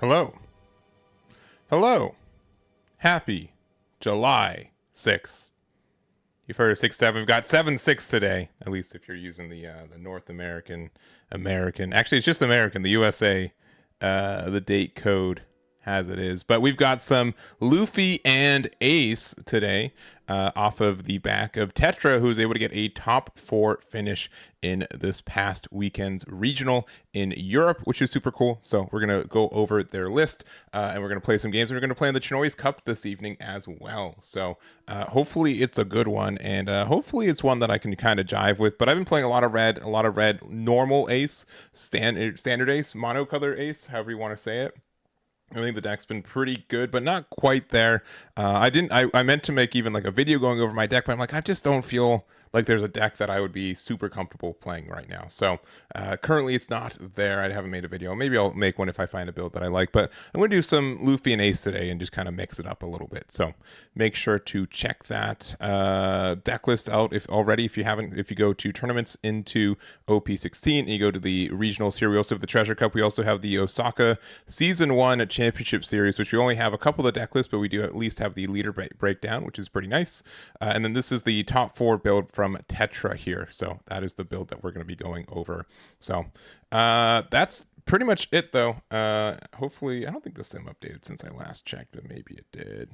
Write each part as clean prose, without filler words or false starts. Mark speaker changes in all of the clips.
Speaker 1: Hello. Hello. Happy July 6th. You've heard of 6-7. We've got 7-6 today, at least if you're using the North American. Actually, it's just American. The USA, the date code as it is. But we've got some Luffy and Ace today off of the back of Tetra, who was able to get a top 4 finish in this past weekend's regional in Europe, which is super cool. So we're going to go over their list and we're going to play some games. And we're going to play in the Chinoy's Cup this evening as well. So hopefully it's a good one, and hopefully it's one that I can kind of jive with. But I've been playing a lot of red, normal Ace, standard Ace, monocolor Ace, however you want to say it. I think the deck's been pretty good, but not quite there. I meant to make even like a video going over my deck, but I'm like, I just don't feel like there's a deck that I would be super comfortable playing right now. So currently it's not there. I haven't made a video. Maybe I'll make one if I find a build that I like, but I'm going to do some Luffy and Ace today and just kind of mix it up a little bit. So make sure to check that deck list out if you haven't. If you go to tournaments into OP16 and you go to the regionals here, we also have the Treasure Cup. We also have the Osaka Season 1 Championship Series, which we only have a couple of the deck lists, but we do at least have the leader breakdown, which is pretty nice. And then this is the top 4 build from Tetra here. So that is the build that we're going to be going over. So that's pretty much it, though. Hopefully, I don't think the sim updated since I last checked, but maybe it did.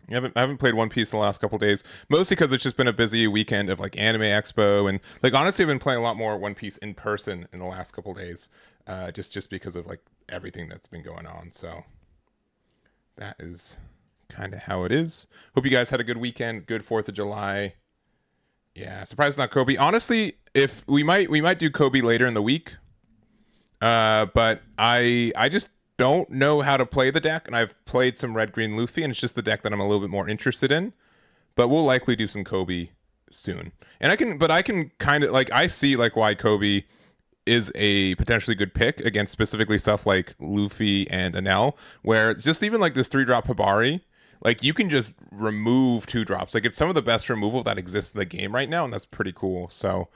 Speaker 1: I haven't played One Piece in the last couple days, mostly because it's just been a busy weekend of like Anime Expo, and like honestly I've been playing a lot more One Piece in person in the last couple days, just because of like everything that's been going on. So that is kind of how it is. Hope you guys had a good weekend, good 4th of July. Yeah, surprised it's not Kobe. Honestly, if we might do Kobe later in the week, but I just don't know how to play the deck, and I've played some red green Luffy, and it's just the deck that I'm a little bit more interested in. But we'll likely do some Kobe soon, and I can kind of like, I see like why Kobe is a potentially good pick against specifically stuff like Luffy and Enel, where just even like this 3-drop Hibari, like you can just remove 2 drops. Like it's some of the best removal that exists in the game right now, and that's pretty cool. So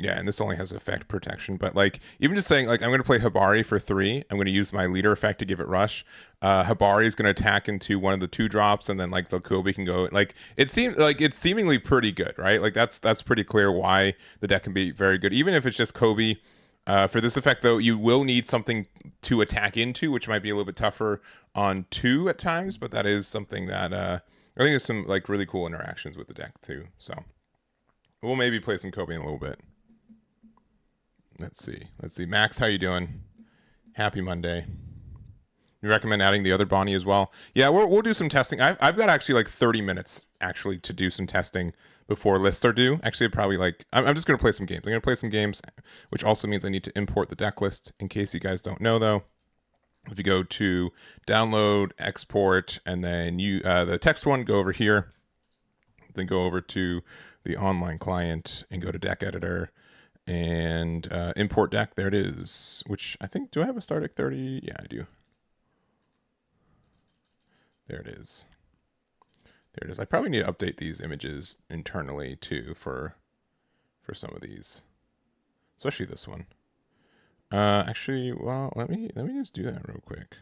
Speaker 1: yeah, and this only has effect protection, but like even just saying like I'm going to play Hibari for 3, I'm going to use my leader effect to give it rush. Hibari is going to attack into one of the 2 drops, and then like the Kobe can go. Like it seems like it's seemingly pretty good, right? Like that's pretty clear why the deck can be very good, even if it's just Kobe. For this effect, though, you will need something to attack into, which might be a little bit tougher on 2 at times, but that is something that I think there's some like really cool interactions with the deck too. So we'll maybe play some Kobe in a little bit. Let's see. Max, how you doing? Happy Monday. You recommend adding the other Bonnie as well? Yeah, we'll do some testing. I've got actually like 30 minutes actually to do some testing before lists are due. Actually, probably like I'm just gonna play some games. I'm gonna play some games, which also means I need to import the deck list. In case you guys don't know, though, if you go to download, export, and then the text one, go over here, then go over to the online client and go to deck editor. And import deck, there it is. Which I think, do I have a Star Deck 30? Yeah, I do. There it is. There it is. I probably need to update these images internally too for some of these, especially this one. Actually, well, let me just do that real quick.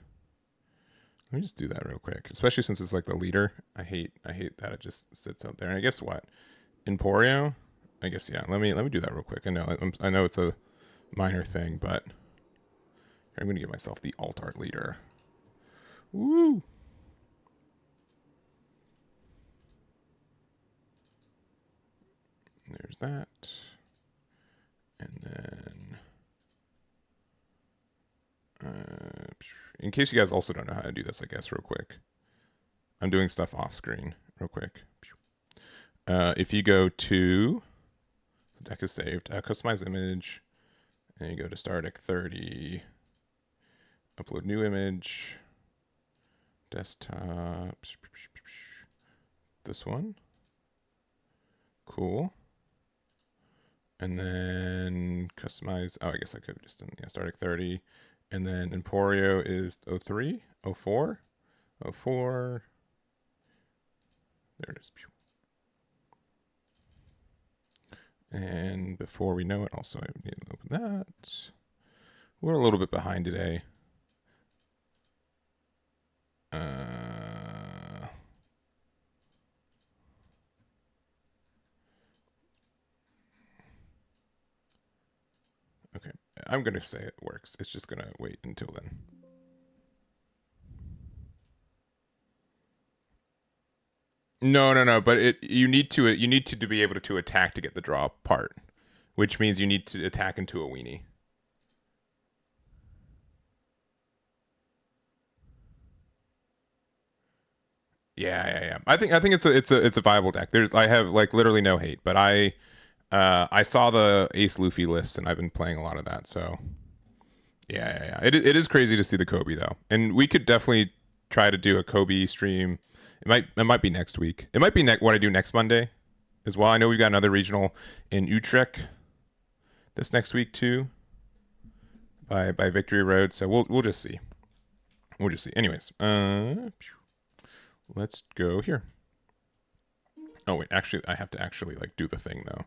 Speaker 1: Let me just do that real quick, especially since it's like the leader. I hate that it just sits out there. And I guess what, Emporio. I guess, yeah, let me do that real quick. I know it's a minor thing, but I'm going to give myself the alt art leader. Woo! There's that. And then in case you guys also don't know how to do this, I guess real quick, I'm doing stuff off screen real quick. If you go to the deck is saved. Customize image. And you go to Star Deck 30. Upload new image. Desktop. This one. Cool. And then customize. Oh, I guess I could have just done, yeah, Star Deck 30. And then Emporio is 03, 04, 04. There it is. And before we know it, also I need to open that. We're a little bit behind today. Okay, I'm gonna say it works. It's just gonna wait until then. No. But you need to be able to attack to get the draw part, which means you need to attack into a weenie. Yeah. I think it's a viable deck. I have like literally no hate, but I saw the Ace Luffy list and I've been playing a lot of that. So yeah. It is crazy to see the Kobe though, and we could definitely try to do a Kobe stream. It might be next week. It might be what I do next Monday as well. I know we've got another regional in Utrecht this next week too, by Victory Road. So we'll just see. We'll just see. Anyways, let's go here. Oh wait, actually, I have to actually like do the thing though.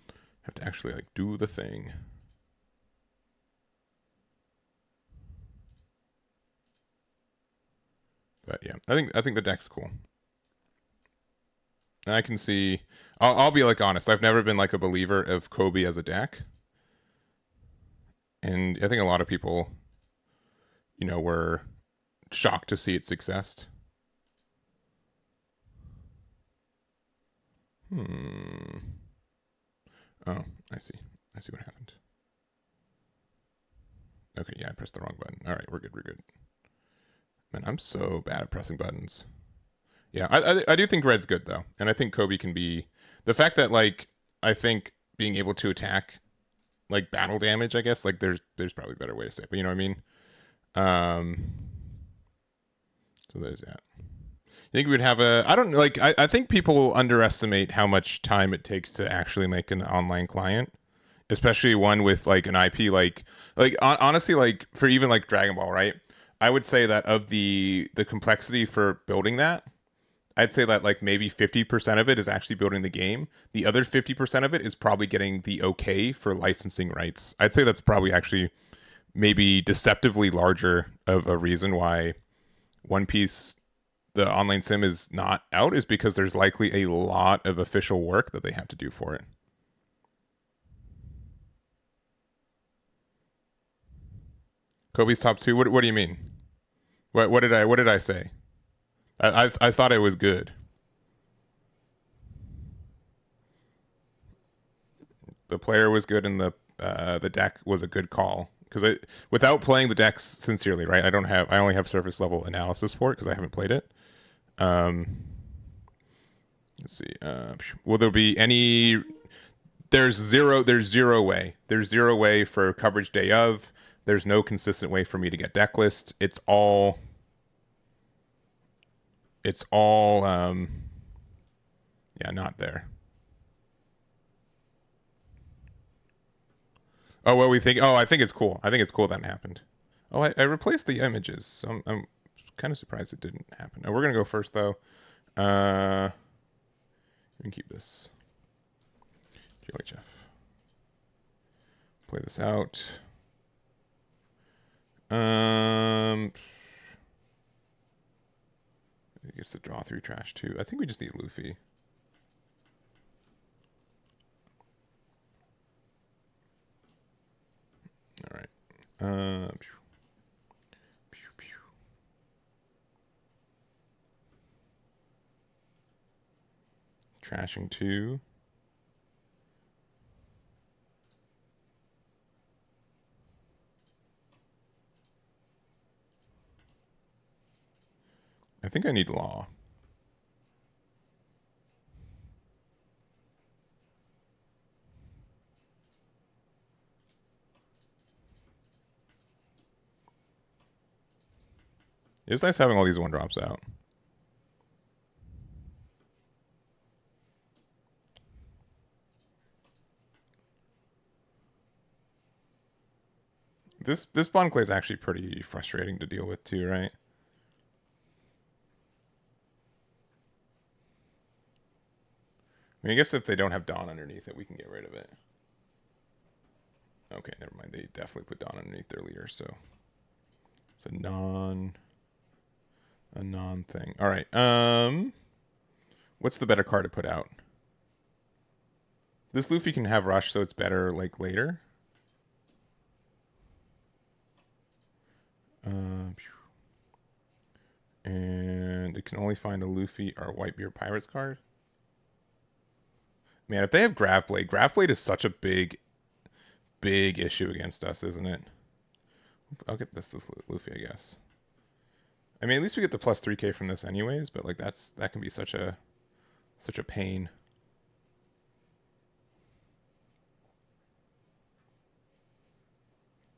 Speaker 1: I have to actually like do the thing. But yeah, I think the deck's cool. And I can see. I'll be like honest. I've never been like a believer of Kobe as a deck, and I think a lot of people, were shocked to see its success. Oh, I see. I see what happened. Okay, yeah, I pressed the wrong button. All right, we're good. Man, I'm so bad at pressing buttons. Yeah, I do think red's good though, and I think Kobe can be the fact that like I think being able to attack like battle damage. I guess like there's probably a better way to say it, but you know what I mean. So there's that. I think we would have a. I don't like. I think people underestimate how much time it takes to actually make an online client, especially one with like an IP honestly like for even like Dragon Ball, right? I would say that of the complexity for building that, I'd say that like maybe 50% of it is actually building the game. The other 50% of it is probably getting the okay for licensing rights. I'd say that's probably actually maybe deceptively larger of a reason why One Piece the online sim is not out is because there's likely a lot of official work that they have to do for it. Kobe's top two. What do you mean? What did I say? I thought it was good. The player was good and the deck was a good call because without playing the decks sincerely, right? I only have surface level analysis for it because I haven't played it. Let's see. Will there be any? There's zero way. There's zero way for coverage day of. There's no consistent way for me to get deck list. It's all yeah, not there. Oh, what we think? Oh, I think it's cool. I think it's cool that happened. Oh, I replaced the images. So I'm kind of surprised it didn't happen. Oh, we're gonna go first though. We can keep this. GLHF. Play this out. I guess to draw 3 trash too. I think we just need Luffy. All right. Trashing 2. I think I need Law. It's nice having all these 1-drops out. This Bon Clay is actually pretty frustrating to deal with too, right? I mean, I guess if they don't have Dawn underneath it, we can get rid of it. Okay, never mind. They definitely put Dawn underneath their leader, so It's a non thing. All right. What's the better card to put out? This Luffy can have rush, so it's better like later. And it can only find a Luffy or Whitebeard Pirates card. Man, if they have Grav Blade is such a big issue against us, isn't it? I'll get this Luffy, I guess. I mean, at least we get the plus 3k from this anyways, but like that can be such a pain.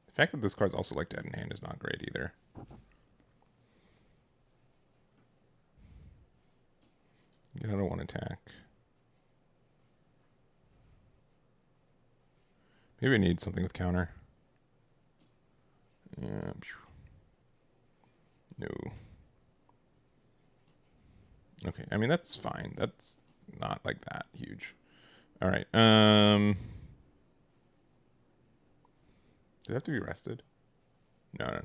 Speaker 1: The fact that this card's also like dead in hand is not great either. Get out of one attack. Maybe I need something with counter. Yeah. No. Okay, I mean that's fine. That's not like that huge. All right. Do they have to be rested? No.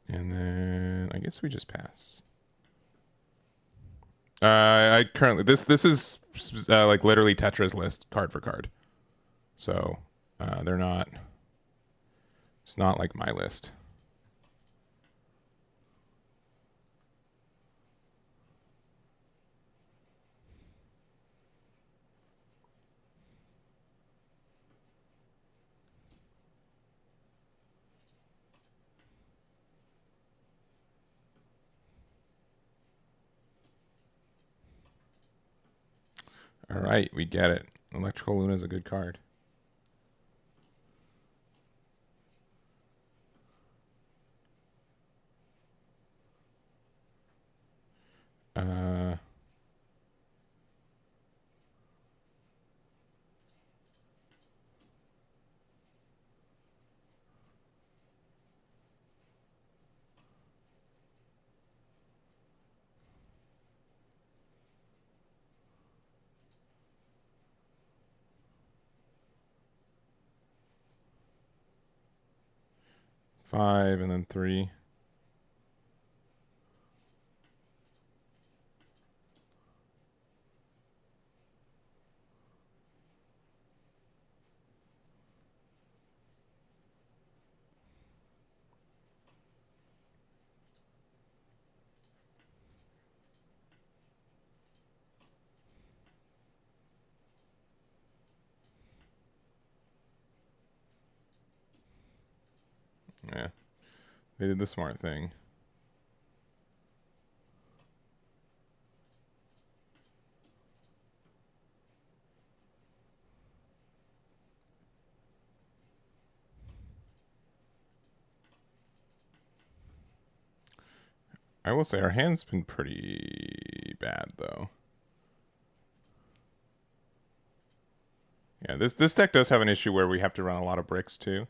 Speaker 1: And then I guess we just pass. I currently this is like literally Tetra's list card for card, so they're not. It's not like my list. All right, we get it. Electrical Luna is a good card. Uh, 5 and then 3. Yeah, they did the smart thing. I will say our hand's been pretty bad though. Yeah, this deck does have an issue where we have to run a lot of bricks too.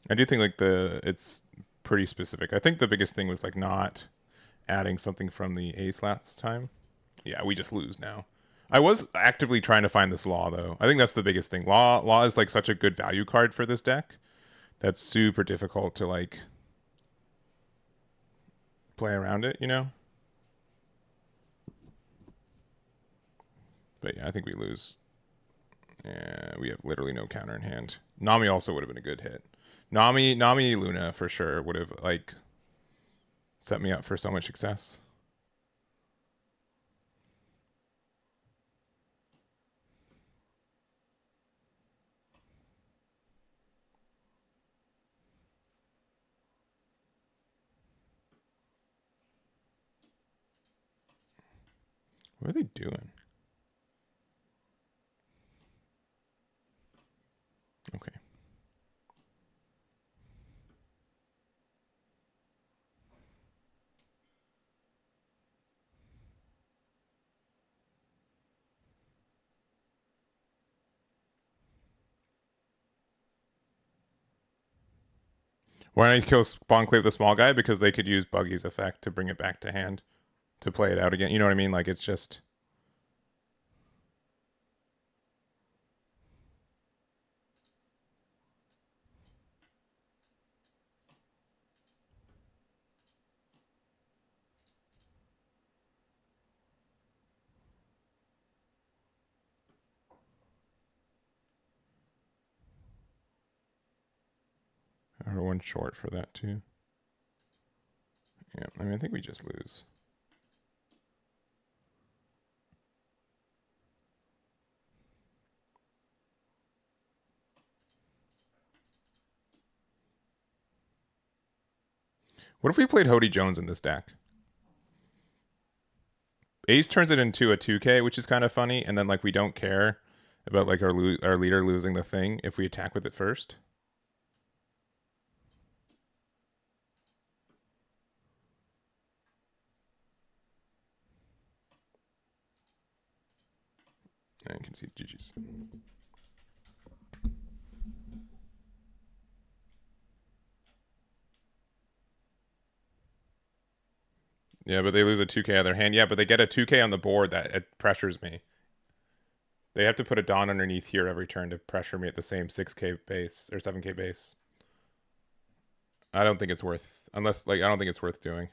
Speaker 1: I do think like it's pretty specific. I think the biggest thing was like not adding something from the ace last time. Yeah, we just lose now. I was actively trying to find this law though. I think that's the biggest thing. Law is like such a good value card for this deck. That's super difficult to like play around it, you know? But yeah, I think we lose. Yeah, we have literally no counter in hand. Nami also would have been a good hit. Nami Luna for sure would have like set me up for so much success. What are they doing? Okay. Why don't you kill Spawn Cleave the small guy? Because they could use Buggy's effect to bring it back to hand to play it out again. You know what I mean? Like, it's just... Or one short for that, too. Yeah, I mean, I think we just lose. What if we played Hody Jones in this deck? Ace turns it into a 2K, which is kind of funny, and then like we don't care about like our leader losing the thing if we attack with it first. And you can see GG's. Yeah, but they lose a 2K on their hand. Yeah, but they get a 2K on the board that it pressures me. They have to put a Dawn underneath here every turn to pressure me at the same 6K base or 7K base. I don't think it's worth, unless like I don't think it's worth doing.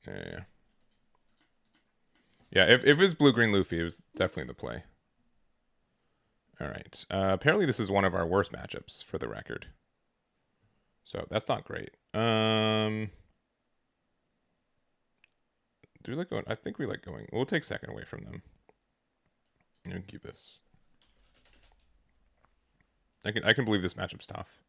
Speaker 1: Yeah. Yeah, if it was blue-green Luffy, it was definitely the play. All right. Apparently this is one of our worst matchups for the record. So that's not great. Do we like going? I think we like going. We'll take second away from them. You can keep this. I can believe this matchup's tough.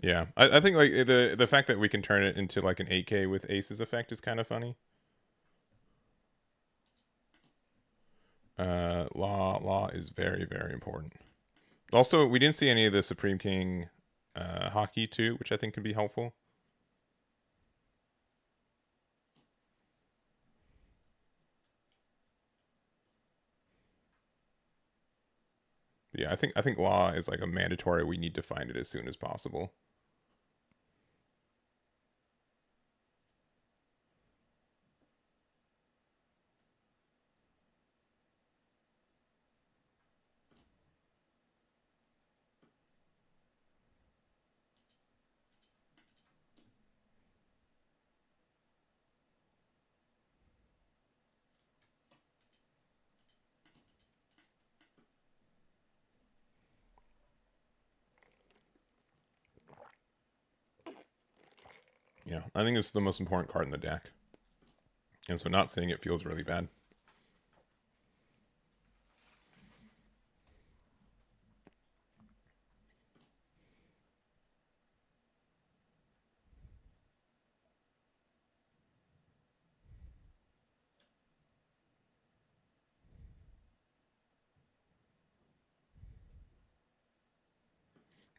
Speaker 1: Yeah, I think like the fact that we can turn it into like an 8K with Ace's effect is kind of funny. Law is very, very important. Also, we didn't see any of the Supreme King hockey too, which I think can be helpful. Yeah, I think Law is like a mandatory. We need to find it as soon as possible. Yeah, I think this is the most important card in the deck. And so not seeing it feels really bad.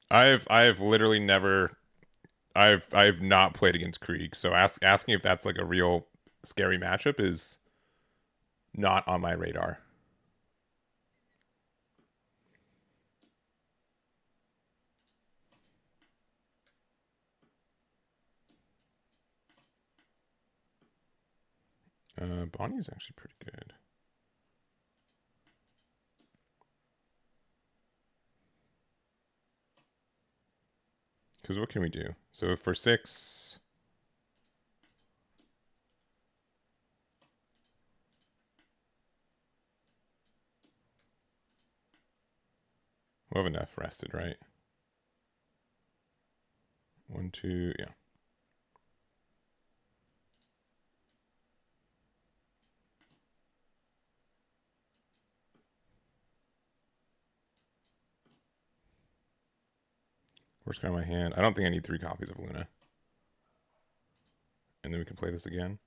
Speaker 1: I've literally never I've not played against Krieg, so asking if that's like a real scary matchup is not on my radar. Bonnie's actually pretty good. Because what can we do? So for 6, we'll have enough rested, right? 1, 2, yeah. Worst card in my hand. I don't think I need 3 copies of Luna. And then we can play this again.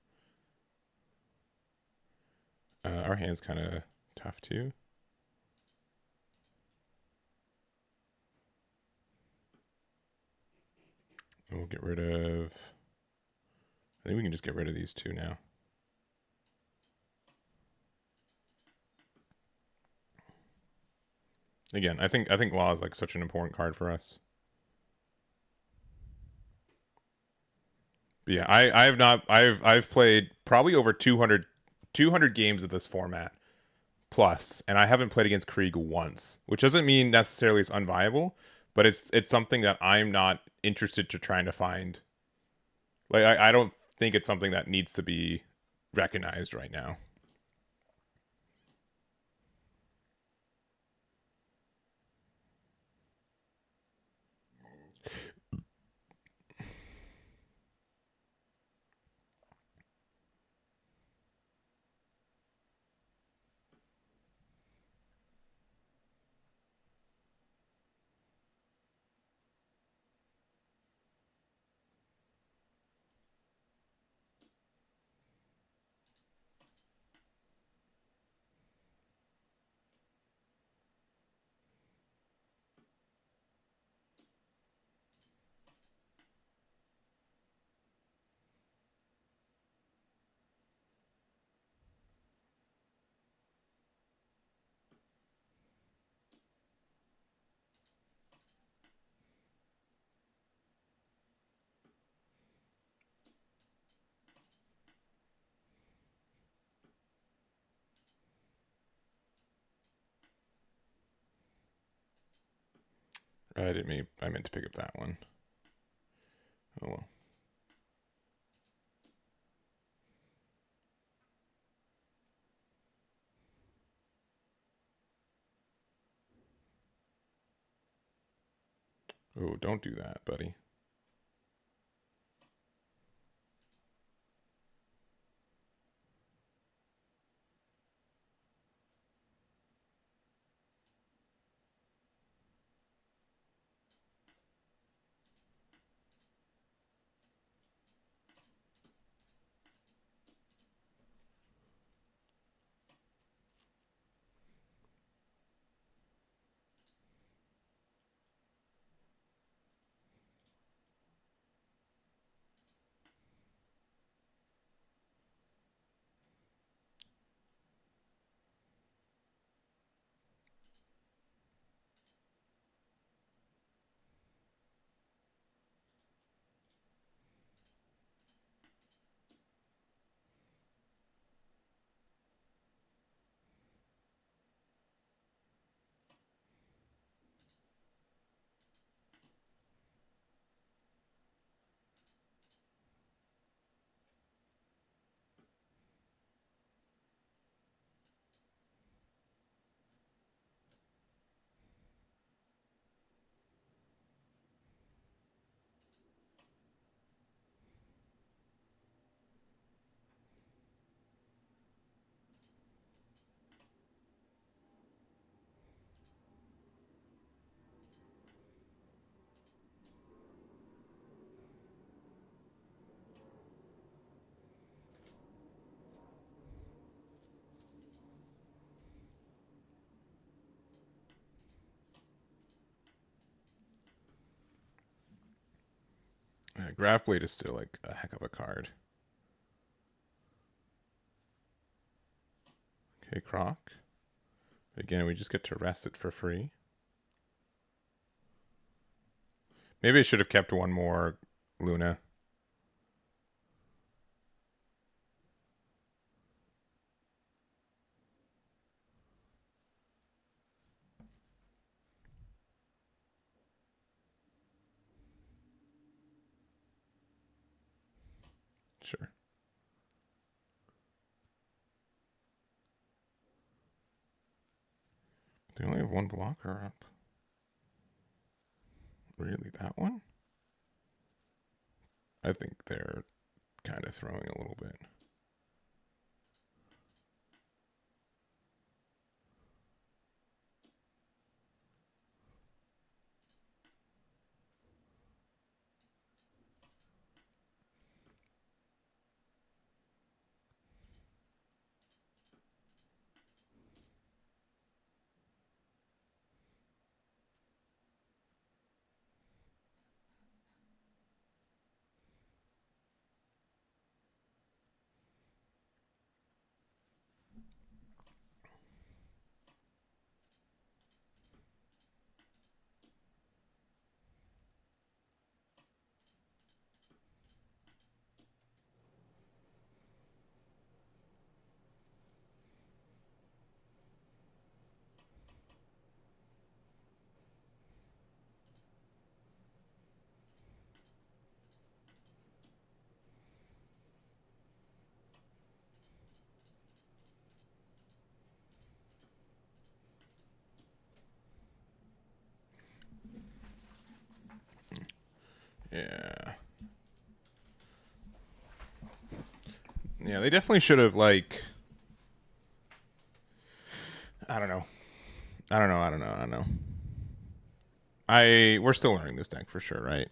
Speaker 1: Our hand's kind of tough too. We'll get rid of... I think we can just get rid of these two now. Again, I think Law is like such an important card for us. But yeah, I have not I've played probably over 200 games of this format plus, and I haven't played against Krieg once, which doesn't mean necessarily it's unviable, but it's something that I'm not interested to trying to find. Like I don't think it's something that needs to be recognized right now. I meant to pick up that one. Oh well. Oh, don't do that, buddy. Graph Blade is still like a heck of a card. Okay, Croc. Again, we just get to rest it for free. Maybe I should have kept one more Luna. Sure. They only have one blocker up. Really, that one? I think they're kind of throwing a little bit. Yeah, they definitely should have, like, I don't know. I don't know. I don't know. I don't know. We're still learning this deck for sure, right?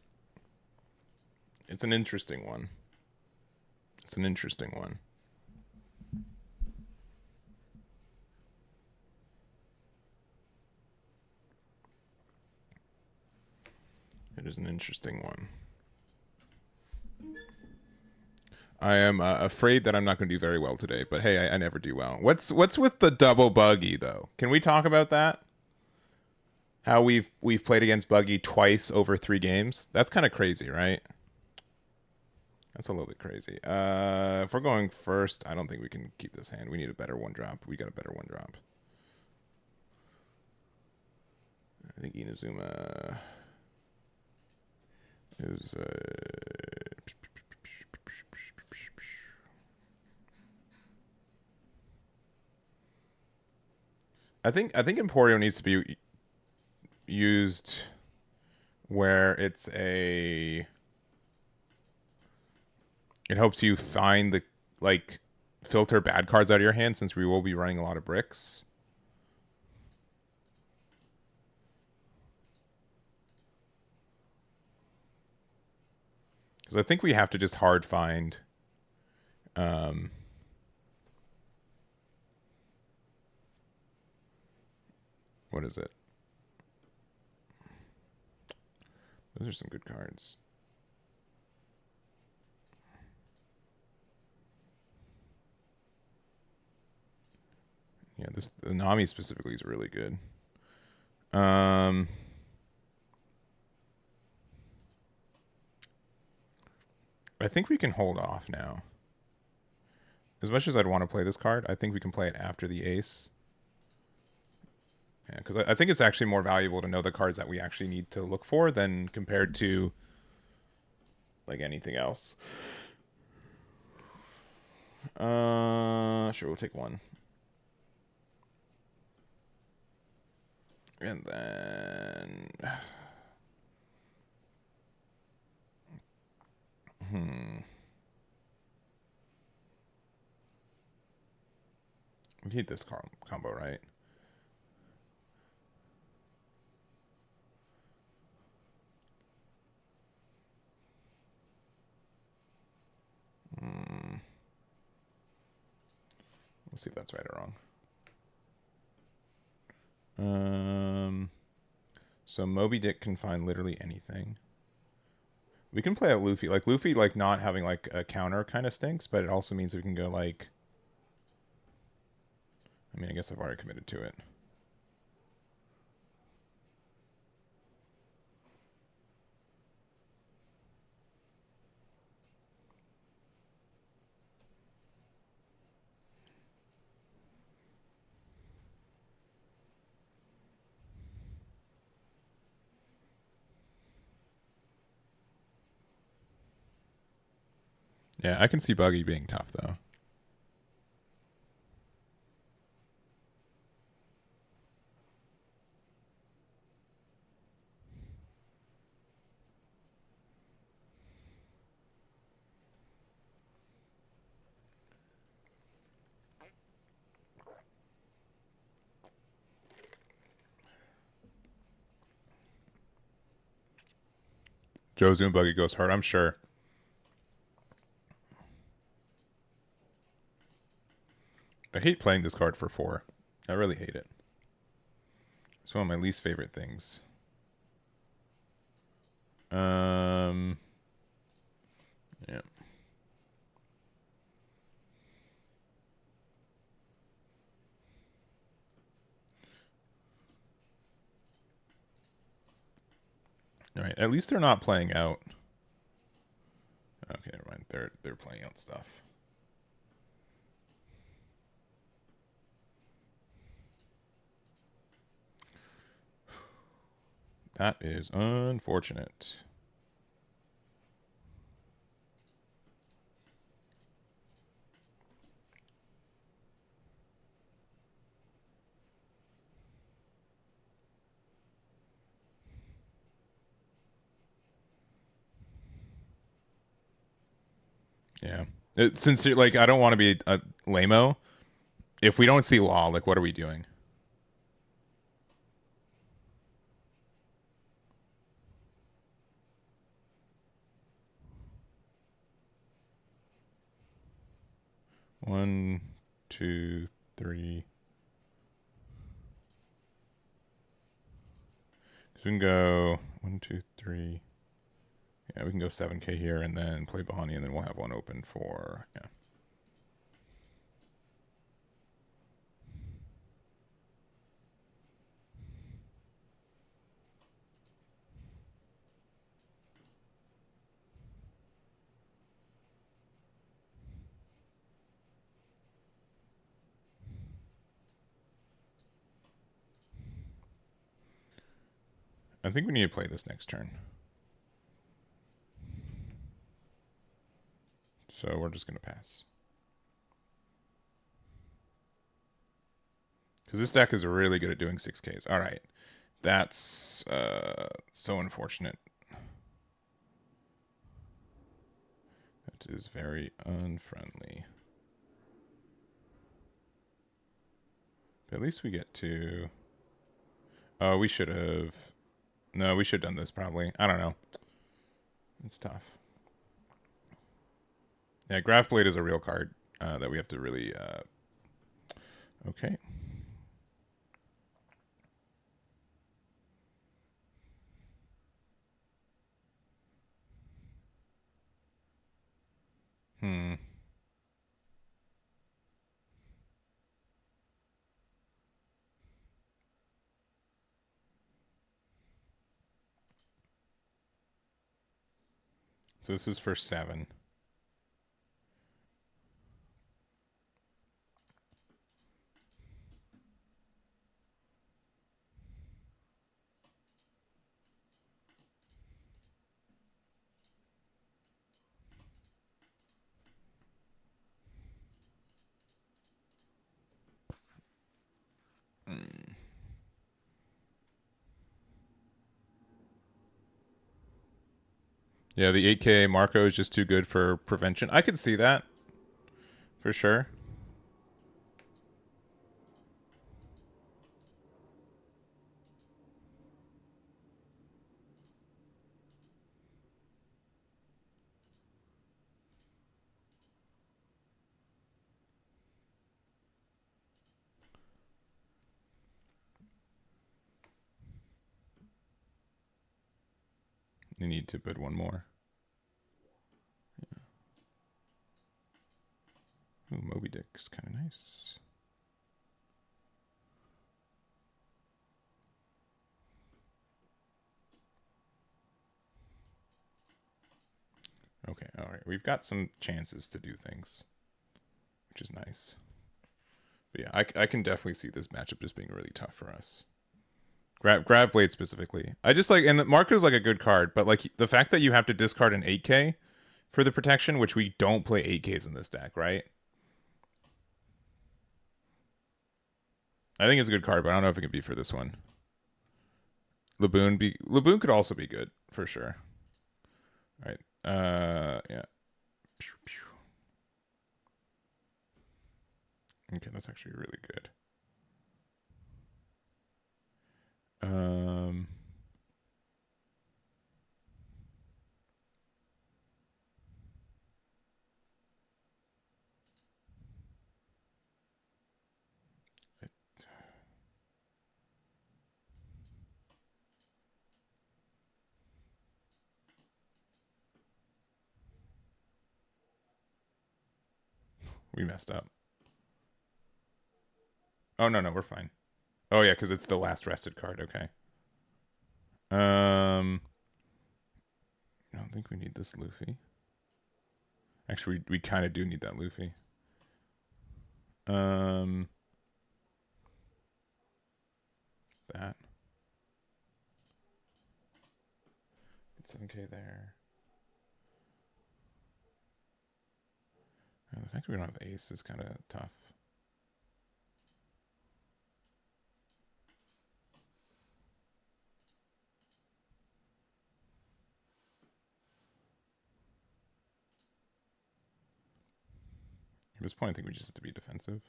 Speaker 1: It's an interesting one. It's an interesting one. It is an interesting one. I am afraid that I'm not going to do very well today, but hey, I never do well. What's with the double buggy though? Can we talk about that? How we've played against buggy twice over 3 games? That's kind of crazy, right? That's a little bit crazy. If we're going first, I don't think we can keep this hand. We need a better 1-drop. We got a better 1-drop. I think Inazuma is I think Emporio needs to be used where it helps you find the, like, filter bad cards out of your hand, since we will be running a lot of bricks. Because I think we have to just hard find what is it? Those are some good cards. Yeah, the Nami specifically is really good. I think we can hold off now. As much as I'd want to play this card, I think we can play it after the ace. Yeah, because I think it's actually more valuable to know the cards that we actually need to look for than compared to, like, anything else. Sure, we'll take 1. And then we need this combo, right? We'll see if that's right or wrong. So Moby Dick can find literally anything. We can play out Luffy. Like, Luffy, like, not having, like, a counter kind of stinks, but it also means we can go, like... I mean, I guess I've already committed to it. Yeah, I can see Buggy being tough, though. Joe's and Buggy goes hard, I'm sure. I hate playing this card for 4. I really hate it. It's one of my least favorite things. Yeah. All right. At least they're not playing out. Okay, never mind. They're playing out stuff. That is unfortunate. Yeah. Since like I don't want to be a lame-o. If we don't see law, like what are we doing? One, two, three. So we can go 1, 2, 3. Yeah, we can go 7K here and then play Bahani, and then we'll have one open for yeah. I think we need to play this next turn. So we're just going to pass. Because this deck is really good at doing 6Ks. All right. That's so unfortunate. That is very unfriendly. But at least we get to... Oh, we should have... No, we should have done this probably. I don't know. It's tough. Yeah, Graph Blade is a real card that we have to really... Okay. So this is for 7. Yeah, the 8K Marco is just too good for prevention. I could see that. For sure. You need to bid one more. Yeah. Ooh, Moby Dick's kind of nice. Okay, all right. We've got some chances to do things, which is nice. But yeah, I can definitely see this matchup just being really tough for us. Grab Blade specifically. I just like, and the Marco's like a good card, but like the fact that you have to discard an 8K for the protection, which we don't play 8Ks in this deck, right? I think it's a good card, but I don't know if it can be for this one. Laboon could also be good for sure. All right. Yeah. Okay, that's actually really good. We messed up. Oh no, we're fine. Oh yeah, because it's the last rested card. Okay. I don't think we need this Luffy. Actually, we kind of do need that Luffy. That. Get 7K there. The fact that we don't have ace is kind of tough. this point, I think we just have to be defensive.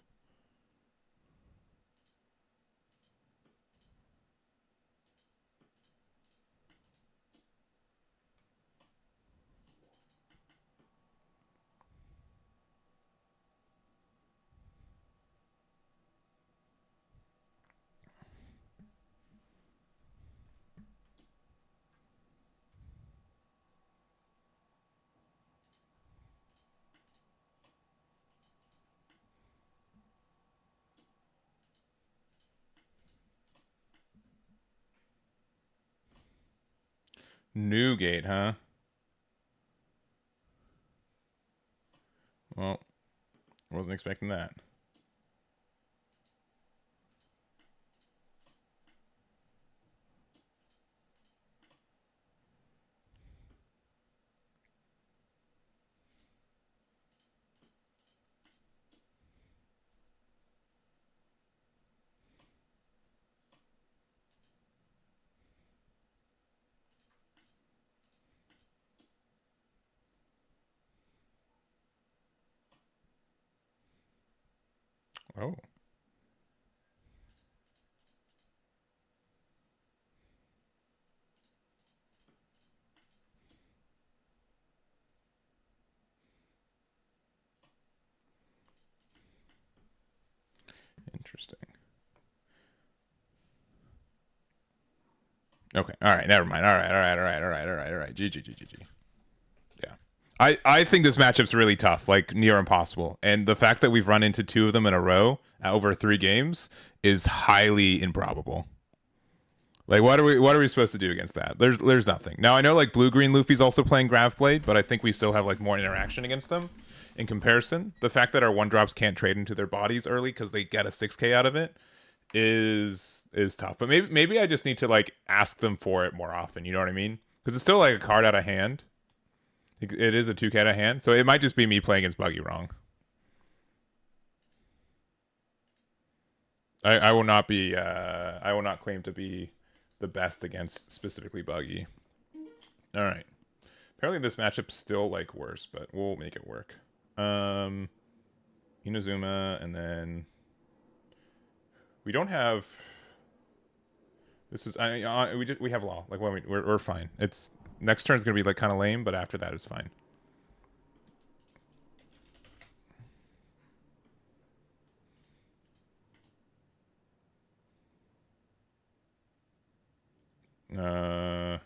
Speaker 1: Newgate, huh? Well, wasn't expecting that. Oh. Interesting. Okay. All right. Never mind. All right. GG. Yeah. I think this matchup's really tough, like near impossible. And the fact that we've run into two of them in a row over 3 games is highly improbable. Like what are we supposed to do against that? There's nothing. Now I know like blue green Luffy's also playing Gravblade, but I think we still have like more interaction against them in comparison. The fact that our 1-drops can't trade into their bodies early because they get a 6k out of it is tough. But maybe I just need to like ask them for it more often. You know what I mean? Because it's still like a card out of hand. It is a 2k out of hand, so it might just be me playing against Buggy wrong. I will not be. I will not claim to be the best against specifically Buggy. All right. Apparently this matchup's still like worse, but we'll make it work. Inazuma, and then we don't have. This is we have law. Like when we're fine. It's next turn's gonna be like kind of lame, but after that is fine. Yeah.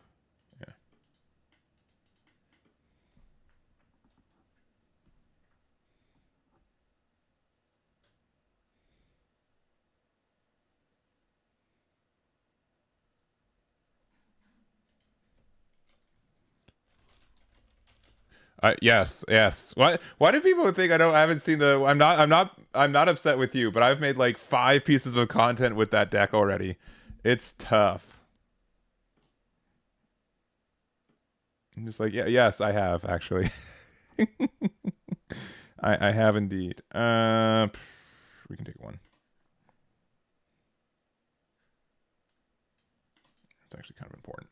Speaker 1: Yes. Why do people think I haven't seen the? I'm not upset with you, but I've made like 5 pieces of content with that deck already. It's tough. I'm just like, yeah, yes, I have actually. I have indeed. We can take one. It's actually kind of important.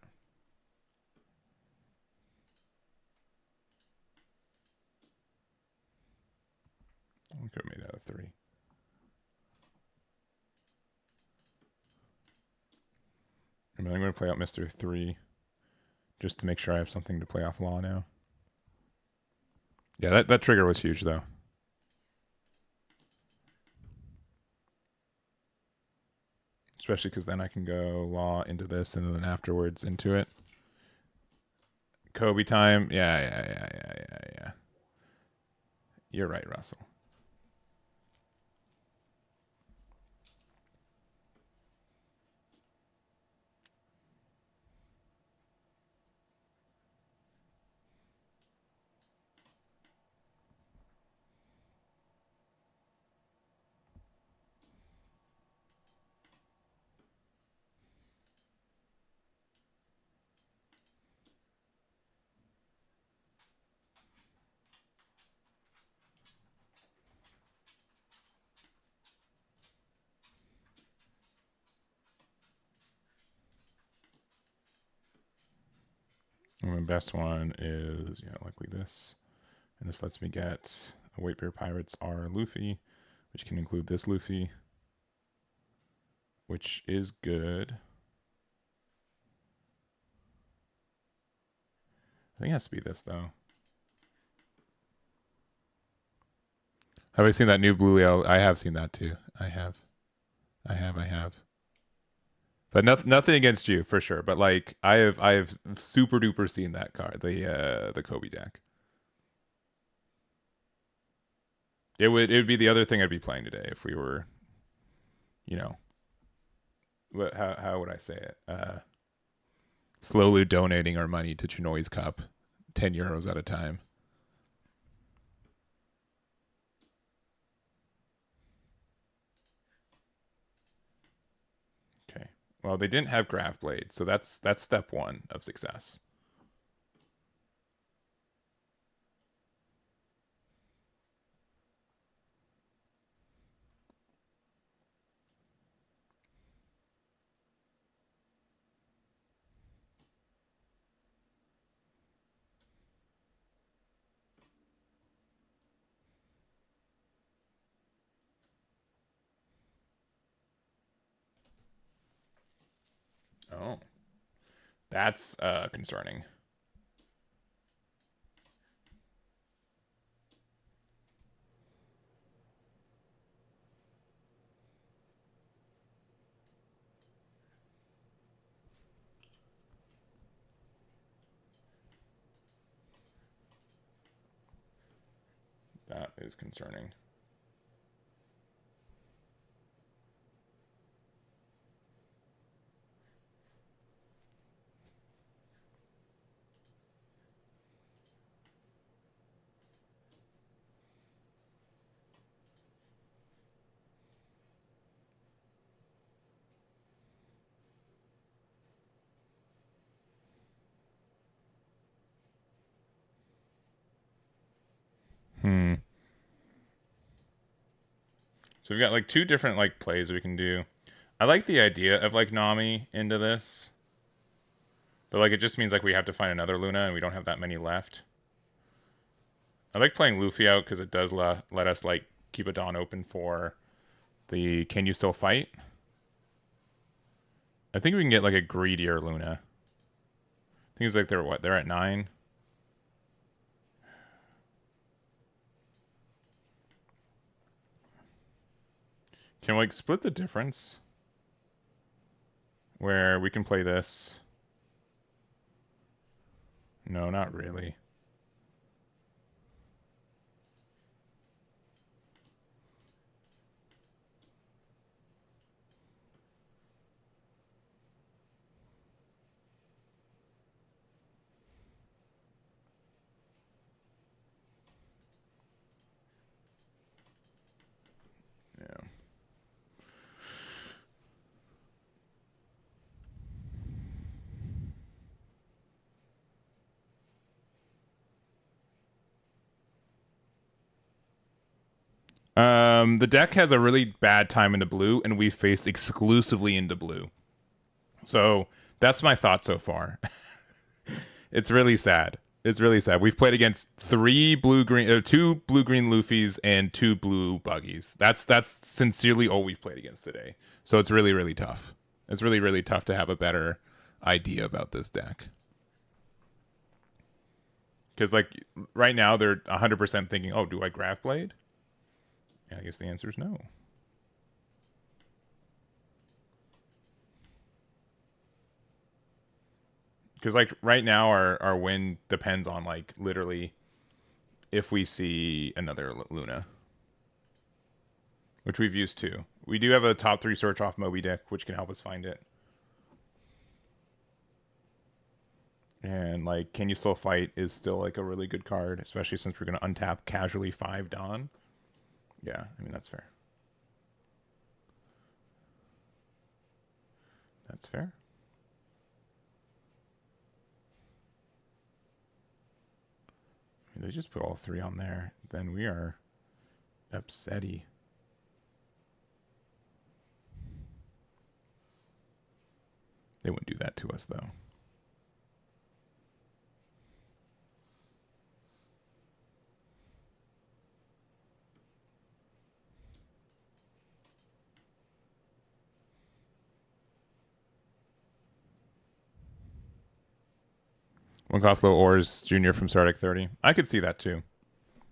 Speaker 1: We could have made it out of 3. I mean, I'm going to play out Mr. 3 just to make sure I have something to play off law now. Yeah, that trigger was huge, though. Especially because then I can go law into this and then afterwards into it. Kobe time. Yeah. You're right, Russell. And the best one is, yeah, likely this. And this lets me get White Bear Pirates are Luffy, which can include this Luffy, which is good. I think it has to be this, though. Have I seen that new Blue Whale? I have seen that, too. I have. But nothing against you, for sure. But, like, I have super duper seen that card, the Kobe deck. It would be the other thing I'd be playing today if we were, you know, how would I say it? Slowly donating our money to Chinoy's Cup, 10 euros at a time. Okay. Well, they didn't have Graph Blade, so that's step one of success. Oh, that's concerning. That is concerning. So we've got like two different like plays we can do. I like the idea of like Nami into this, but like it just means like we have to find another Luna and we don't have that many left. I like playing Luffy out because it does let us like keep a Dawn open for the Can You Still Fight? I think we can get like a greedier Luna. I think it's like they're what? They're at 9. Can we like split the difference? Where we can play this. No, not really. The deck has a really bad time into blue, and we faced exclusively into blue. So that's my thought so far. It's really sad. It's really sad. We've played against 2 blue green Luffys and 2 blue buggies. That's sincerely all we've played against today. So it's really really tough. It's really really tough to have a better idea about this deck. Because like right now they're 100% thinking, oh, do I Graph Blade? Yeah, I guess the answer is no. Because like right now our win depends on like literally if we see another Luna, which we've used too. We do have a top 3 search off Moby deck, which can help us find it. And like, Can You Still Fight is still like a really good card, especially since we're gonna untap casually 5 Dawn. Yeah, I mean that's fair. That's fair. I mean, they just put all 3 on there. Then we are upsetty. They wouldn't do that to us though. One cost low ores junior from ST30. I could see that too.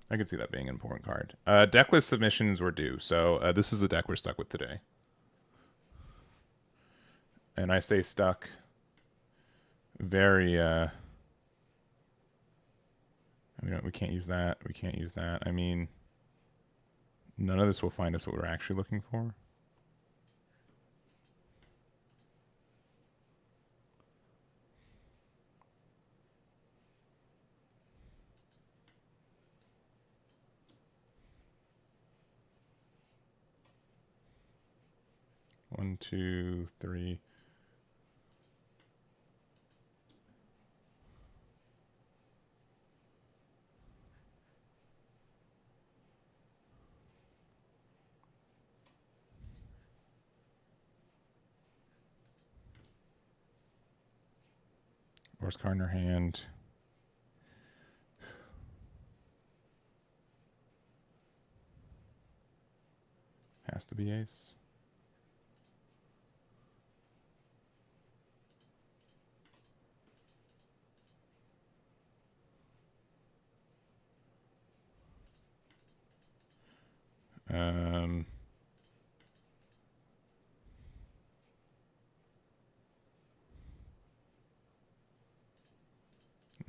Speaker 1: I could see that being an important card. Decklist submissions were due, so this is the deck we're stuck with today. And I say stuck very we can't use that. We can't use that. I mean, none of this will find us what we're actually looking for. One, two, three. Worst card in her hand. Has to be ace.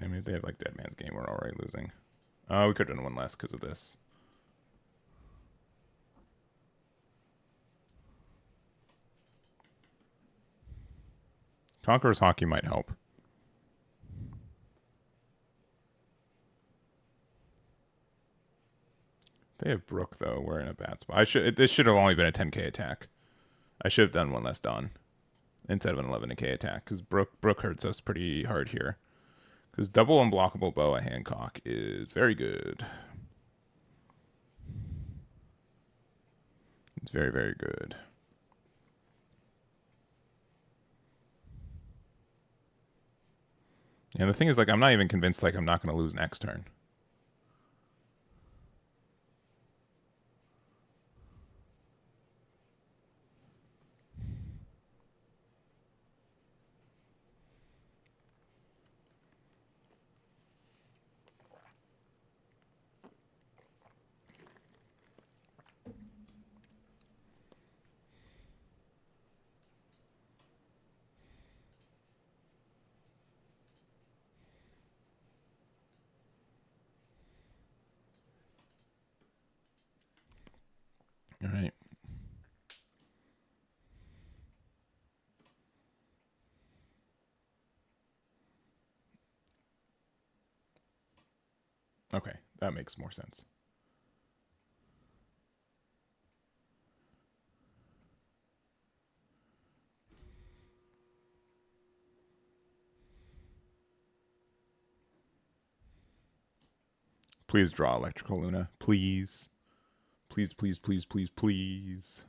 Speaker 1: I mean, if they have like Dead Man's Game, we're already losing. We could have done one less because of this. Conqueror's Hockey might help. They have Brook though. We're in a bad spot. This should have only been a 10k attack. I should have done one less Dawn instead of an 11k attack because Brook hurts us pretty hard here. Because double unblockable bow at Hancock is very good. It's very, very good. And the thing is, like, I'm not even convinced, like, I'm not going to lose next turn. All right. Okay, that makes more sense. Please draw Electrical Luna. Please. Please, please, please, please, please.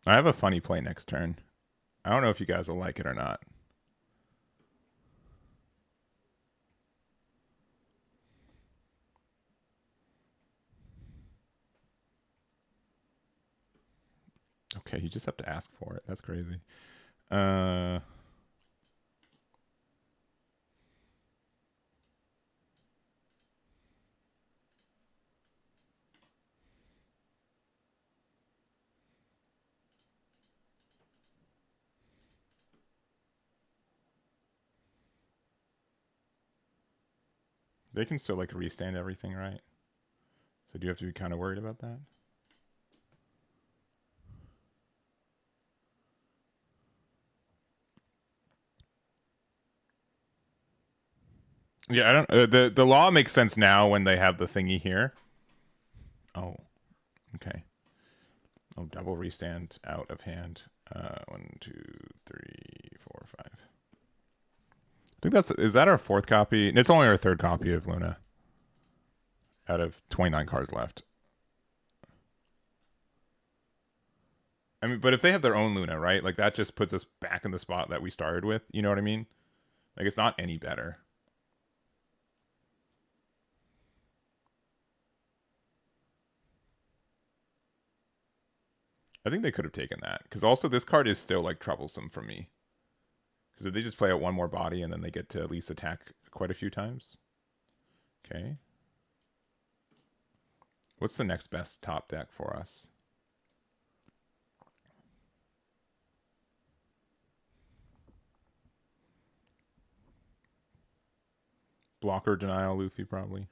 Speaker 1: I have a funny play next turn. I don't know if you guys will like it or not. Okay, you just have to ask for it. That's crazy. They can still like restand everything, right? So do you have to be kind of worried about that? Yeah, I don't. The law makes sense now when they have the thingy here. Oh, okay. Oh, double restand out of hand. 1, 2, 3, 4, 5. I think is that our fourth copy? It's only our third copy of Luna. Out of 29 cards left. I mean, but if they have their own Luna, right? Like that just puts us back in the spot that we started with. You know what I mean? Like it's not any better. I think they could have taken that because also this card is still like troublesome for me. Because if they just play out one more body and then they get to at least attack quite a few times. Okay. What's the next best top deck for us? Blocker denial, Luffy probably.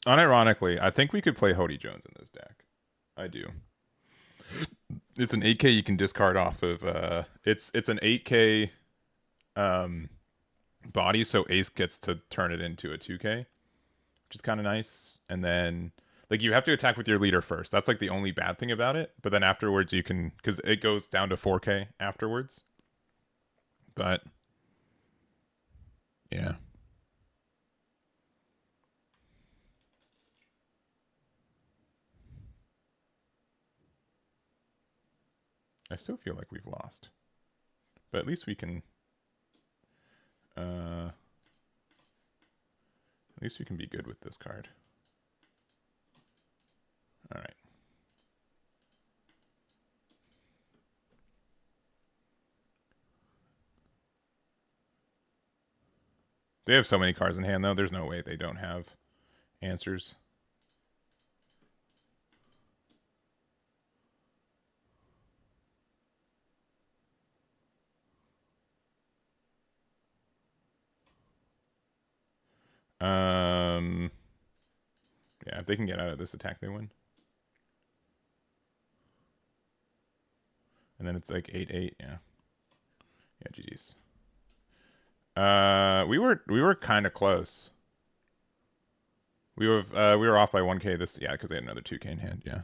Speaker 1: Unironically, I think we could play Hody Jones in this deck. I do. It's an 8K you can discard off of. It's an 8K body, so Ace gets to turn it into a 2K, which is kind of nice. And then like you have to attack with your leader first. That's like the only bad thing about it. But then afterwards you can, because it goes down to 4K afterwards. But yeah. I still feel like we've lost. But at least we can at least we can be good with this card. All right. They have so many cards in hand, though. There's no way they don't have answers. Yeah, if they can get out of this attack, they win. And then it's like 8-8, yeah. Yeah, GG's. We were kind of close. We were off by 1K this, yeah, because they had another 2K in hand, yeah.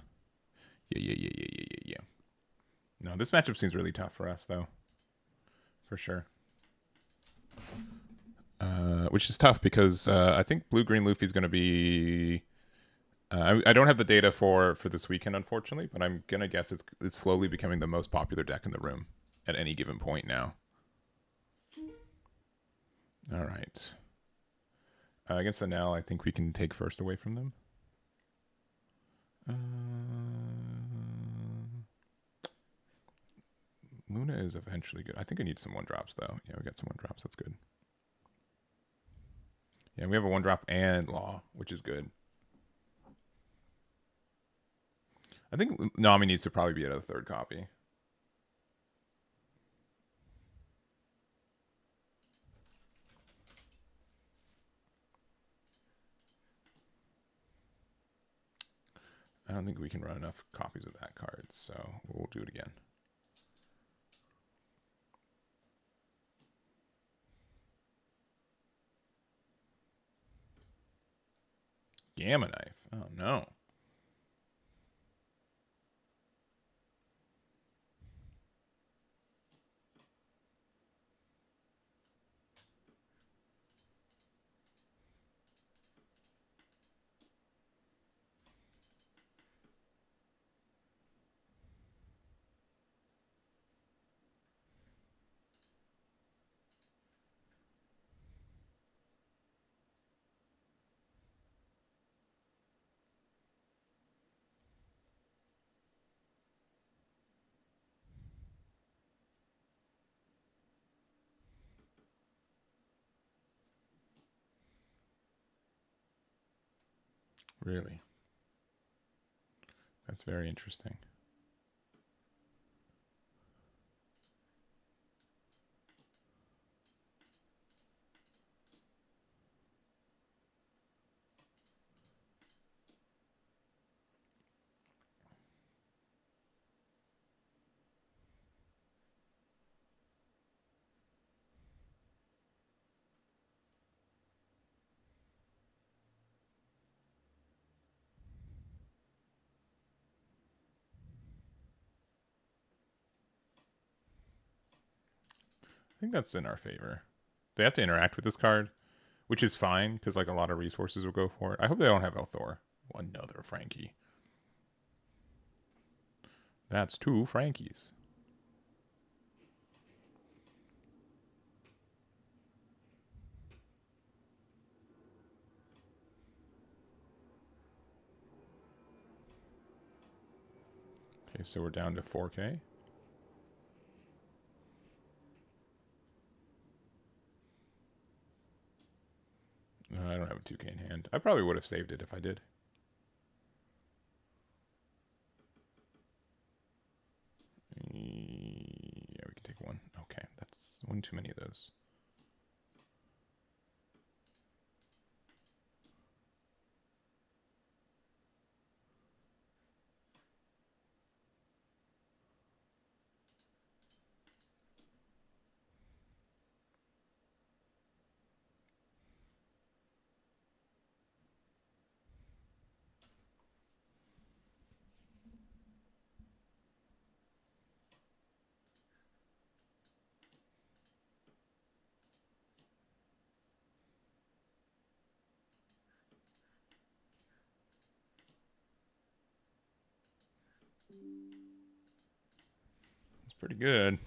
Speaker 1: Yeah. No, this matchup seems really tough for us, though. For sure. Which is tough because I think Blue-Green Luffy's going to be... I don't have the data for this weekend, unfortunately, but I'm going to guess it's slowly becoming the most popular deck in the room at any given point now. All right. Against the Nell, I think we can take first away from them. Luna is eventually good. I think I need some 1-drops, though. Yeah, we got some 1-drops. That's good. Yeah, we have a 1-drop and Law, which is good. I think Nami needs to probably be at a 3rd copy. I don't think we can run enough copies of that card, so we'll do it again. Gamma Knife. Oh, no. Really? That's very interesting. I think that's in our favor. They have to interact with this card, which is fine because like a lot of resources will go for it. I hope they don't have Elthor. Another Frankie. That's 2 Frankies. Okay, so we're down to 4K. No, I don't have a 2K in hand. I probably would have saved it if I did. Yeah, we can take one. Okay, that's one too many of those. It's pretty good.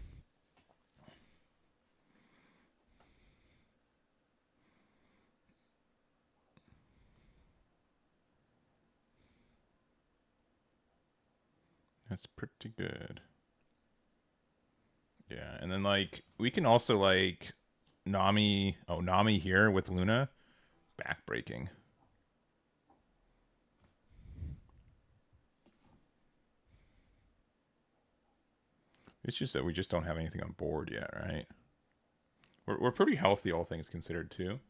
Speaker 1: That's pretty good. Yeah, and then like we can also like Nami here with Luna, backbreaking. It's just that we just don't have anything on board yet, right? We're pretty healthy, all things considered, too.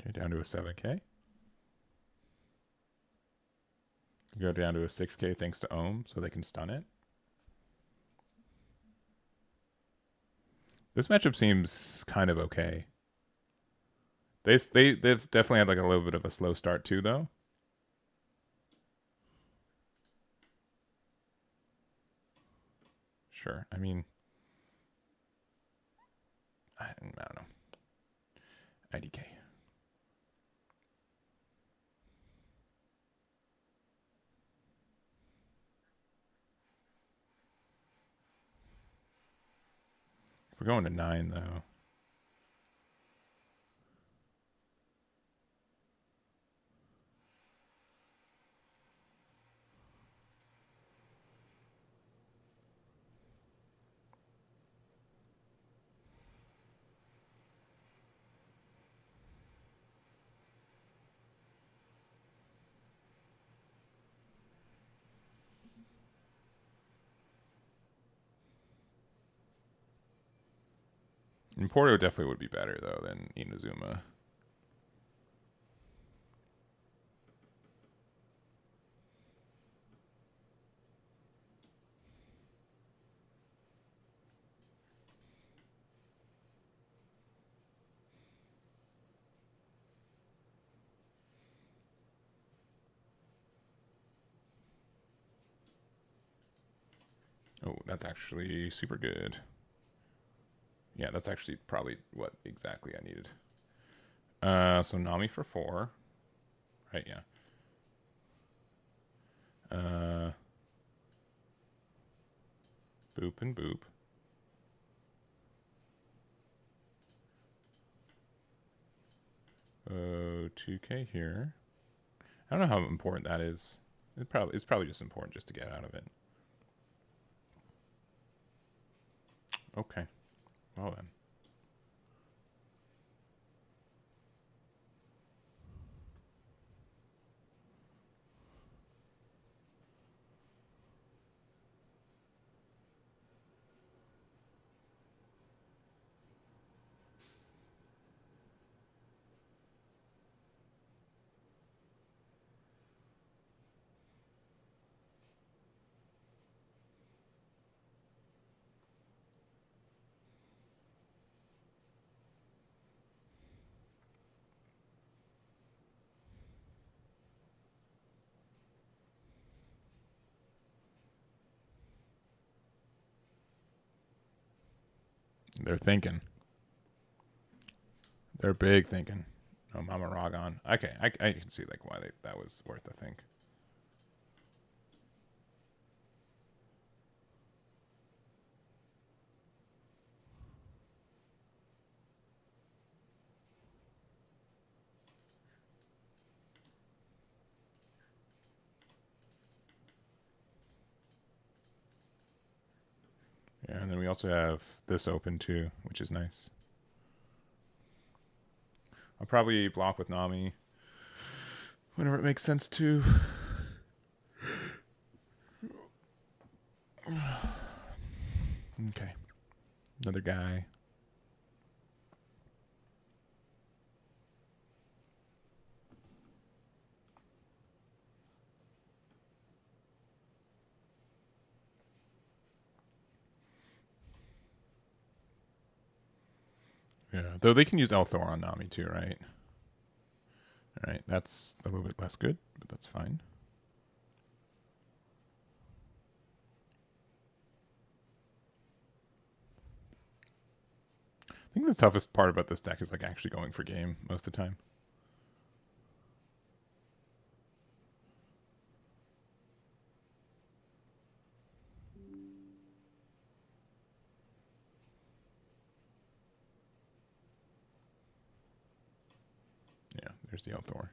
Speaker 1: Okay, down to a 7K. Go down to a 6K thanks to Ohm, so they can stun it. This matchup seems kind of okay. They've definitely had like a little bit of a slow start too, though. Sure. I mean, I don't know. IDK. If we're going to 9, though. And Porto definitely would be better, though, than Inazuma. Oh, that's actually super good. Yeah, that's actually probably what exactly I needed. So Nami for 4. Right, yeah. Boop and boop. 2K here. I don't know how important that is. It's probably just important just to get out of it. Okay. Well then. They're thinking. They're big thinking. Oh, Mama Ragon. Okay, I can see like why that was worth a think. Yeah, and then we also have this open too, which is nice. I'll probably block with Nami whenever it makes sense to. Okay. Another guy. Yeah, though they can use Elthor on Nami too, right? All right, that's a little bit less good, but that's fine. I think the toughest part about this deck is like actually going for game most of the time. Yeah, there's the Elthor.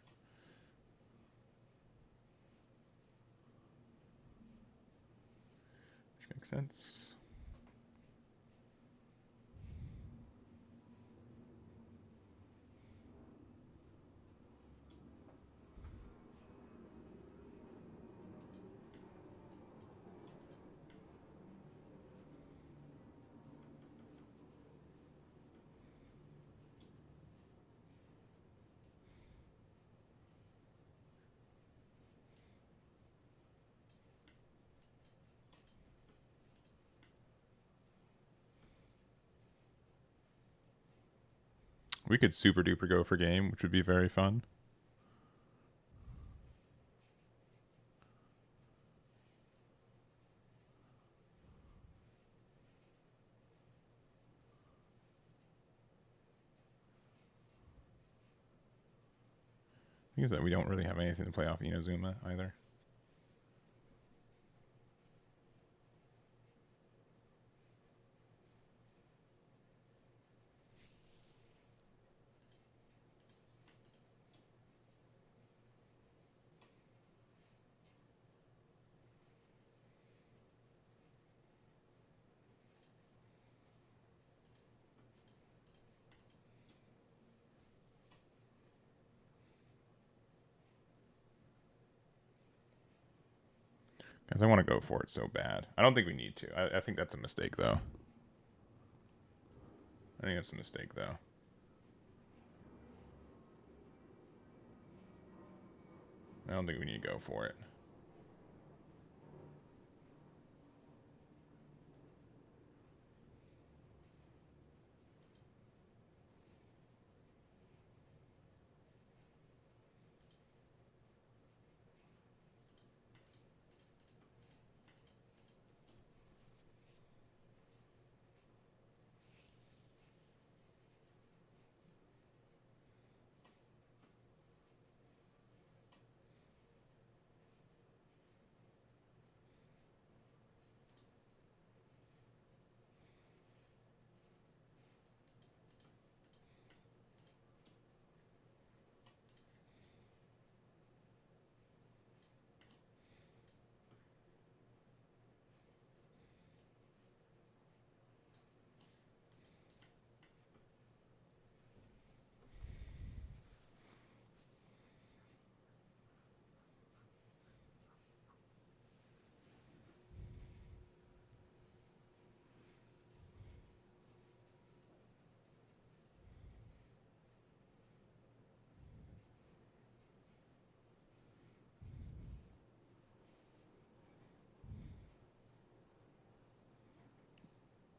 Speaker 1: Which makes sense. We could super duper go for game, which would be very fun. The thing is that we don't really have anything to play off Inazuma either. Guys, I want to go for it so bad. I don't think we need to. I think that's a mistake, though. I think that's a mistake, though. I don't think we need to go for it.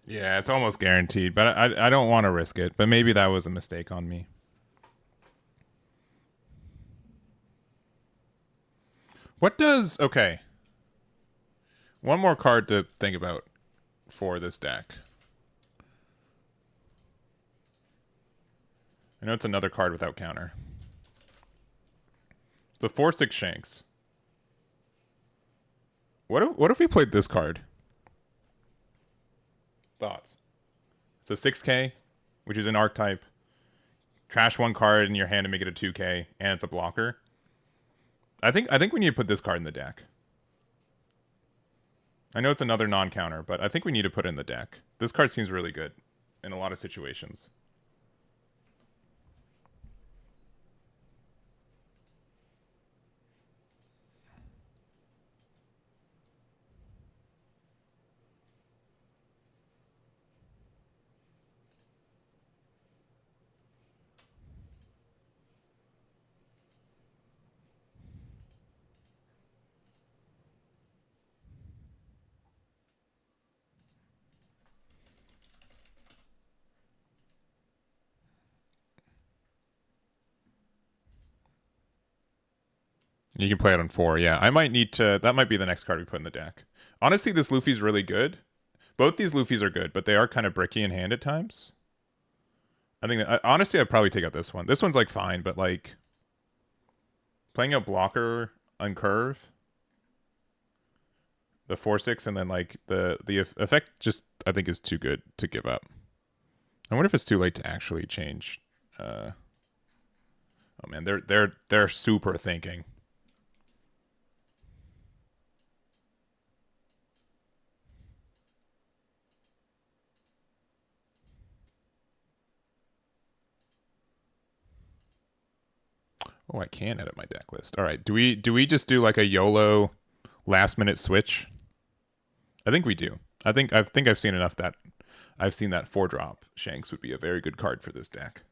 Speaker 1: Yeah, it's almost guaranteed, but I don't want to risk it. But maybe that was a mistake on me. What does... Okay. One more card to think about for this deck. I know it's another card without counter. The 4/6 Shanks. What if we played this card? Thoughts? It's a 6K, which is an archetype. Trash one card in your hand to make it a 2K, and it's a blocker. I think we need to put this card in the deck. I know it's another non-counter, but I think we need to put it in the deck. This card seems really good in a lot of situations. You can play it on 4, yeah. I might need to... That might be the next card we put in the deck. Honestly, this Luffy's really good. Both these Luffys are good, but they are kind of bricky in hand at times. I think that... Honestly, I'd probably take out this one. This one's, like, fine, but, like... Playing a blocker on curve... The 4/6 and then, like, the effect just, I think, is too good to give up. I wonder if it's too late to actually change... Oh, man, they're super thinking. Oh, I can edit my deck list. All right. Do we just do like a YOLO last minute switch? I think we do. I think I've seen enough that I've seen that 4-drop Shanks would be a very good card for this deck.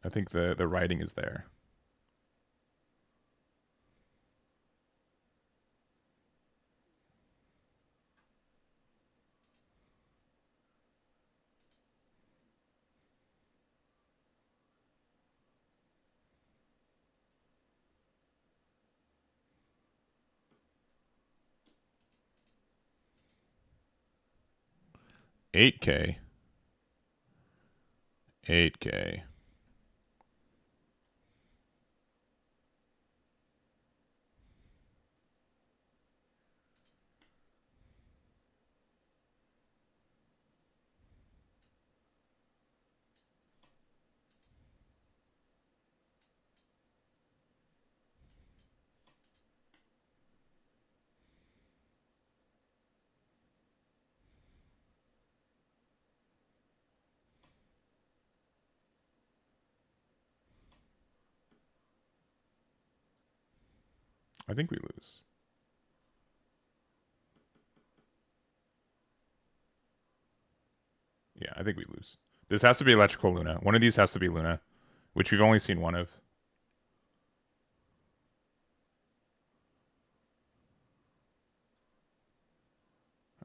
Speaker 1: I think the writing is there. $8K. $8K. I think we lose. Yeah, I think we lose. This has to be Electrical Luna. One of these has to be Luna, which we've only seen one of.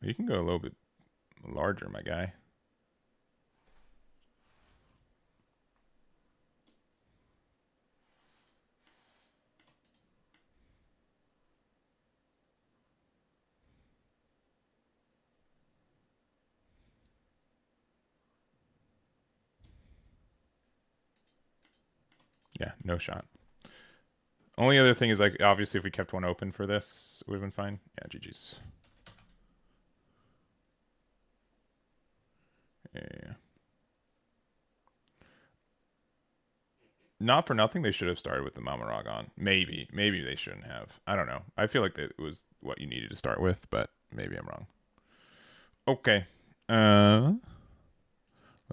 Speaker 1: You can go a little bit larger, my guy. Yeah, no shot. Only other thing is, like, obviously if we kept one open for this, it would have been fine. Yeah, GG's. Yeah. Not for nothing, they should have started with the Mamaragon. Maybe they shouldn't have. I don't know. I feel like it was what you needed to start with, but maybe I'm wrong. Okay.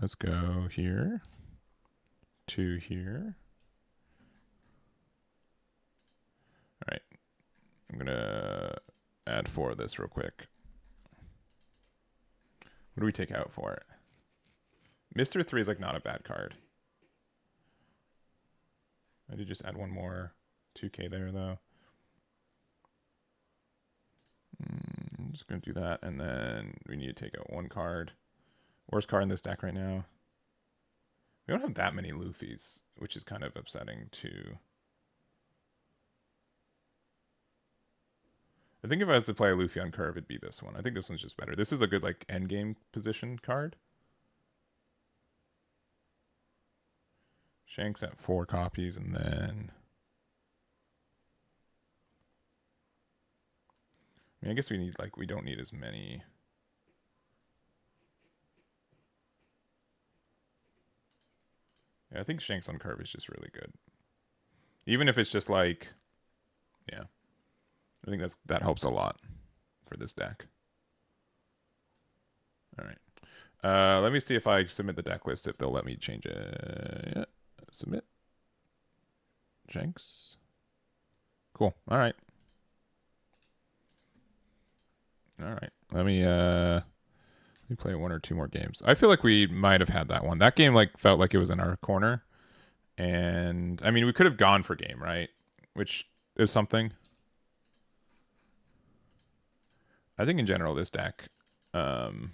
Speaker 1: Let's go here to here. All right. I'm gonna add 4 of this real quick. What do we take out for it? Mr. 3 is like not a bad card. I did just add one more 2K there though. I'm just gonna do that, and then we need to take out one card. Worst card in this deck right now. We don't have that many Luffys, which is kind of upsetting too. I think if I was to play a Luffy on curve, it'd be this one. I think this one's just better. This is a good like end game position card. Shanks at 4 copies, and then I mean, I guess we don't need as many. Yeah, I think Shanks on curve is just really good. Even if it's just like, yeah, I think that helps a lot for this deck. All right. Let me see if I submit the deck list, if they'll let me change it. Yeah. Submit. Shanks. Cool. All right. All right. Let me play 1 or 2 more games. I feel like we might have had that one. That game like felt like it was in our corner. And I mean, we could have gone for game, right? Which is something. I think in general this deck might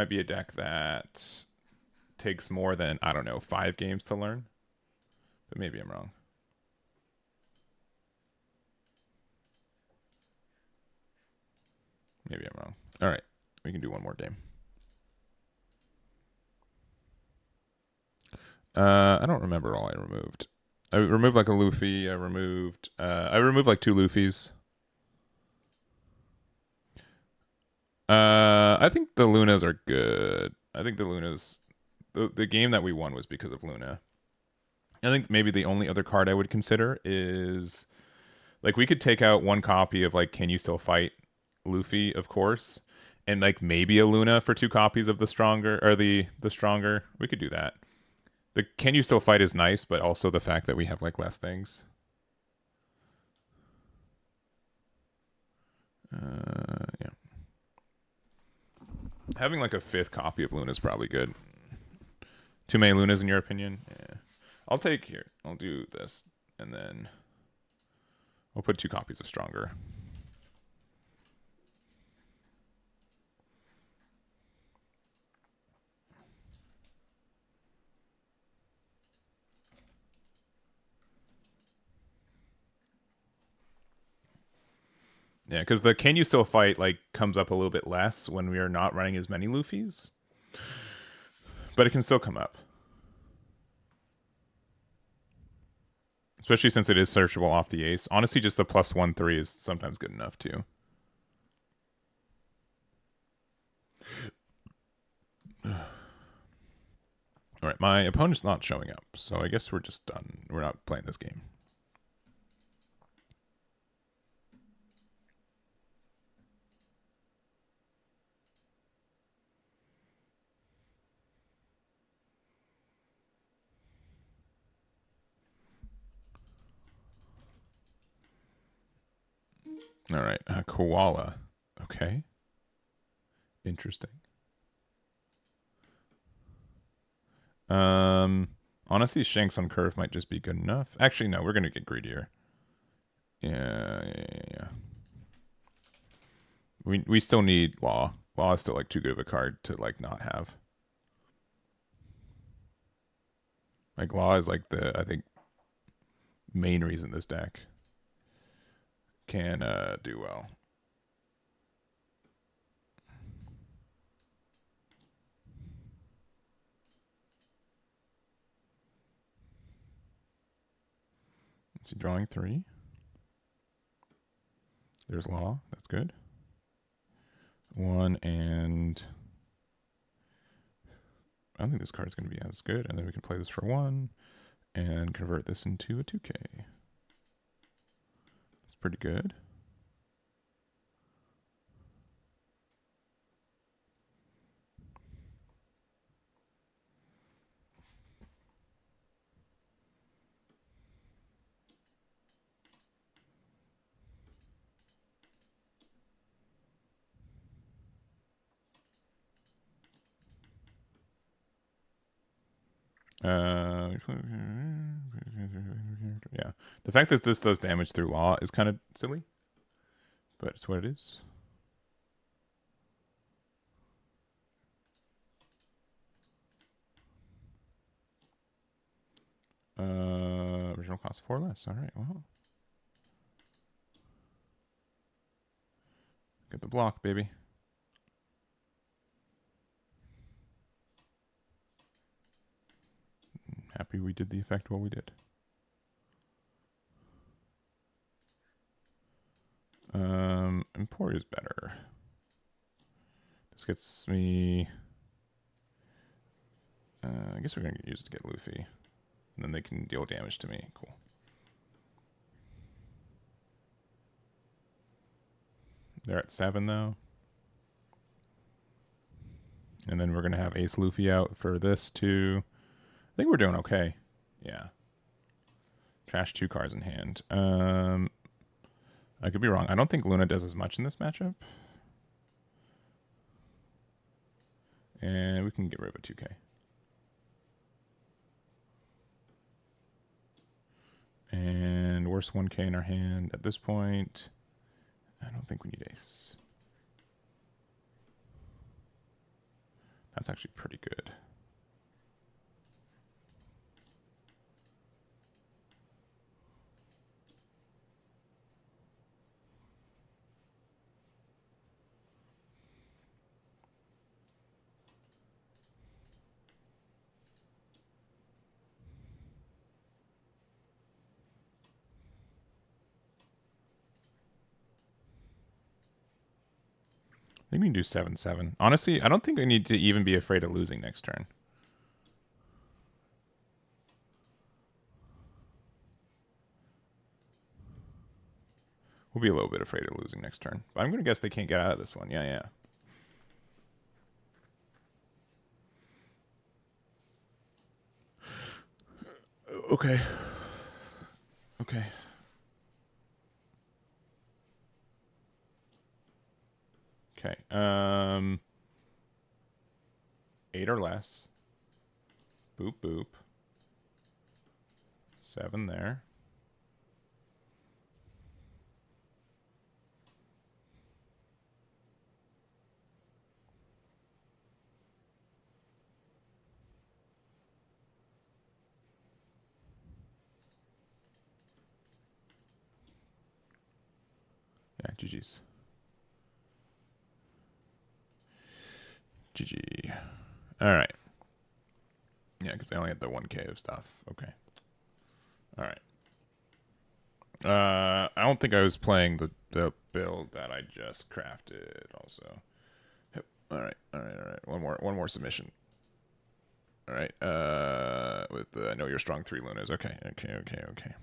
Speaker 1: be a deck that takes more than, I don't know, 5 games to learn. But maybe I'm wrong. Maybe I'm wrong. All right. We can do 1 more game. I don't remember all I removed. I removed like a Luffy. I removed like 2 Luffys. I think the Lunas are good. I think the Lunas, the game that we won was because of Luna. I think maybe the only other card I would consider is like we could take out 1 copy of like Can You Still Fight Luffy, of course, and like maybe a Luna for 2 copies of the stronger or the stronger. We could do that. The Can You Still Fight is nice, but also the fact that we have like less things. Yeah. Having like a 5th copy of Luna is probably good. Too many Lunas in your opinion? Yeah. I'll take here. I'll do this, and then we'll put 2 copies of Stronger. Yeah, because the Can You Still Fight like comes up a little bit less when we are not running as many Luffys, but it can still come up. Especially since it is searchable off the ace. Honestly, just the +1/3 is sometimes good enough too. All right, my opponent's not showing up, so I guess we're just done. We're not playing this game. All right, koala. Okay. Interesting. Honestly, Shanks on curve might just be good enough. Actually, no, we're gonna get greedier. Yeah. We still need Law. Law is still like too good of a card to like not have. Like Law is like the I think main reason this deck can do well. Is he drawing 3? There's Law. That's good. 1 and I don't think this card's going to be as good. And then we can play this for 1 and convert this into a 2K. That's pretty good. Yeah. The fact that this does damage through Law is kind of silly, but it's what it is. Original cost 4 less. All right. Well. Get the block, baby. Happy we did the effect while we did. Import is better. This gets me... I guess we're going to use it to get Luffy. And then they can deal damage to me. Cool. They're at 7, though. And then we're going to have Ace Luffy out for this, too. I think we're doing okay. Yeah. Trash 2 cards in hand. I could be wrong. I don't think Luna does as much in this matchup. And we can get rid of a 2K. And worst 1K in our hand at this point. I don't think we need Ace. That's actually pretty good. I think we can do 7-7. Honestly, I don't think we need to even be afraid of losing next turn. We'll be a little bit afraid of losing next turn. But I'm going to guess they can't get out of this one. Yeah, yeah. Okay. Okay. Okay. 8 or less. Boop, boop. 7 there. Yeah, GG's. GG. All right. Yeah, because I only had the 1K of stuff. Okay. All right. I don't think I was playing the build that I just crafted also. Yep. All right. All right. All right. One more submission. All right. With the I know you're strong 3 Lunas. Okay. Okay. Okay. Okay.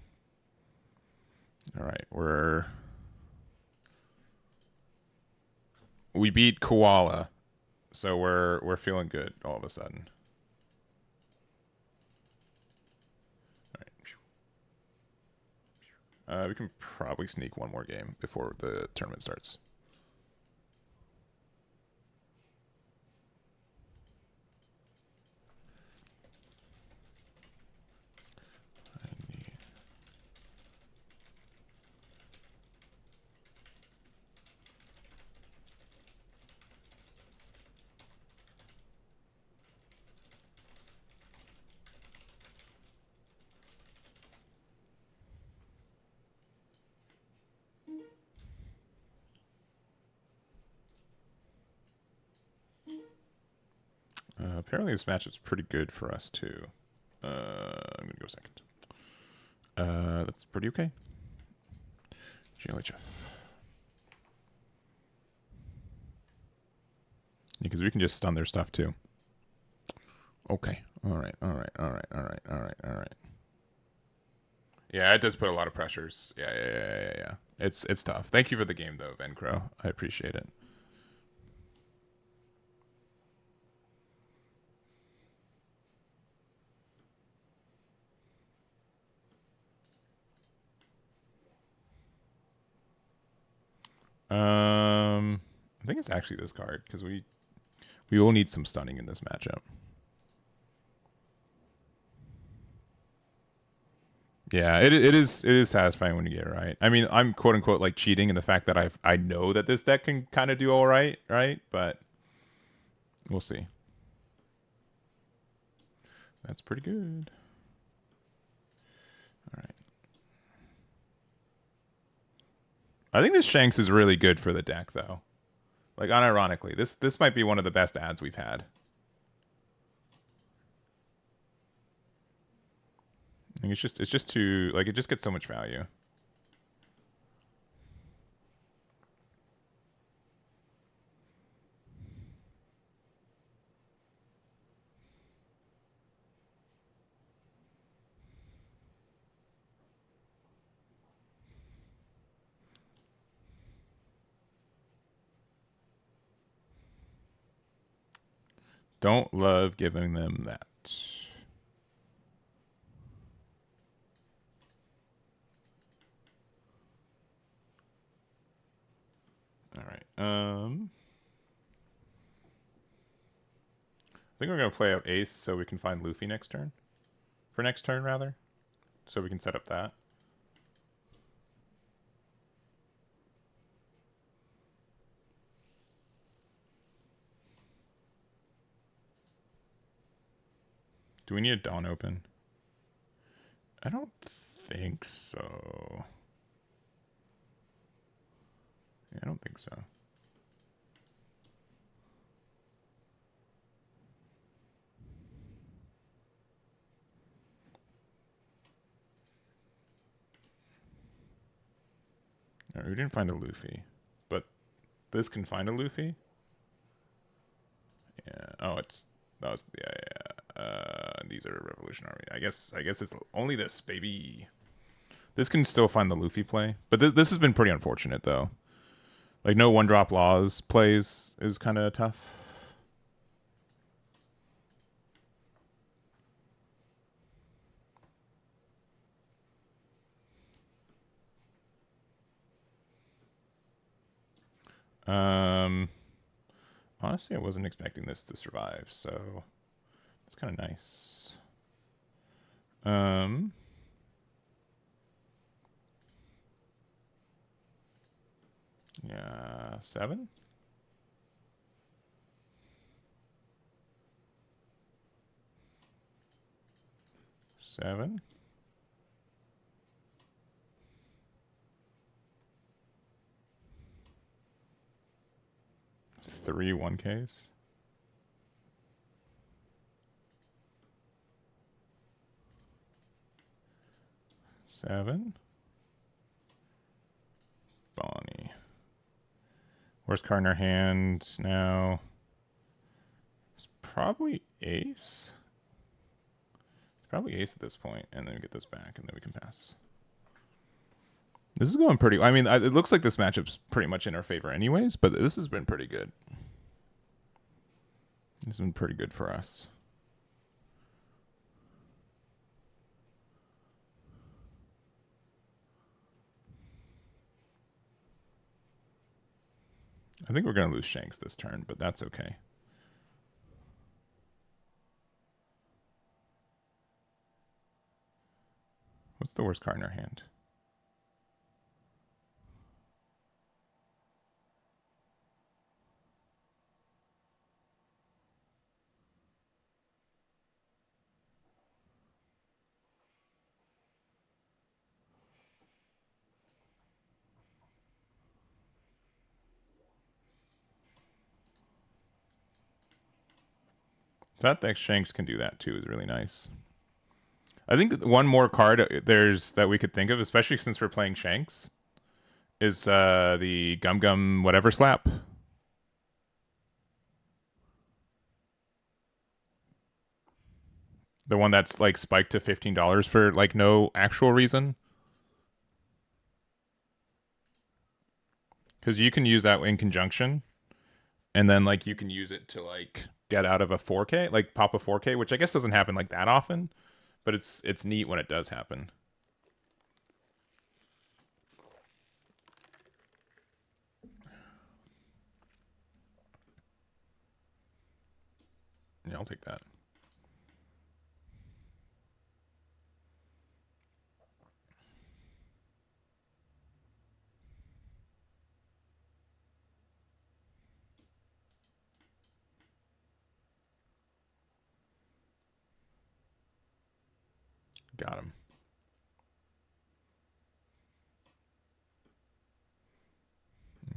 Speaker 1: All right. We beat Koala, so we're feeling good all of a sudden. All right. We can probably sneak one more game before the tournament starts. Apparently this match is pretty good for us too. I'm gonna go second. That's pretty okay. GLHF. Because we can just stun their stuff too. Okay. All right. All right. All right. All right. All right. All right. Yeah, it does put a lot of pressures. Yeah. It's tough. Thank you for the game though, Vencro. I appreciate it. I think it's actually this card because we will need some stunning in this matchup. Yeah, it is satisfying when you get it right. I mean, I'm quote unquote like cheating in the fact that I know that this deck can kind of do all right, but we'll see. That's pretty good. All right. I think this Shanks is really good for the deck though. Like unironically, this might be one of the best ads we've had. I think it's just too like it just gets so much value. Don't love giving them that. All right. I think we're gonna play out Ace so we can find Luffy next turn. For next turn, rather. So we can set up that. Do we need a Dawn open? I don't think so. Yeah, I don't think so. No, we didn't find a Luffy. But this can find a Luffy? Yeah. Oh, it's... That was... Yeah, these are Revolutionary. I guess it's only this, baby. This can still find the Luffy play. But this has been pretty unfortunate, though. Like, no one-drop laws plays is kind of tough. Honestly, I wasn't expecting this to survive, so it's kind of nice. Yeah, 7? Seven. 3 1Ks. Seven. Bonnie. Worst card in our hand now. It's probably Ace. It's probably Ace at this point, and then we get this back, and then we can pass. This is going pretty... I mean, it looks like this matchup's pretty much in our favor anyways, but this has been pretty good. This has been pretty good for us. I think we're going to lose Shanks this turn, but that's okay. What's the worst card in our hand? That deck Shanks can do that too is really nice. I think one more card there's that we could think of, especially since we're playing Shanks, is the Gum Gum whatever slap. The one that's like spiked to $15 for like no actual reason. Because you can use that in conjunction, and then like you can use it to like get out of a 4K, like pop a 4K, which I guess doesn't happen like that often, but it's neat when it does happen. Yeah, I'll take that. Got him.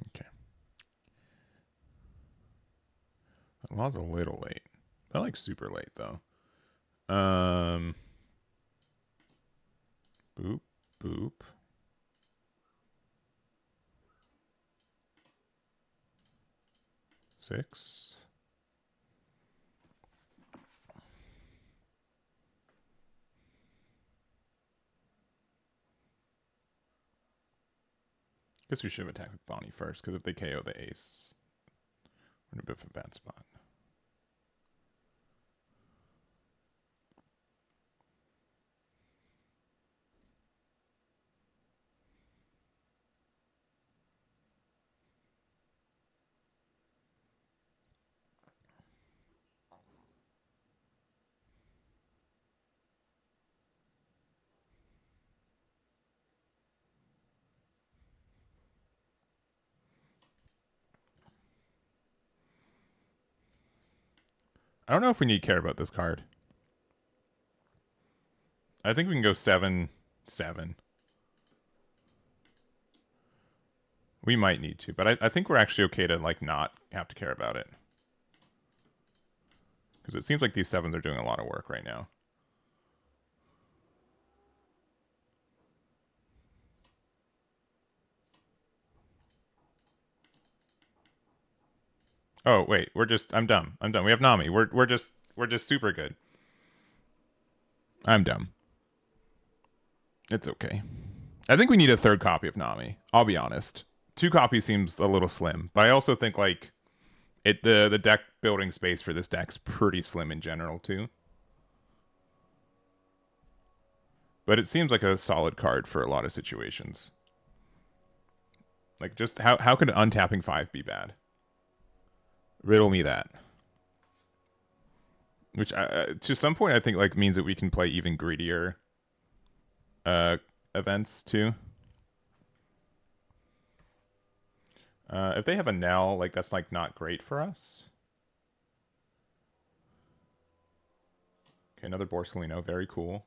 Speaker 1: Okay. Law's a little late. Not like super late though. Boop, boop. Six. Guess we should have attacked with Bonnie first, because if they KO the ace, we're in a bit of a bad spot. I don't know if we need to care about this card. I think we can go 7-7. We might need to, but I think we're actually okay to like not have to care about it. Because it seems like these sevens are doing a lot of work right now. Oh wait, I'm dumb. We have Nami. We're just super good. I'm dumb. It's okay. I think we need a third copy of Nami. I'll be honest. 2 copies seems a little slim, but I also think like the deck building space for this deck's pretty slim in general too. But it seems like a solid card for a lot of situations. Like just how could untapping 5 be bad? Riddle me that. Which to some point I think like means that we can play even greedier events too. If they have a Nell, like that's like not great for us. Okay, another Borsellino, very cool.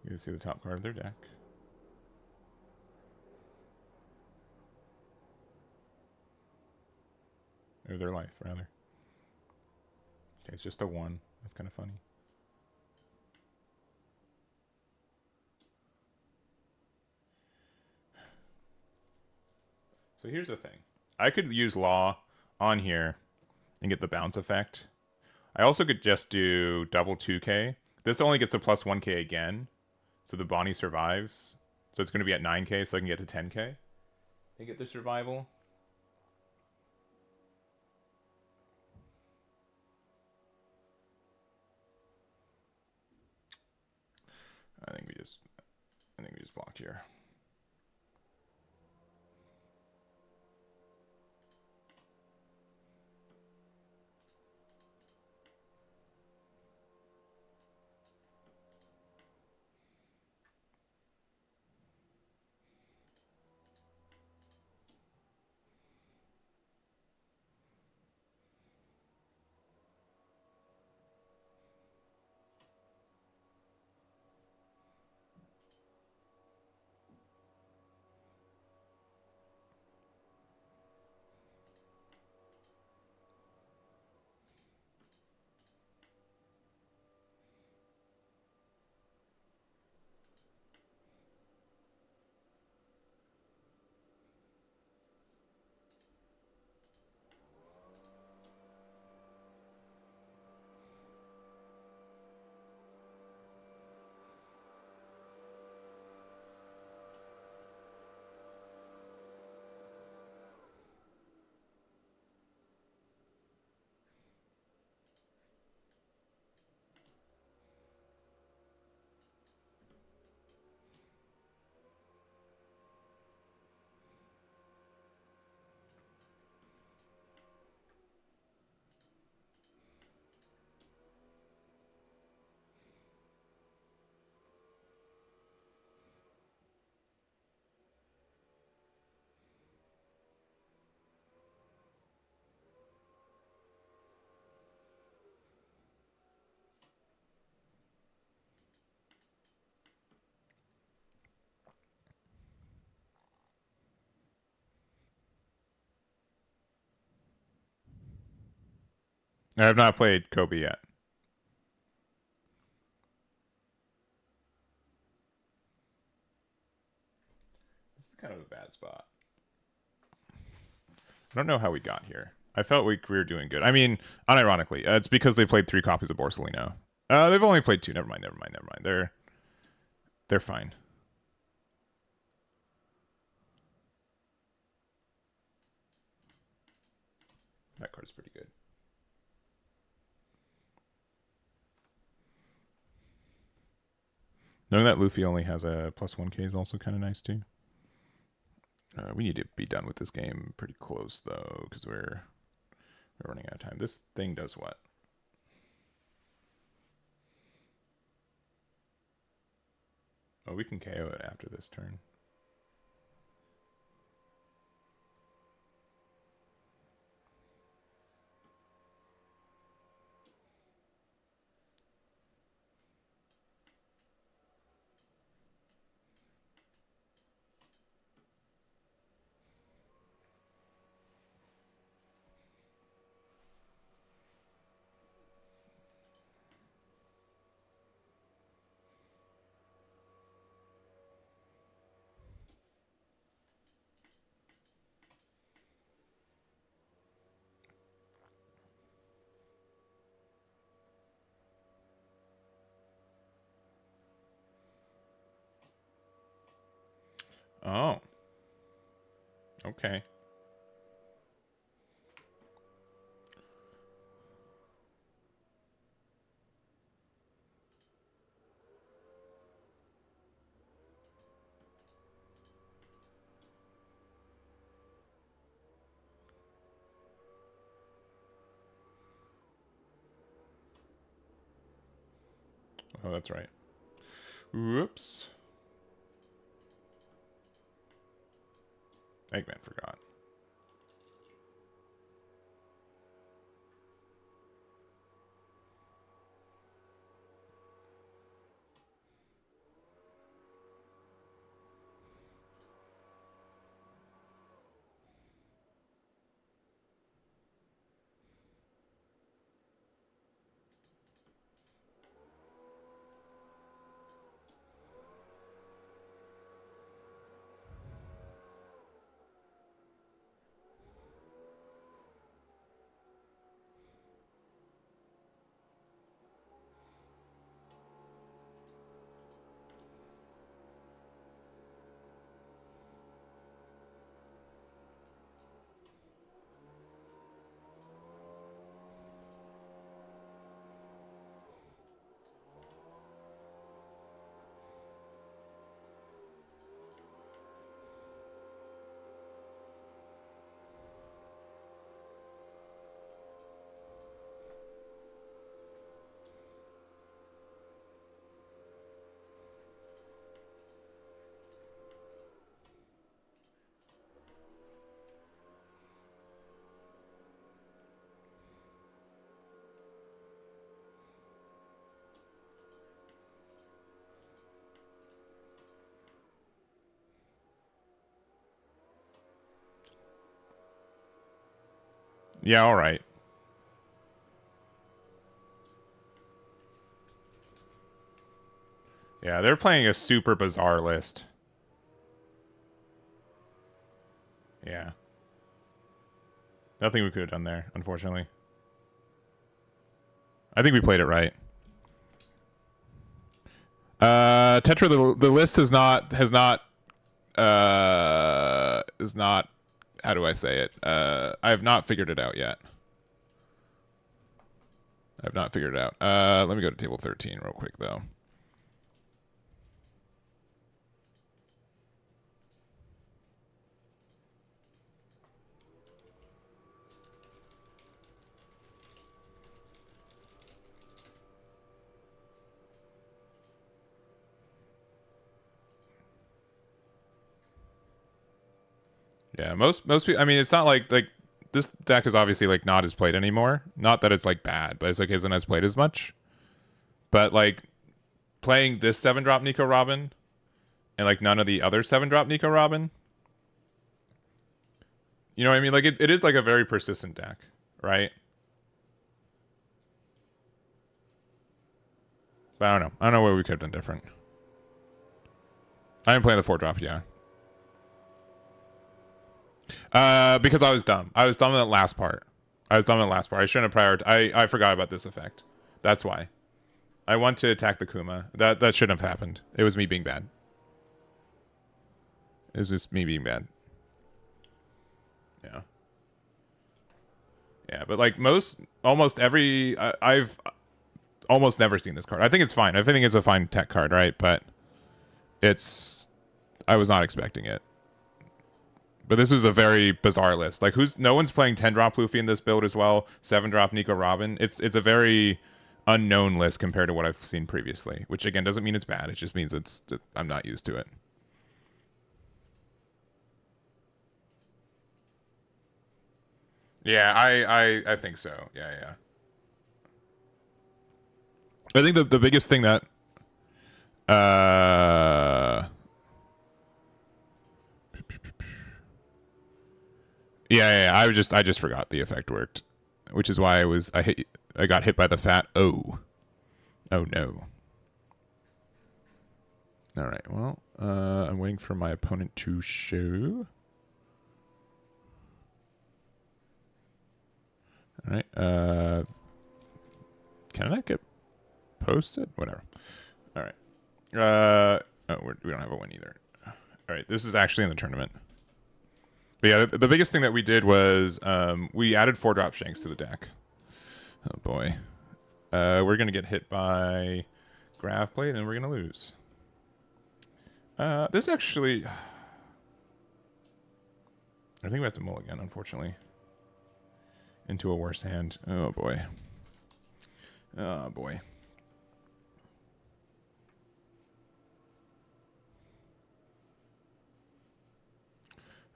Speaker 1: You can see the top card of their deck. Or their life, rather. Okay, it's just a 1. That's kind of funny. So here's the thing. I could use Law on here and get the bounce effect. I also could just do double 2k. This only gets a plus 1k again. So the Bonnie survives. So it's going to be at 9k, so I can get to 10k. And get the survival. I think we just block here. I have not played Kobe yet. This is kind of a bad spot. I don't know how we got here. I felt we were doing good. I mean, unironically, it's because they played 3 copies of Borsalino. They've only played 2. Never mind. They're fine. That card's pretty good. Knowing that Luffy only has a +1k is also kind of nice too. We need to be done with this game pretty close though, because we're running out of time. This thing does what? Oh, we can KO it after this turn. Oh. Okay. Oh, that's right. Whoops. Eggman forgot. Yeah, all right. Yeah, they're playing a super bizarre list. Yeah. Nothing we could have done there, unfortunately. I think we played it right. Tetra, the list is not how do I say it? I have not figured it out yet. I've not figured it out. Let me go to table 13 real quick though. Yeah, most people. I mean, it's not like this deck is obviously like not as played anymore. Not that it's like bad, but it's like isn't as played as much. But like playing this 7-drop Nico Robin and like none of the other 7-drop Nico Robin. You know what I mean? Like it is like a very persistent deck, right? But I don't know. I don't know what we could have done different. I didn't play the 4-drop, yeah. Because I was dumb. I was dumb in that last part. I shouldn't have prioritized. I forgot about this effect. That's why. I want to attack the Kuma. That shouldn't have happened. It was me being bad. It was just me being bad. Yeah. Yeah, but like almost every, I've almost never seen this card. I think it's fine. I think it's a fine tech card, right? But I was not expecting it. But this was a very bizarre list. Like, no one's playing 10-drop Luffy in this build as well. 7-drop Nico Robin. It's a very unknown list compared to what I've seen previously. Which again doesn't mean it's bad. It just means I'm not used to it. Yeah, I think so. Yeah. I think the biggest thing that yeah. I just forgot the effect worked, which is why I got hit by the fat O. Oh no. All right. Well, I'm waiting for my opponent to show. All right. Can I get posted? Whatever. All right. We don't have a win either. All right. This is actually in the tournament. But yeah, the biggest thing that we did was we added 4-drop Shanks to the deck. Oh boy. We're gonna get hit by Grav Blade and we're gonna lose. This actually, I think we have to mulligan, unfortunately, into a worse hand. Oh boy. Oh boy.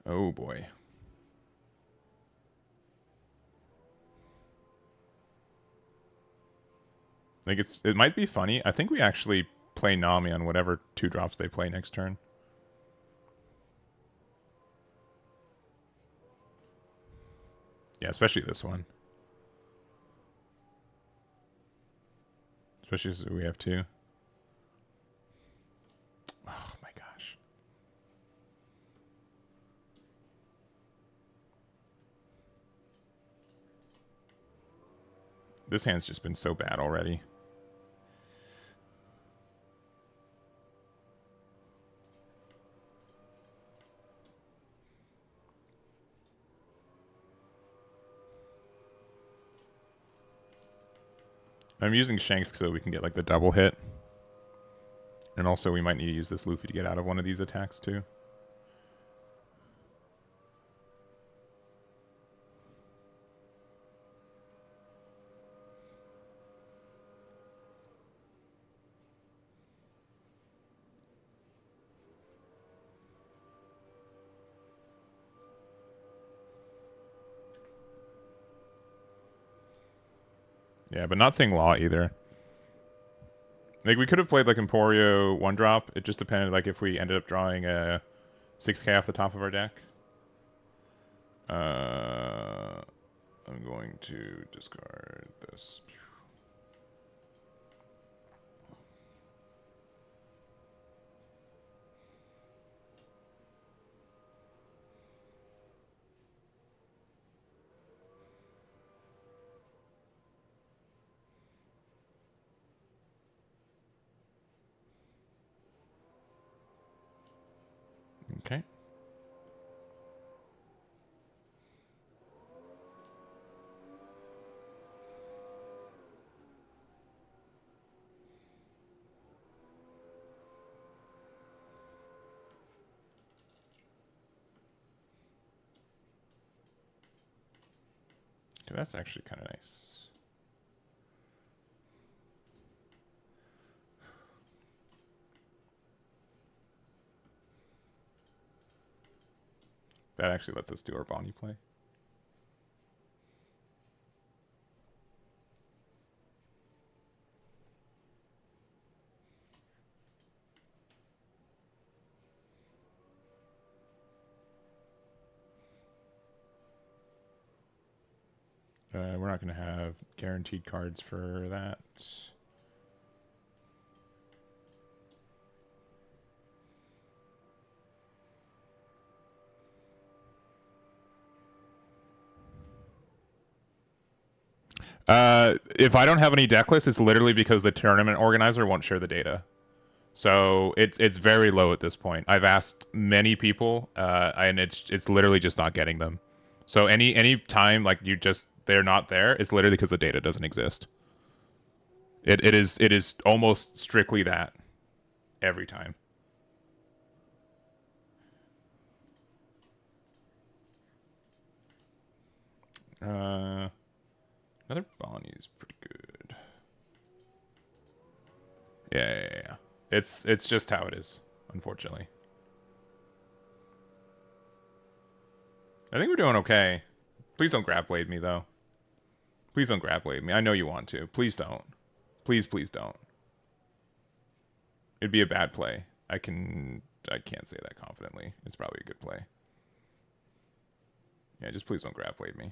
Speaker 1: Oh boy. Like it might be funny. I think we actually play Nami on whatever 2-drops they play next turn. Yeah, especially this one. Especially as we have 2. Oh my gosh. This hand's just been so bad already. I'm using Shanks so we can get like the double hit. And also we might need to use this Luffy to get out of one of these attacks too. Yeah, but not seeing Law either. Like, we could have played, like, Emporio 1-drop. It just depended, like, if we ended up drawing a 6k off the top of our deck. I'm going to discard this. Okay. Okay, that's actually kind of nice. That actually lets us do our Bonnie play. We're not going to have guaranteed cards for that. If I don't have any deck lists, it's literally because the tournament organizer won't share the data. So it's very low at this point. I've asked many people, and it's literally just not getting them. So any time like they're not there, it's literally because the data doesn't exist. It is almost strictly that every time. Another Bonnie is pretty good. Yeah. It's just how it is, unfortunately. I think we're doing okay. Please don't grab blade me though. Please don't grab blade me. I know you want to. Please don't. Please don't. It'd be a bad play. I can't say that confidently. It's probably a good play. Yeah, just please don't grab blade me.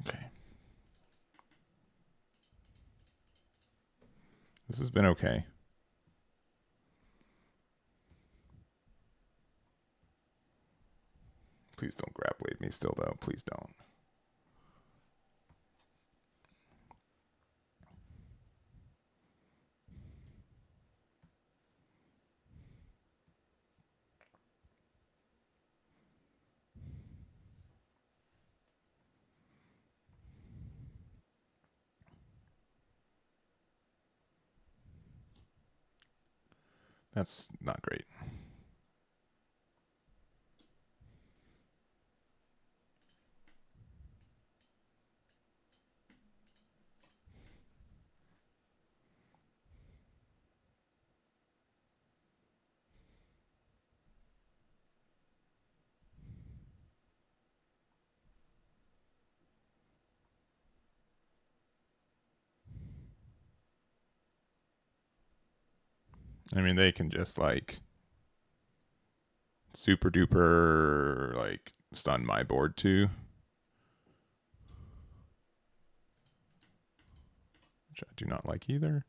Speaker 1: Okay. This has been okay. Please don't grab blade me still though. Please don't. That's not great. I mean, they can just like super duper like stun my board too, which I do not like either.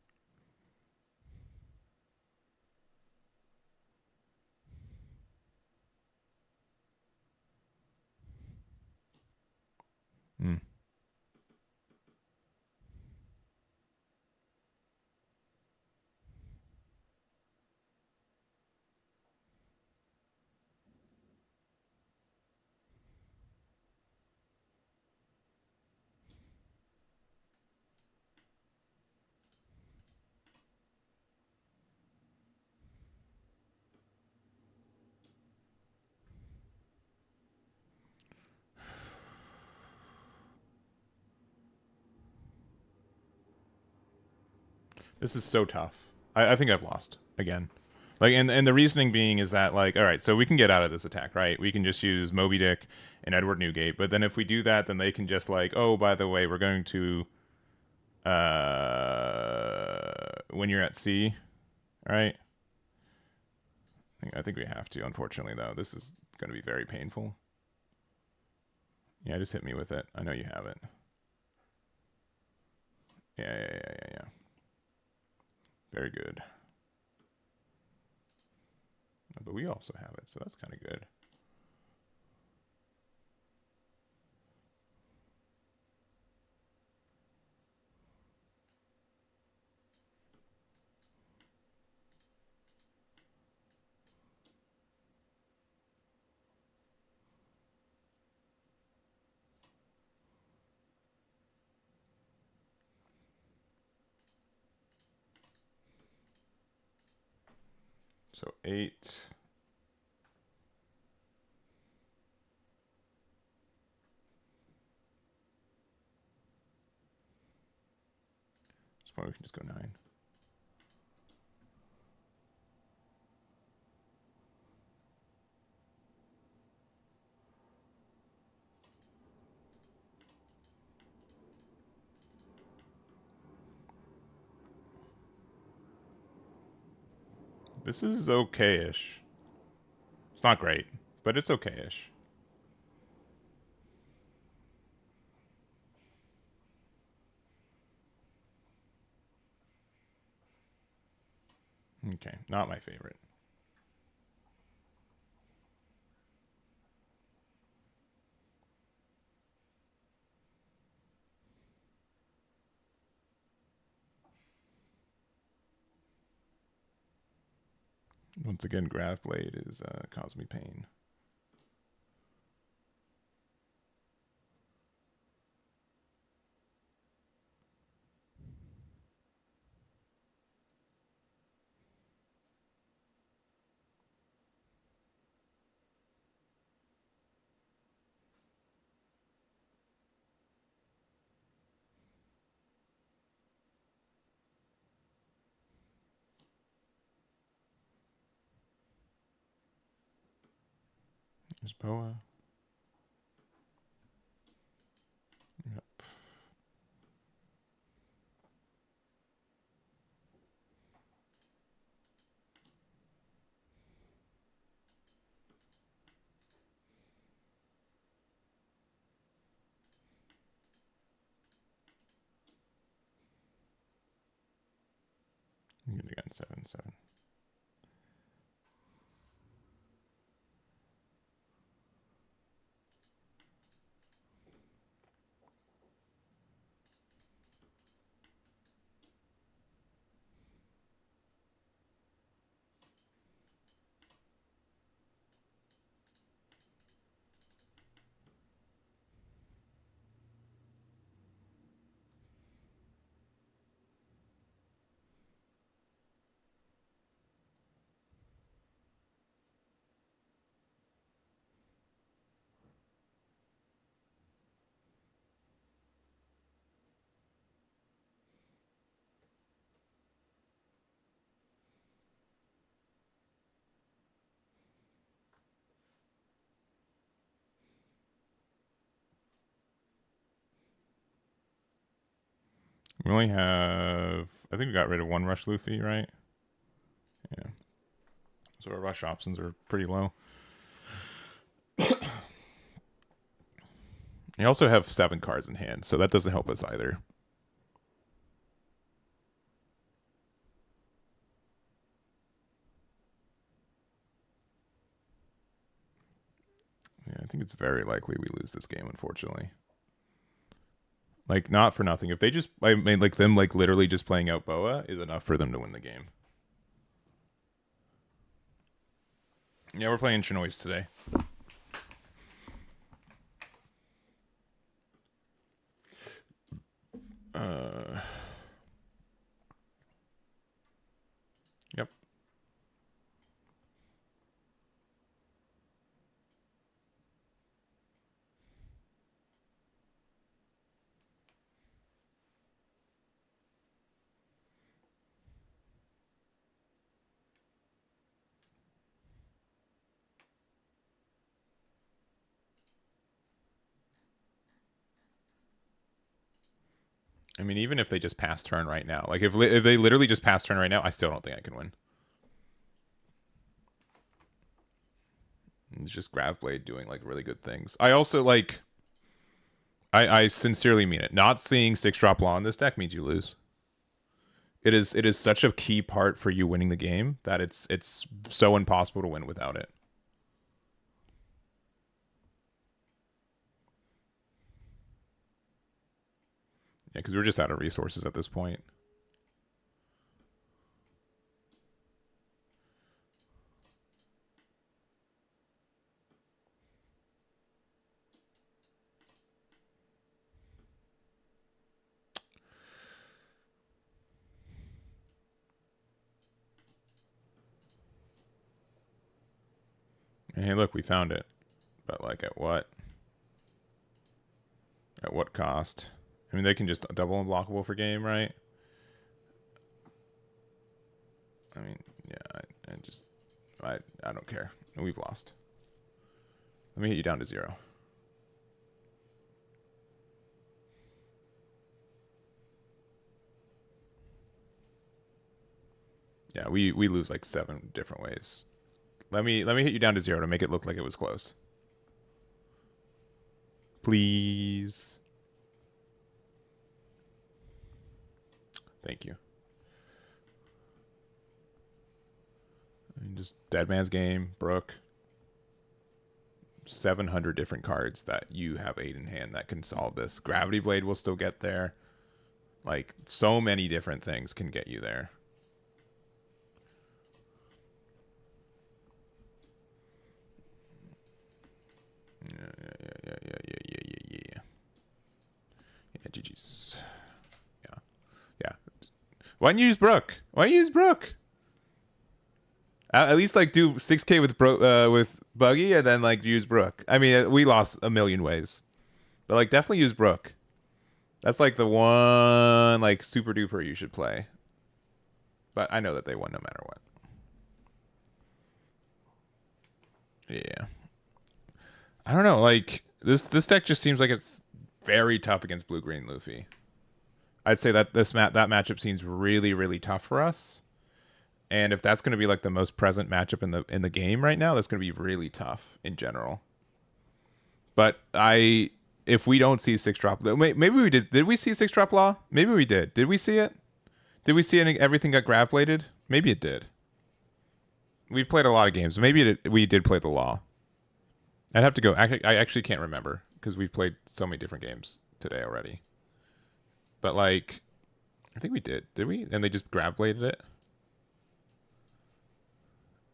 Speaker 1: Hmm. This is so tough. I think I've lost again. Like, and the reasoning being is that, like, all right, so we can get out of this attack, right? We can just use Moby Dick and Edward Newgate, but then if we do that, then they can just like, oh, by the way, we're going to when you're at sea, right? I think we have to. Unfortunately, though, this is going to be very painful. Yeah, just hit me with it. I know you have it. Yeah. Very good. But we also have it, so that's kind of good. So 8. This point we can just go 9. This is okay-ish. It's not great, but it's okay-ish. Okay, not my favorite. Once again, Grav Blade is cause me pain. There's Boa. Yep. I'm gonna get 7/7. We only have. I think we got rid of one rush Luffy, right? Yeah. So our rush options are pretty low. They also have 7 cards in hand, so that doesn't help us either. Yeah, I think it's very likely we lose this game, unfortunately. Like, not for nothing. If they just, I mean, like them, like literally just playing out Boa is enough for them to win the game. Yeah, we're playing Chinois today. Yep. I mean, even if they just pass turn right now, like if they literally just pass turn right now, I still don't think I can win. It's just Gravblade doing like really good things. I also like. I sincerely mean it. Not seeing 6-drop law in this deck means you lose. It is such a key part for you winning the game that it's so impossible to win without it. Yeah, because we're just out of resources at this point. And hey, look, we found it. But like at what? At what cost? I mean, they can just double unblockable for game, right? I mean, yeah, I don't care. We've lost. Let me hit you down to 0. Yeah, we lose like 7 different ways. Let me hit you down to 0 to make it look like it was close. Please. Thank you. And just Dead Man's Game, Brook. 700 different cards that you have 8 in hand that can solve this. Gravity Blade will still get there. Like, so many different things can get you there. Yeah. Yeah, GG's. Yeah. Why don't you use Brook? At least like do 6K with Buggy and then like use Brook. I mean, we lost a million ways, but like definitely use Brook. That's like the one like super duper you should play. But I know that they won no matter what. Yeah. I don't know. Like this deck just seems like it's very tough against blue green Luffy. I'd say that that matchup seems really really tough for us. And if that's going to be like the most present matchup in the game right now, that's going to be really tough in general. But if we don't see 6-drop, maybe we did. Did we see 6-drop law? Maybe we did. Did we see it? Did we see everything got grav bladed? Maybe it did. We've played a lot of games. Maybe we did play the law. I'd have to go. I actually can't remember because we've played so many different games today already. But like, I think we did. Did we? And they just grav bladed it.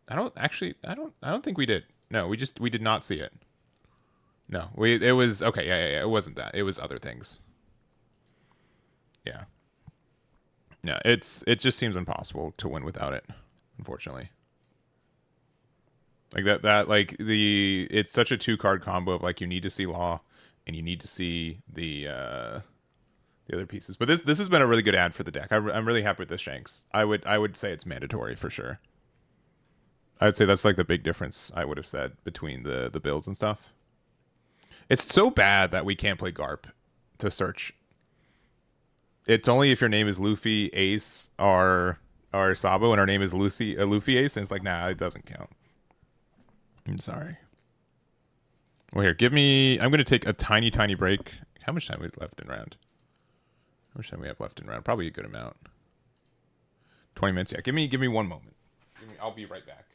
Speaker 1: I don't think we did. No, we did not see it. No, it was okay. Yeah. It wasn't that. It was other things. Yeah. Yeah. It just seems impossible to win without it, unfortunately. Like that like it's such a 2-card combo of like you need to see law and you need to see the other pieces. But this has been a really good ad for the deck. I'm really happy with this Shanks. I would say it's mandatory for sure. I would say that's like the big difference I would have said between the builds and stuff. It's so bad that we can't play Garp to search. It's only if your name is Luffy, Ace, or Sabo, and our name is Luffy Ace, and it's like, nah, it doesn't count. I'm sorry. Well, here, I'm going to take a tiny break. How much time is left in round? How much time we have left in round? Probably a good amount. 20 minutes. Yeah, give me one moment. I'll be right back.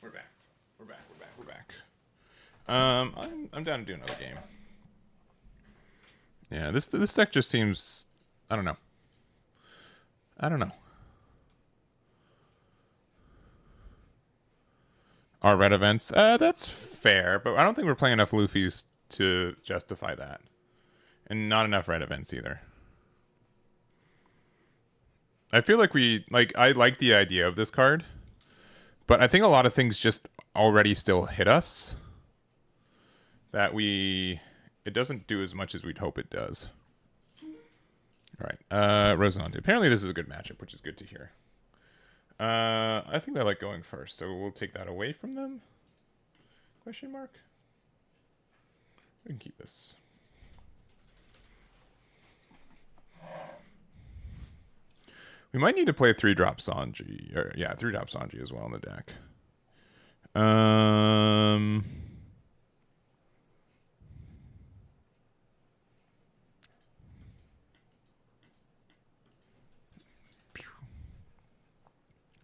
Speaker 1: We're back. We're back. We're back. We're back. I'm down to do another game. Yeah, this deck just seems. I don't know. I don't know. Our red events. That's fair, but I don't think we're playing enough Luffy's to justify that, and not enough red events either. I feel like I like the idea of this card, but I think a lot of things just already still hit us. That it doesn't do as much as we'd hope it does. All right, Rosinante. Apparently this is a good matchup, which is good to hear. I think they like going first, so we'll take that away from them. Question mark? We can keep this. We might need to play 3-drop Sanji. Or, yeah, 3-drop Sanji as well in the deck.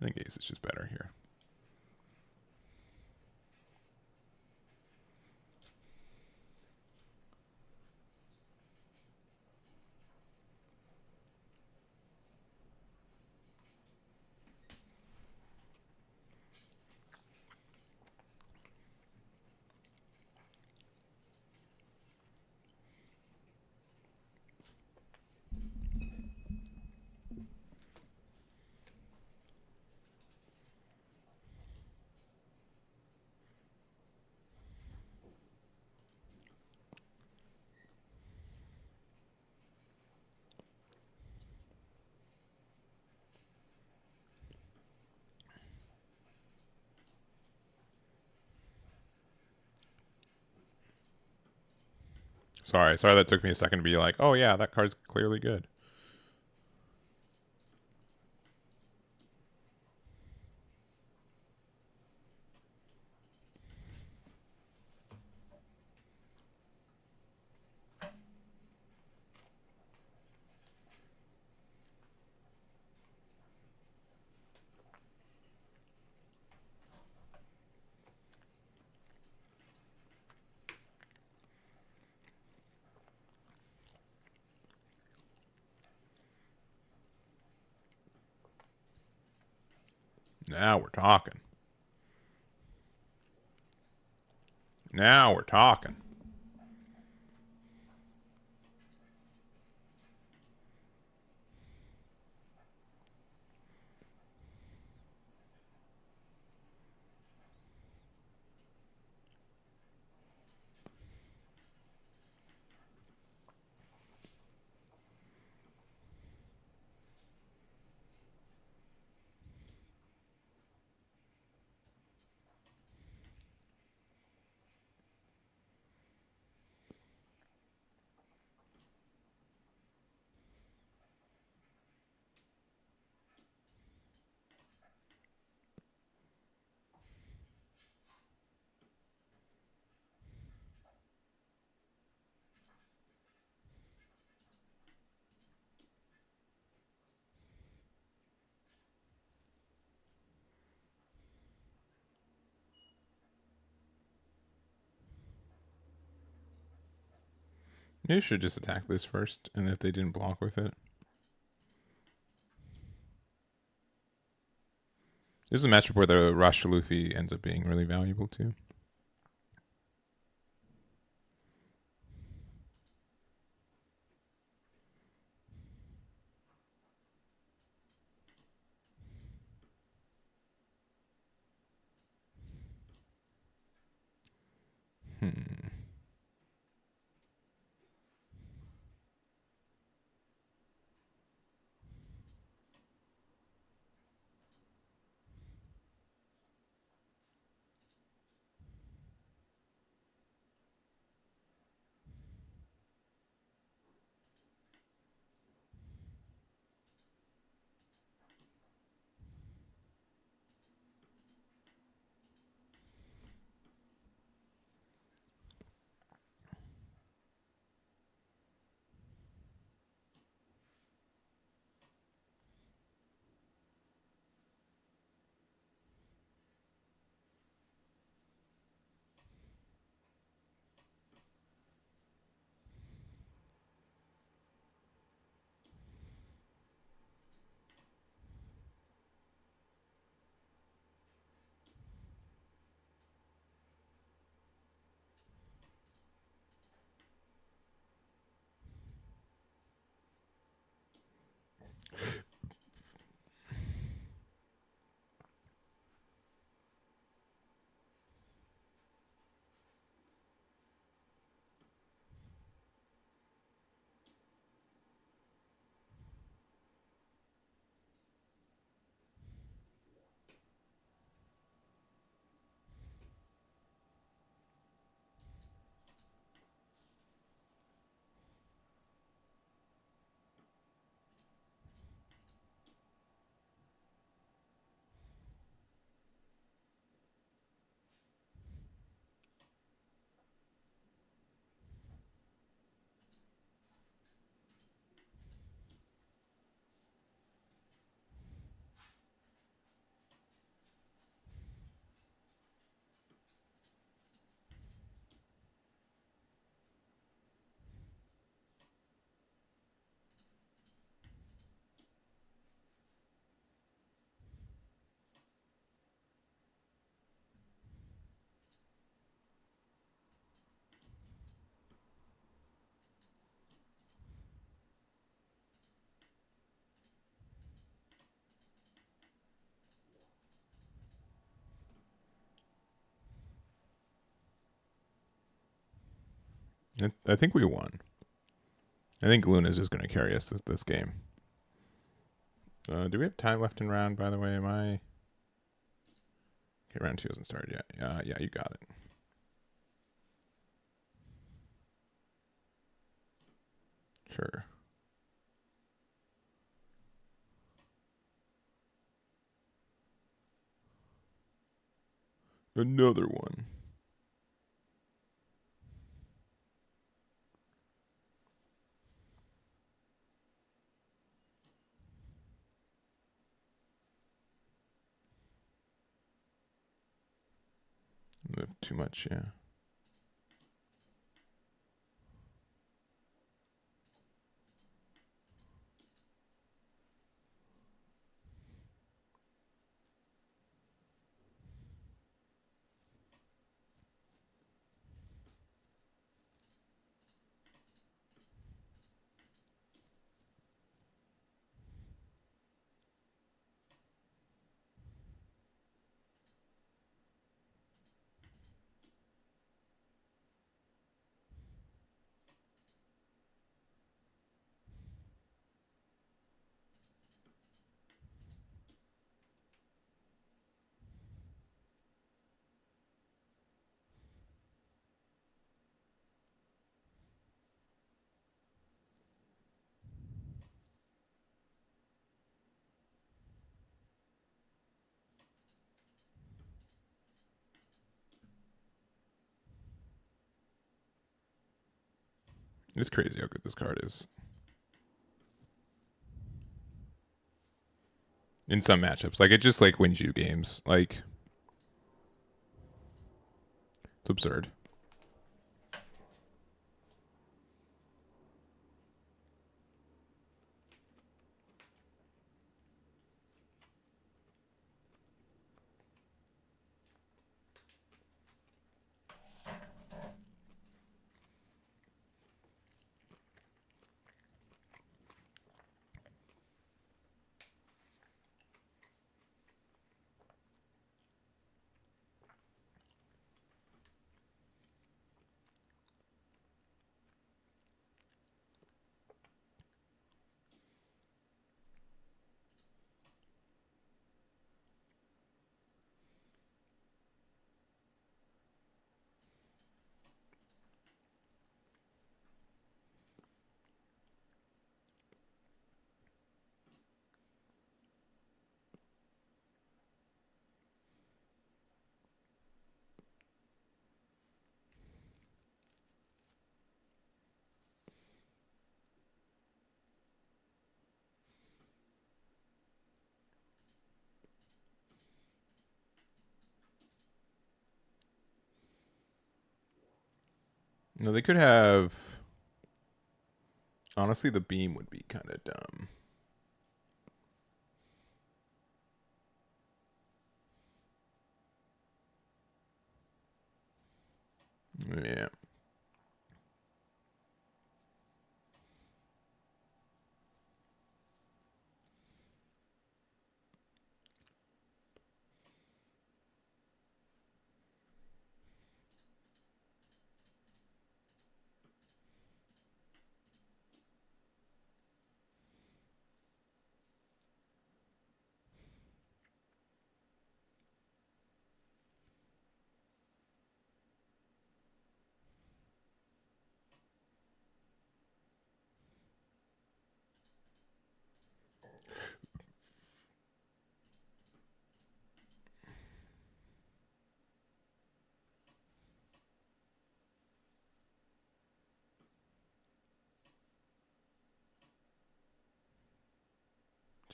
Speaker 1: I think Ace is just better here. Sorry that took me a second to be like, oh yeah, that card's clearly good. Now we're talking. Now we're talking. You should just attack this first, and if they didn't block with it. This is a matchup where the rush Luffy ends up being really valuable too. I think we won. I think Luna's just going to carry us this game. Do we have time left in round, by the way? Am I... Okay, round 2 hasn't started yet. Yeah, you got it. Sure. Another one. We have too much, yeah. It's crazy how good this card is. In some matchups. Like, it just, like, wins you games. Like, it's absurd. No, they could have... Honestly, the beam would be kind of dumb. Yeah.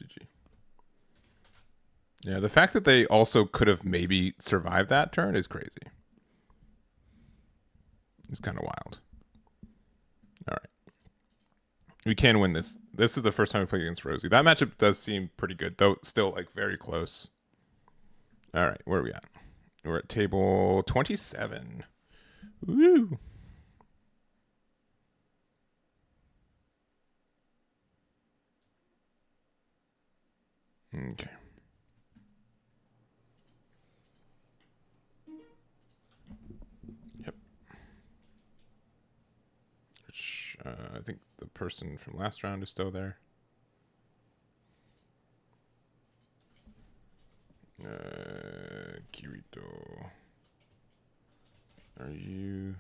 Speaker 1: GG. Yeah, the fact that they also could have maybe survived that turn is crazy. It's kind of wild. All right. We can win this. This is the first time we play against Rosie. That matchup does seem pretty good, though still like very close. All right, where are we at? We're at table 27. Woo! Okay. Yep. I think the person from last round is still there. Kirito. Are you...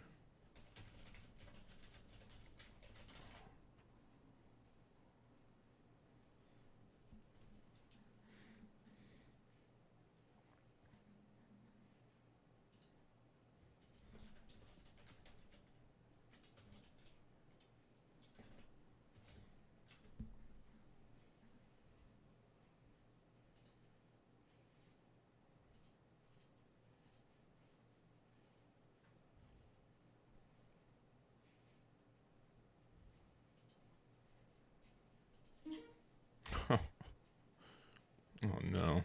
Speaker 1: Oh no.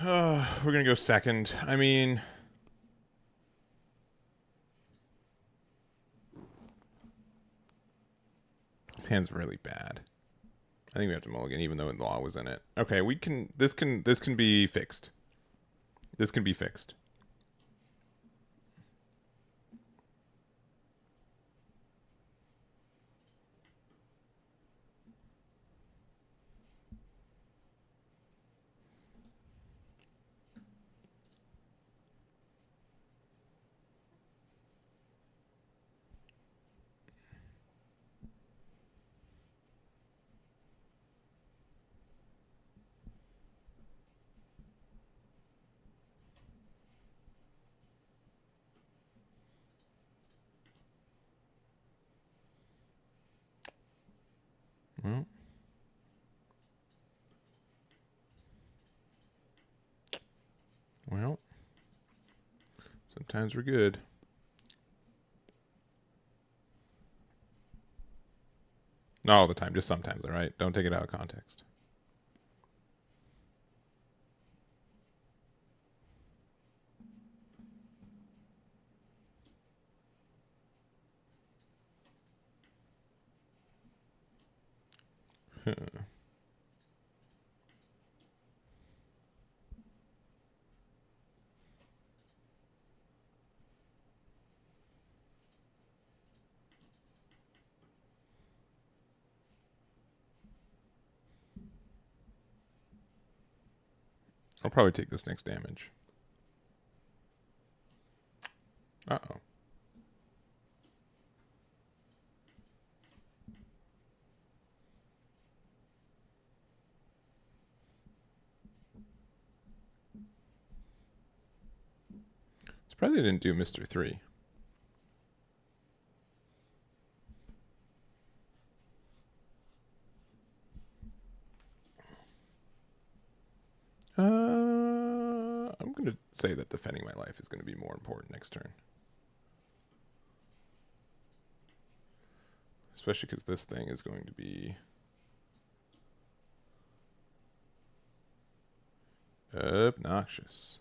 Speaker 1: We're gonna go second. I mean, his hand's really bad. I think we have to mulligan, even though the law was in it. Okay, we can. This can be fixed. This can be fixed. Well, well, sometimes we're good. Not all the time, just sometimes, all right? Don't take it out of context. I'll probably take this next damage. Uh-oh. Surprised they didn't do Mr. 3. I'm going to say that defending my life is going to be more important next turn. Especially because this thing is going to be obnoxious.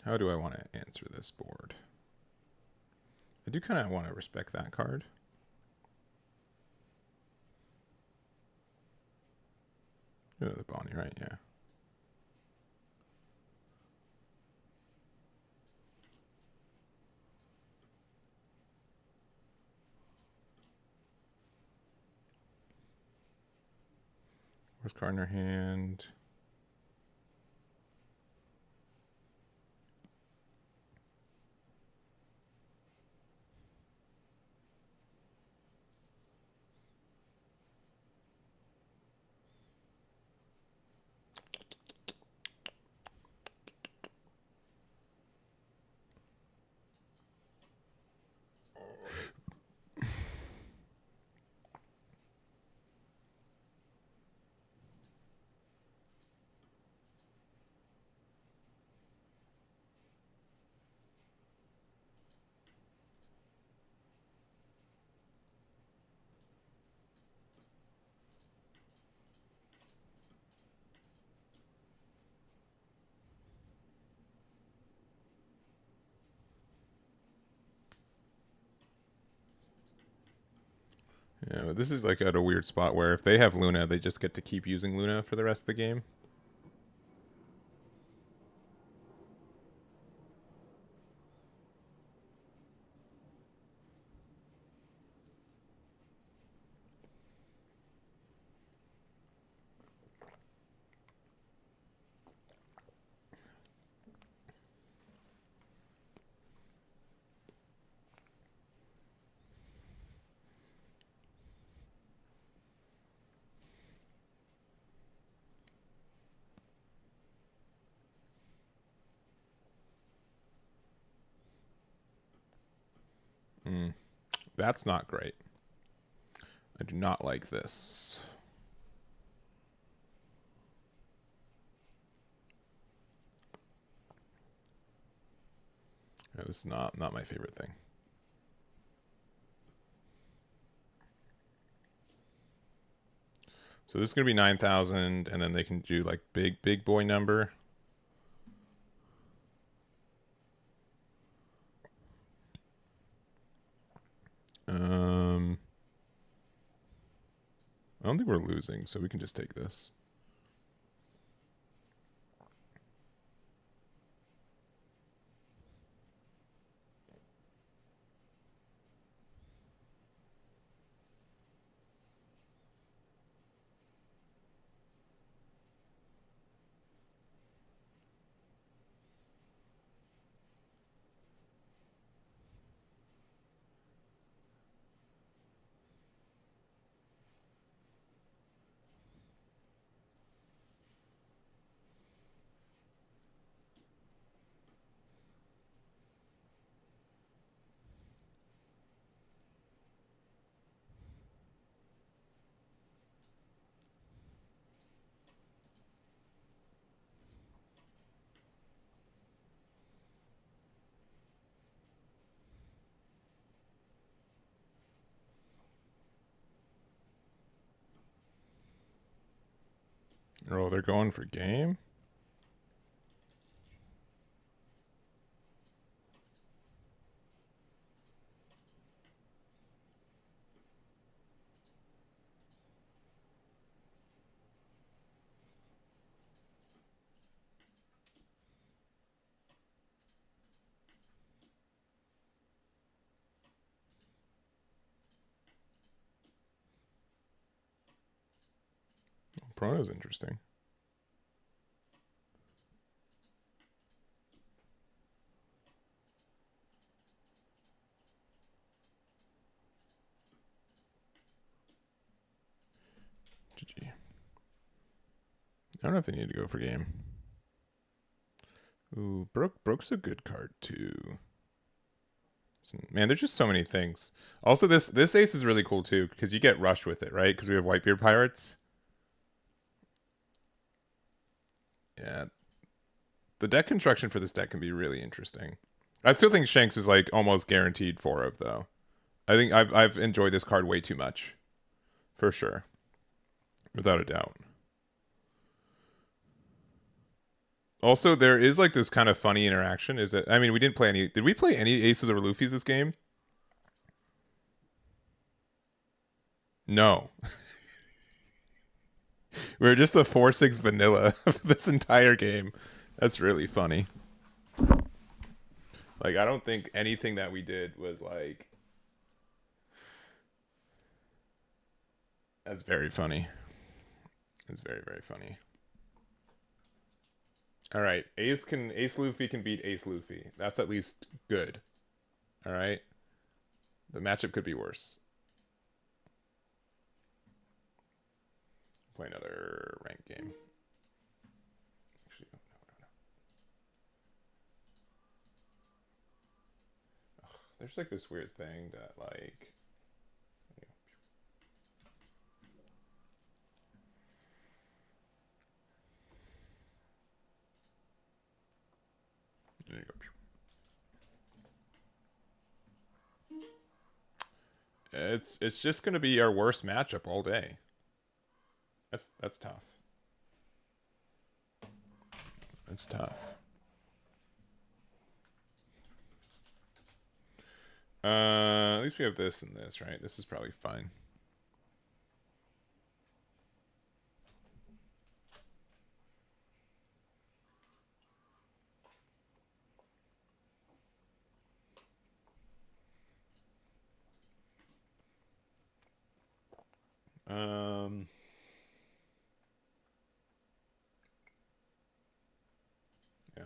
Speaker 1: How do I want to answer this board? I do kind of want to respect that card. Oh, the Bonnie, right? Yeah. Worst card in her hand. Yeah, but this is like at a weird spot where if they have Luna, they just get to keep using Luna for the rest of the game. That's not great. I do not like this. Yeah, this is not my favorite thing. So this is gonna be 9,000, and then they can do like big boy number. I don't think we're losing, so we can just take this. Oh, they're going for game? Prono's interesting. GG. I don't know if they need to go for game. Ooh, Broke's a good card too. Man, there's just so many things. Also, this ace is really cool too because you get Rush with it, right? Because we have Whitebeard Pirates. Yeah, the deck construction for this deck can be really interesting. I still think Shanks is like almost guaranteed 4 of though. I think I've enjoyed this card way too much, for sure, without a doubt. Also, there is like this kind of funny interaction. Is it? I mean, we didn't play any. Did we play any Aces or Luffy's this game? No. We were just a 4-6 vanilla of this entire game. That's really funny. Like, I don't think anything that we did was like. That's very funny. It's very, very funny. All right, Ace Luffy can beat Ace Luffy. That's at least good. All right, the matchup could be worse. Play another ranked game. Actually, no, no, no. Ugh, there's like this weird thing that like. There you go. It's just gonna be our worst matchup all day. That's tough. That's tough. At least we have this and this, right? This is probably fine. Um, yeah.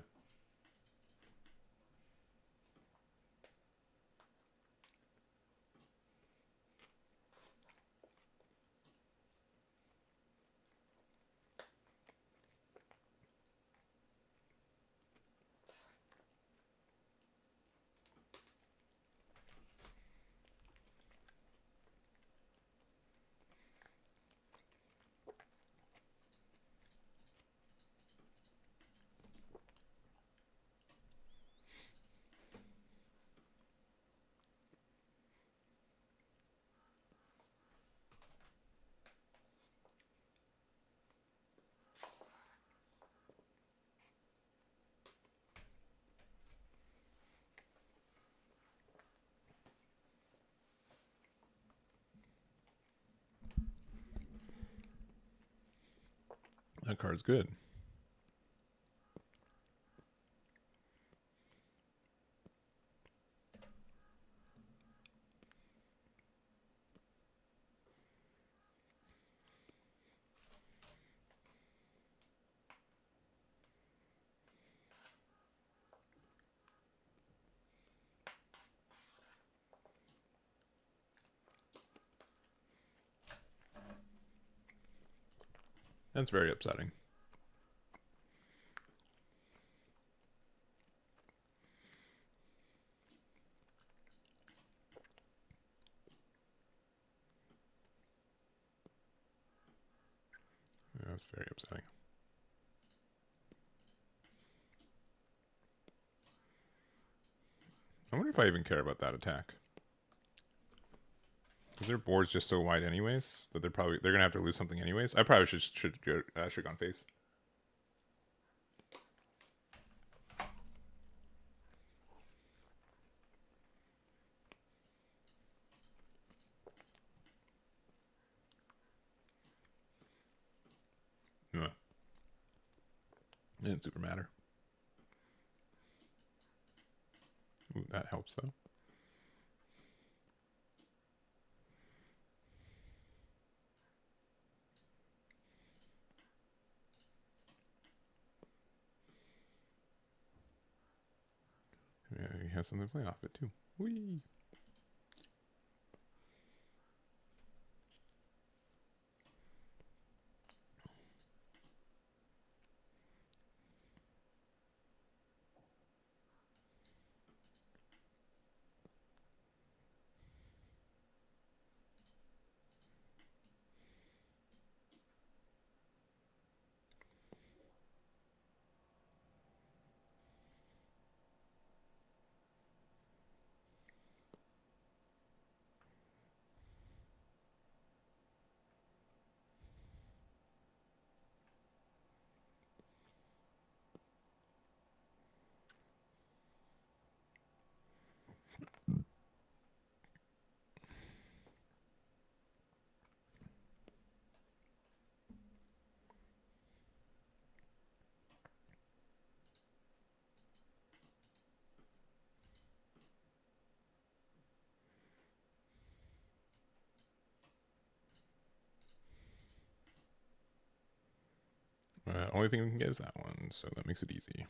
Speaker 1: That card's good. That's very upsetting. Yeah, that's very upsetting. I wonder if I even care about that attack. Is their board's just so wide anyways that they're gonna have to lose something anyways? I probably should gone face. Yeah. It didn't super matter. Ooh, that helps though. Yeah, you have something to play off it too. Whee! Only thing we can get is that one, so that makes it easy.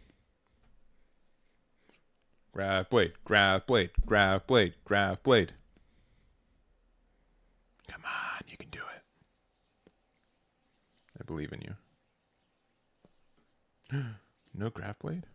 Speaker 1: Grab blade, grab blade, grab blade, grab blade. Come on, you can do it. I believe in you. No grab blade?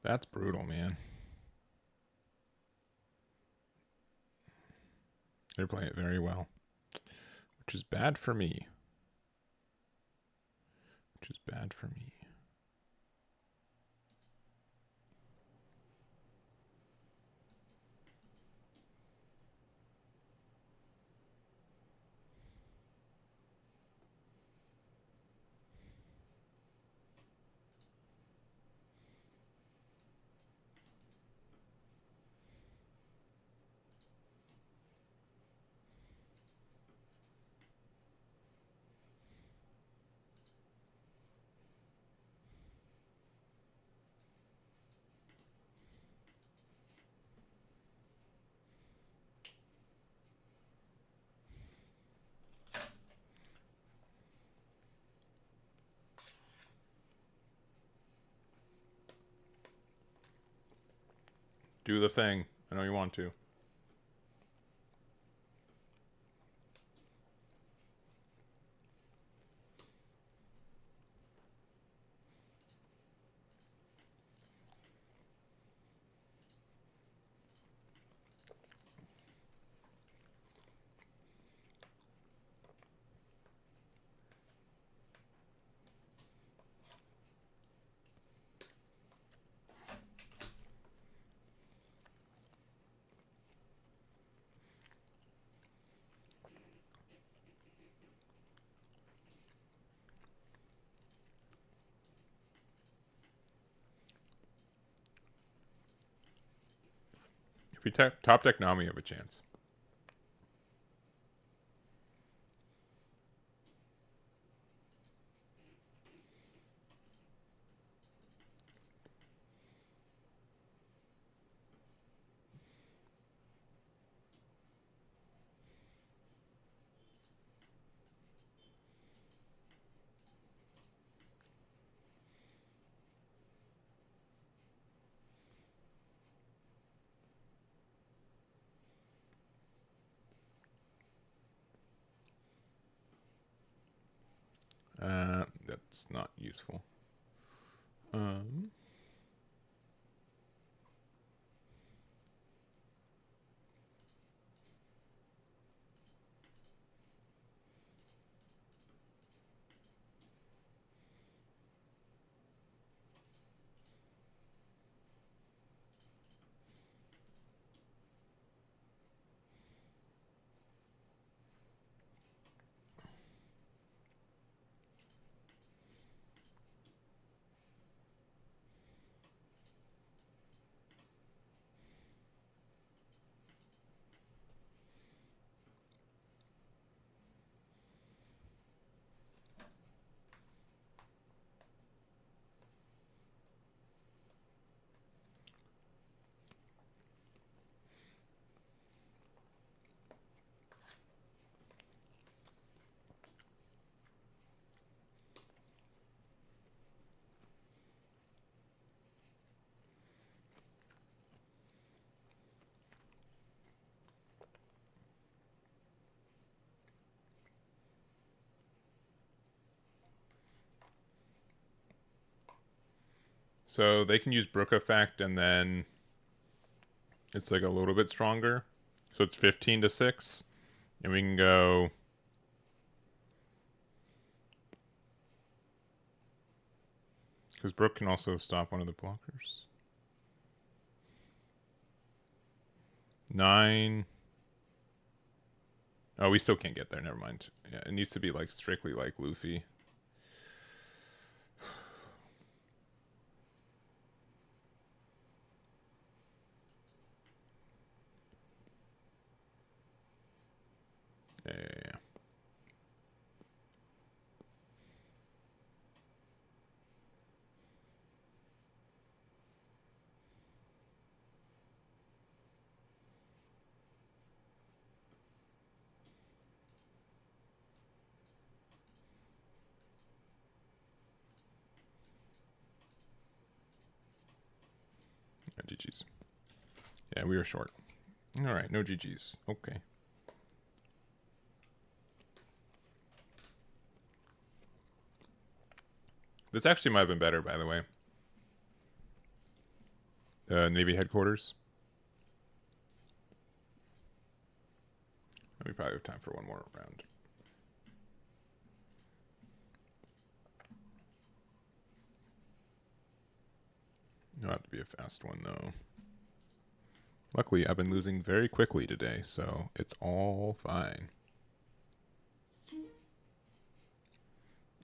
Speaker 1: That's brutal, man. They're playing it very well. Which is bad for me. Which is bad for me. Do the thing. I know you want to. If you top deck Nami, you have a chance. That's not useful. So they can use Brook effect, and then it's like a little bit stronger. So it's 15 to 6. And we can go. Because Brook can also stop one of the blockers. 9. Oh, we still can't get there. Never mind. Yeah, it needs to be like strictly like Luffy. Yeah. GG's. Yeah, we were short. All right, no GG's. Okay. This actually might have been better, by the way. Navy headquarters. We probably have time for one more round. It'll have to be a fast one, though. Luckily, I've been losing very quickly today, so it's all fine.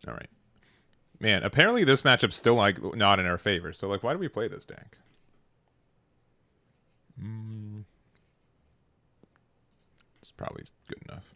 Speaker 1: All right. Man, apparently this matchup's still like not in our favor. So like, why do we play this deck? It's probably good enough.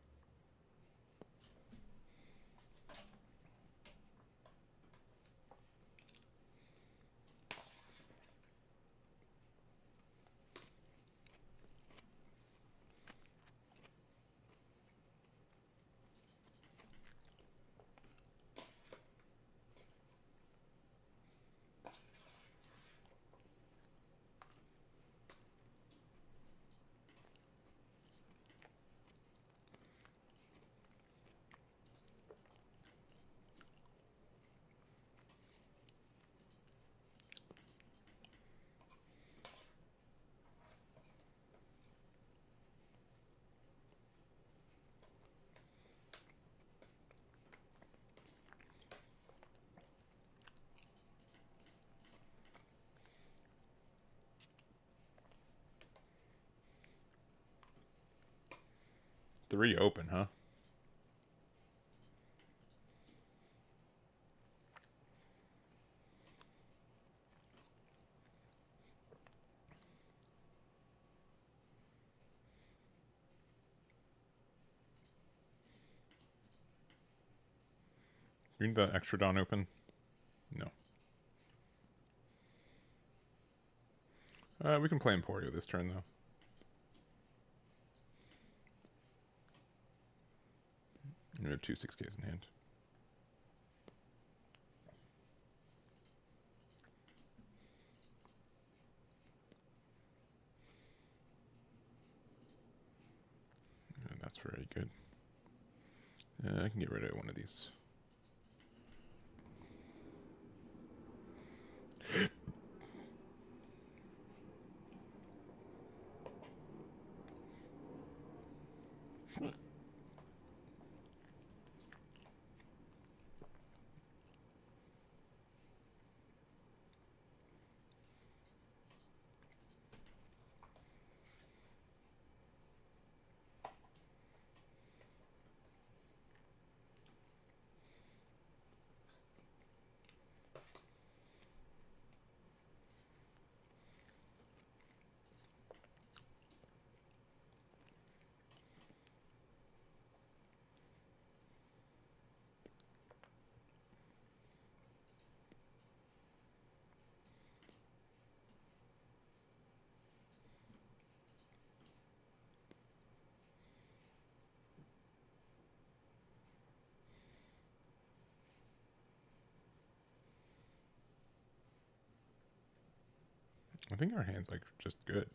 Speaker 1: Three open, huh? You need the extra Dawn open? No. We can play Emporio this turn, though. We have two 6Ks in hand. That's very good. I can get rid of one of these. I think our hand's like just good.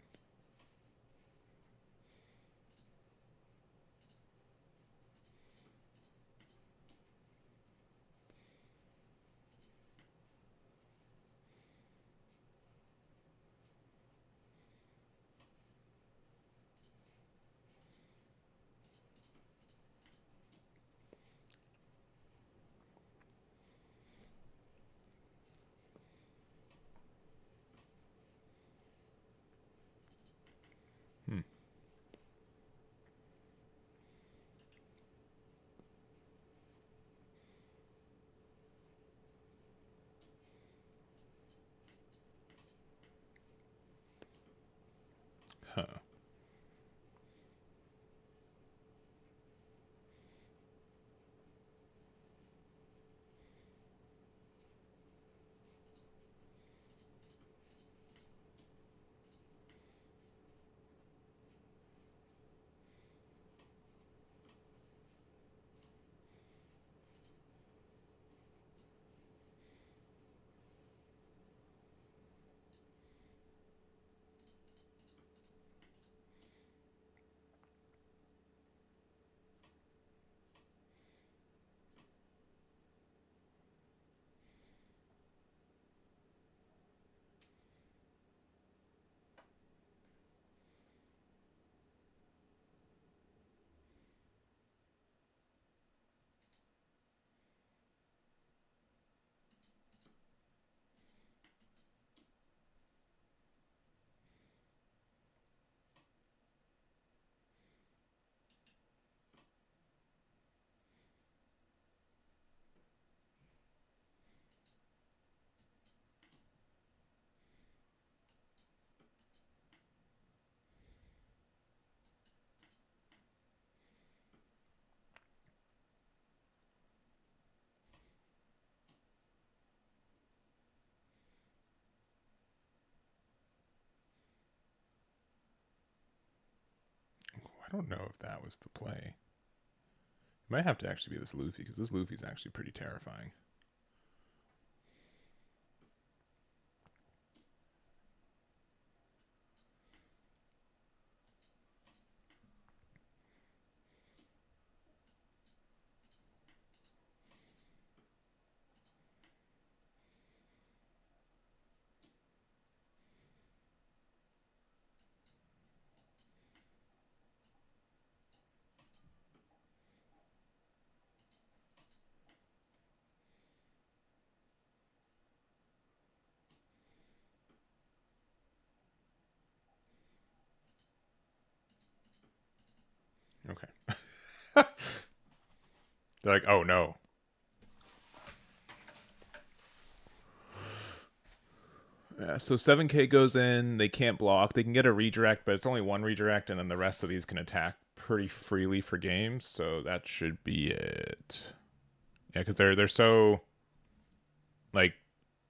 Speaker 1: don't know if that was the play. It might have to actually be this Luffy, because this Luffy's actually pretty terrifying. Okay. They're like, oh no. Yeah, so 7K goes in, they can't block. They can get a redirect, but it's only one redirect, and then the rest of these can attack pretty freely for games, so that should be it. Yeah, because they're so like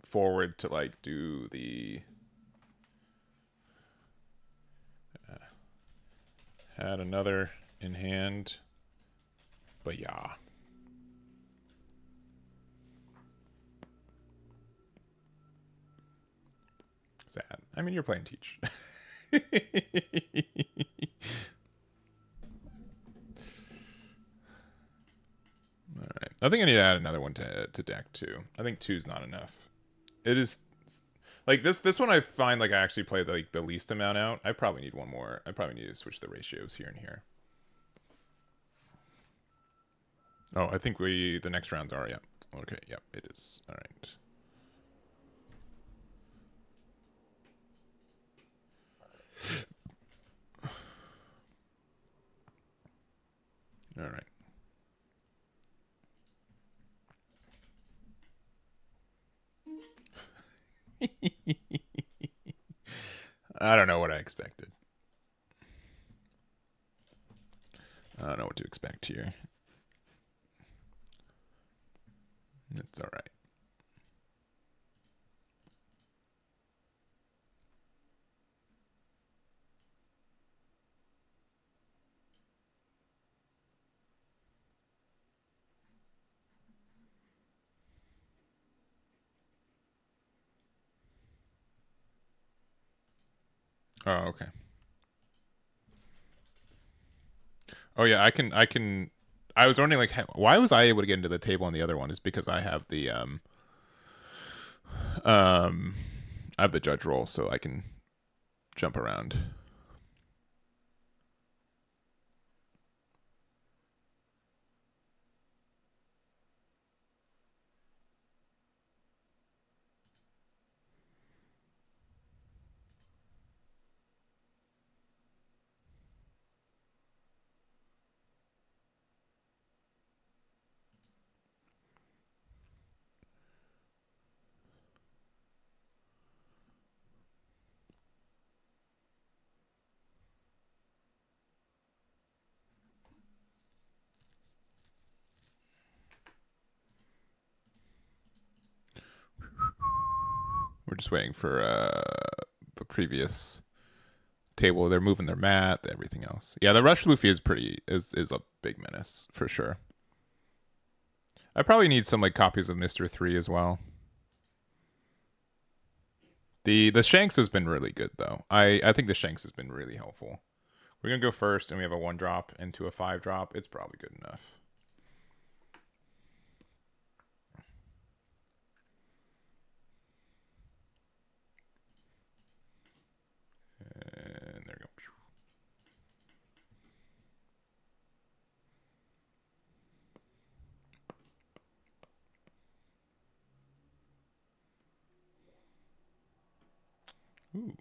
Speaker 1: forward to like do the had another in hand, but yeah. Sad. I mean, you're playing Teach. All right. I think I need to add another one to deck too. I think two's not enough. It is like this one I find like I actually play the least amount out. I probably need one more. I probably need to switch the ratios here and here. Oh, I think the next rounds are, yeah. Okay, yep, it is. All right. All right. I don't know what I expected. I don't know what to expect here. It's all right. Oh, okay. Oh yeah, I was wondering like why was I able to get into the table on the other one is because I have the um I have the judge roll so I can jump around. We're just waiting for the previous table. They're moving their mat, everything else. Yeah, the rush Luffy is a big menace for sure. I probably need some like copies of Mr. 3 as well. The Shanks has been really good though. I think the Shanks has been really helpful. We're gonna go first, and we have a 1-drop into a 5-drop. It's probably good enough. And there we go. Ooh.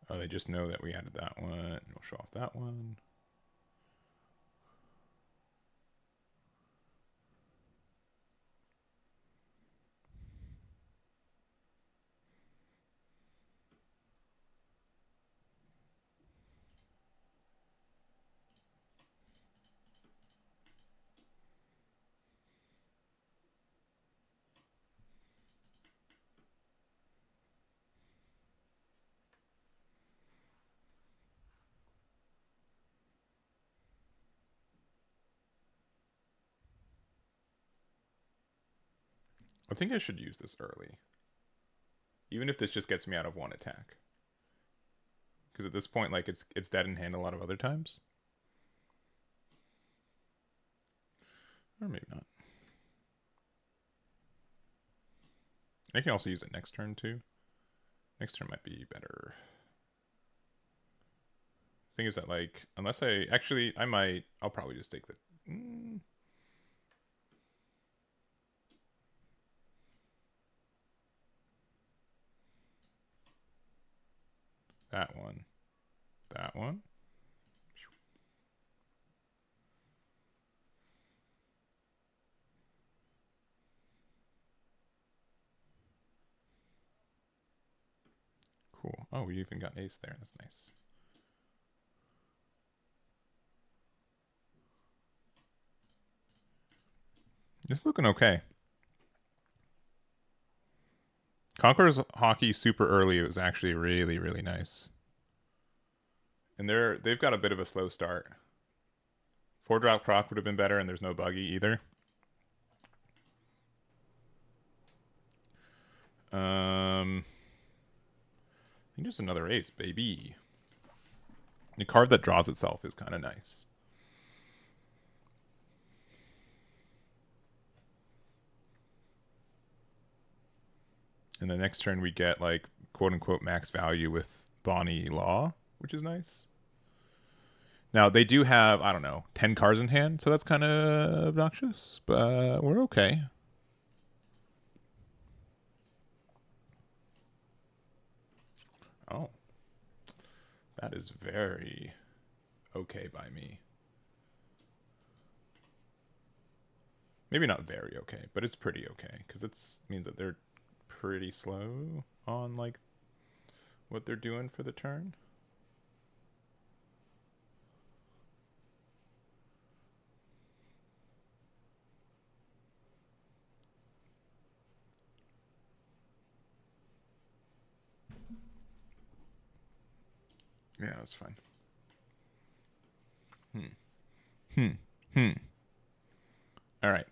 Speaker 1: Oh, they just know that we added that one. We'll show off that one. I think I should use this early. Even if this just gets me out of one attack. Because at this point, like, it's dead in hand a lot of other times. Or maybe not. I can also use it next turn, too. Next turn might be better. Thing is that, like, unless I... Actually, I might... I'll probably just take the... That one. That one. Cool. Oh, we even got ace there. That's nice. It's looking okay. Conqueror's hockey super early. It was actually really, really nice. And they've got a bit of a slow start. 4-drop Croc would have been better, and there's no buggy either. I think just another ace, baby. The card that draws itself is kind of nice. And the next turn we get like quote unquote max value with Bonnie Law, which is nice. Now they do have, I don't know, 10 cards in hand, so that's kind of obnoxious, but we're okay. Oh. That is very okay by me. Maybe not very okay, but it's pretty okay, because it means that they're pretty slow on like what they're doing for the turn. Yeah, that's fine. All right.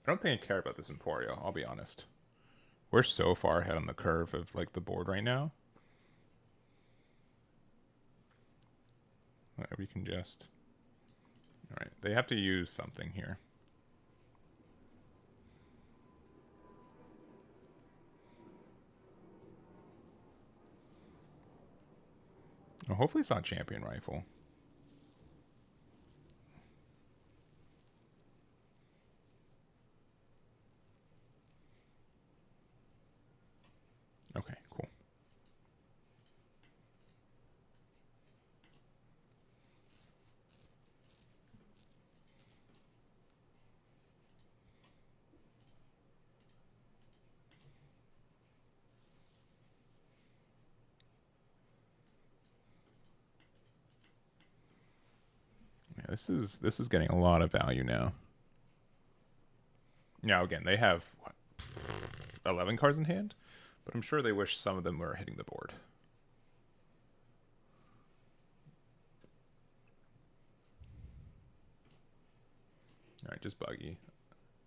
Speaker 1: I don't think I care about this Emporio, I'll be honest. We're so far ahead on the curve of like the board right now. We can just... Alright, they have to use something here. Well, hopefully it's not Champion Rifle. Okay, cool. Yeah, this is getting a lot of value now. Now again, they have what, 11 cards in hand, but I'm sure they wish some of them were hitting the board. All right, just buggy.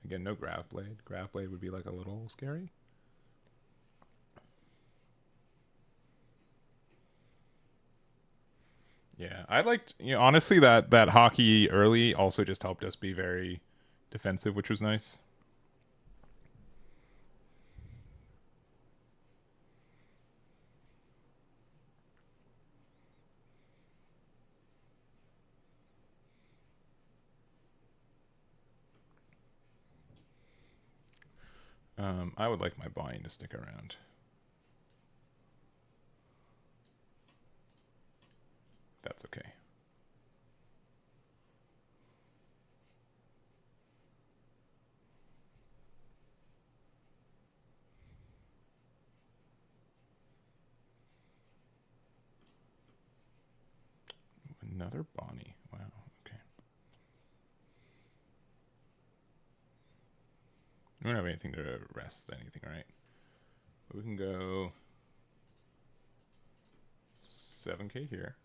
Speaker 1: Again, no Grav Blade. Grav Blade would be like a little scary. Yeah, I liked, honestly that hockey early also just helped us be very defensive, which was nice. I would like my Bonnie to stick around. That's okay. Another Bonnie. Wow. Okay. We don't have anything to rest anything, right? But we can go 7K here.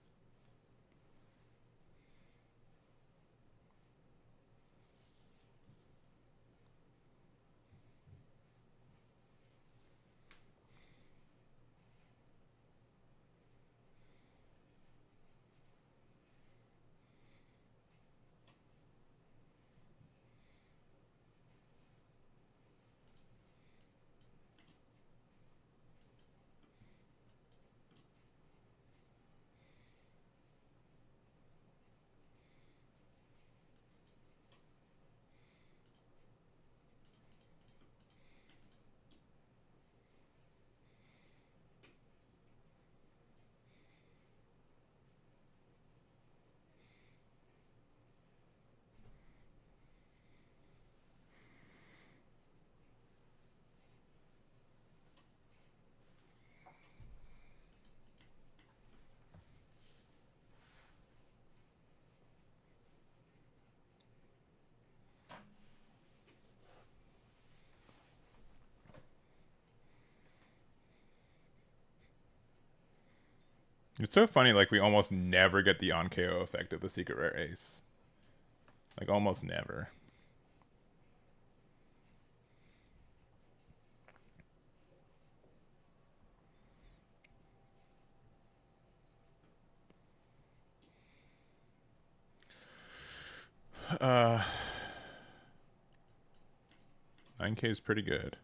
Speaker 1: It's so funny, like, we almost never get the on KO effect of the secret rare ace. Like, almost never. Uh, 9K is pretty good.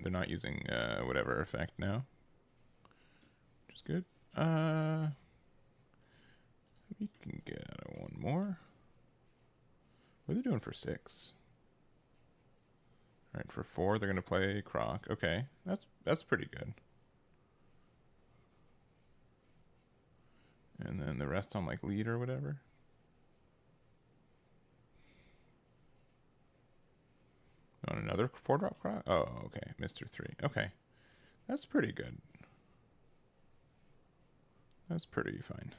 Speaker 1: They're not using whatever effect now, which is good. We can get one more. What are they doing for 6? All right, for 4, they're gonna play Croc. Okay, that's pretty good. And then the rest on like lead or whatever. On another 4-drop Croc. Oh, okay, Mr. 3. Okay, that's pretty good. That's pretty fine.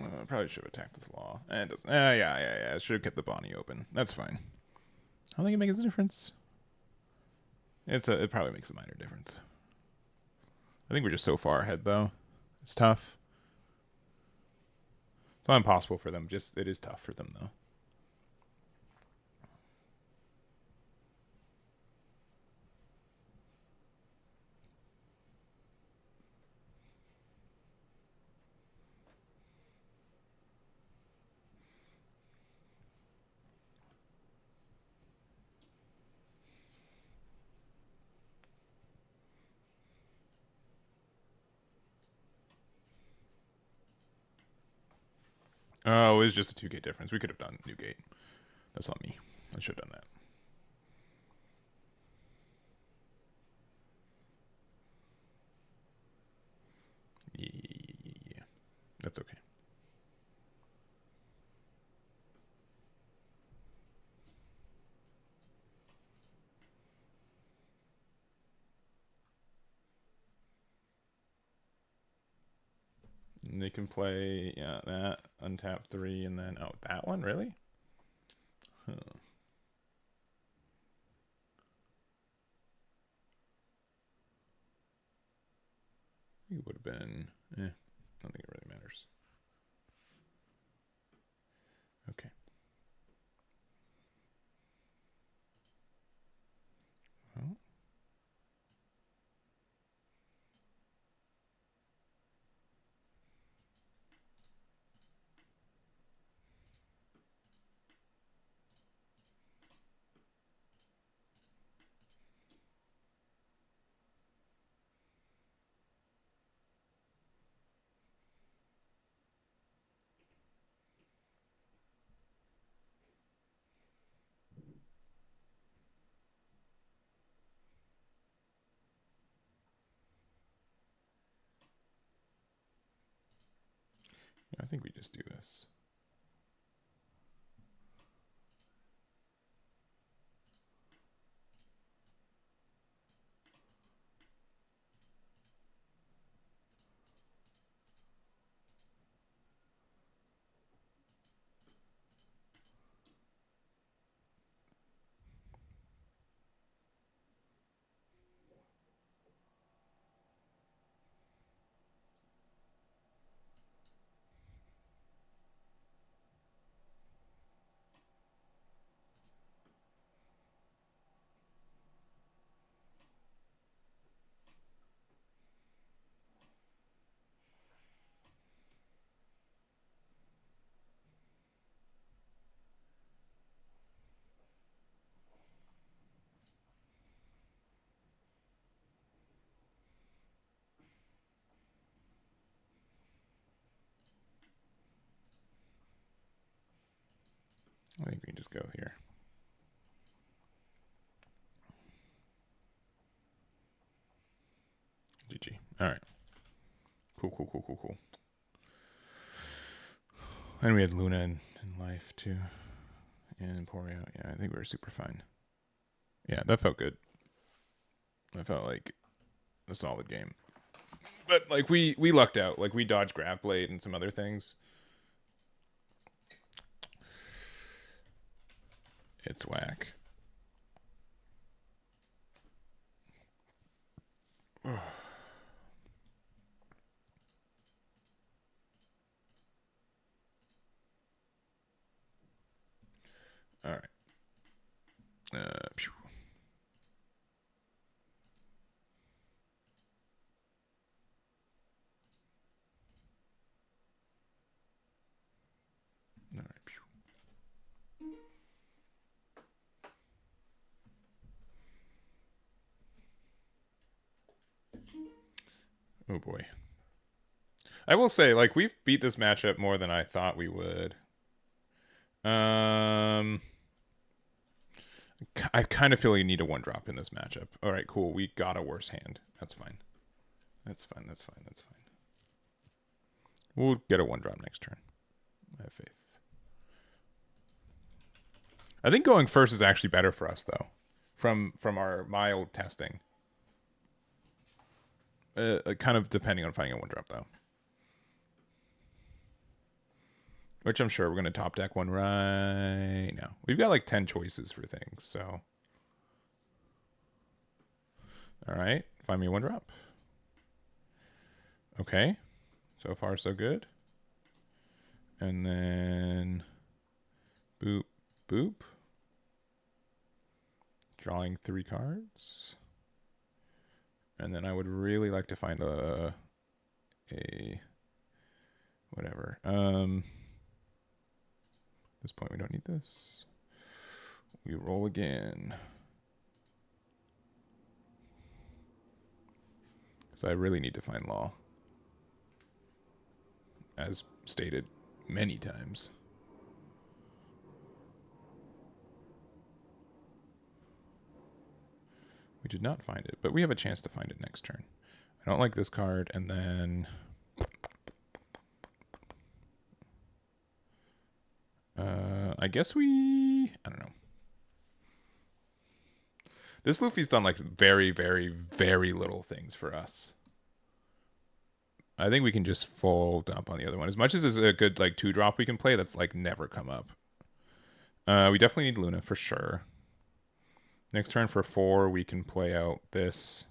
Speaker 1: I probably should have attacked with Law. It doesn't. Yeah. I should have kept the Bonnie open. That's fine. I don't think it makes a difference. It probably makes a minor difference. I think we're just so far ahead, though. It's tough. It's not impossible for them. Just it is tough for them, though. Oh, it was just a 2 gate difference. We could have done new gate. That's on me. I should have done that. Yeah, that's okay. And they can play, yeah, that, untap 3, and then, oh, that one? Really? Huh. It would have been, I don't think it really matters. Okay. Well, I think we just do this. I think we can just go here. GG. All right. Cool. And we had Luna in life too. And Emporio. Yeah, I think we were super fine. Yeah, that felt good. I felt like a solid game. But like we lucked out. Like we dodged Grav Blade and some other things. It's whack. All right. Phew. All right. Phew. Oh boy. I will say, like, we've beat this matchup more than I thought we would. I kind of feel you need a 1-drop in this matchup. All right, cool. We got a worse hand. That's fine. That's fine. We'll get a 1-drop next turn. I have faith. I think going first is actually better for us, though, from our mild testing. Kind of depending on finding a 1-drop, though. Which I'm sure we're going to top deck one right now. We've got like 10 choices for things, so. All right, find me a 1-drop. Okay, so far so good. And then boop, boop. Drawing 3 cards. And then I would really like to find a whatever. At this point we don't need this. We roll again. Because I really need to find law. As stated many times. We did not find it, but we have a chance to find it next turn. I don't like this card, and then... I guess we... I don't know. This Luffy's done, like, very, very, very little things for us. I think we can just fold up on the other one. As much as it's a good, like, 2-drop we can play, that's, like, never come up. We definitely need Luna, for sure. Next turn for 4, we can play out this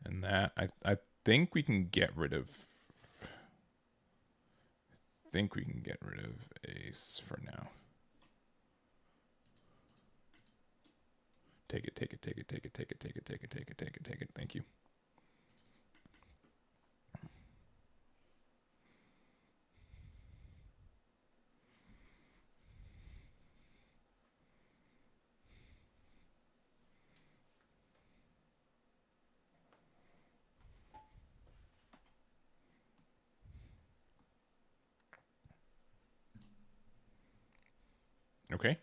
Speaker 1: and that. I think we can get rid of... Ace for now. Take it. Thank you. Okay.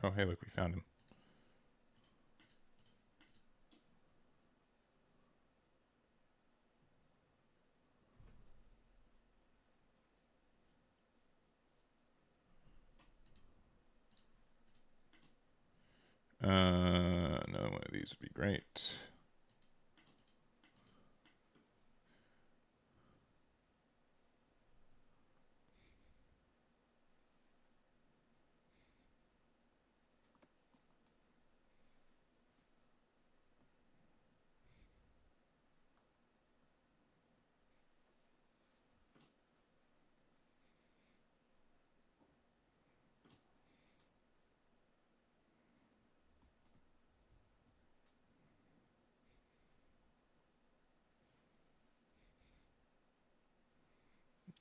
Speaker 1: Oh, hey, look, we found him. Another one of these would be great.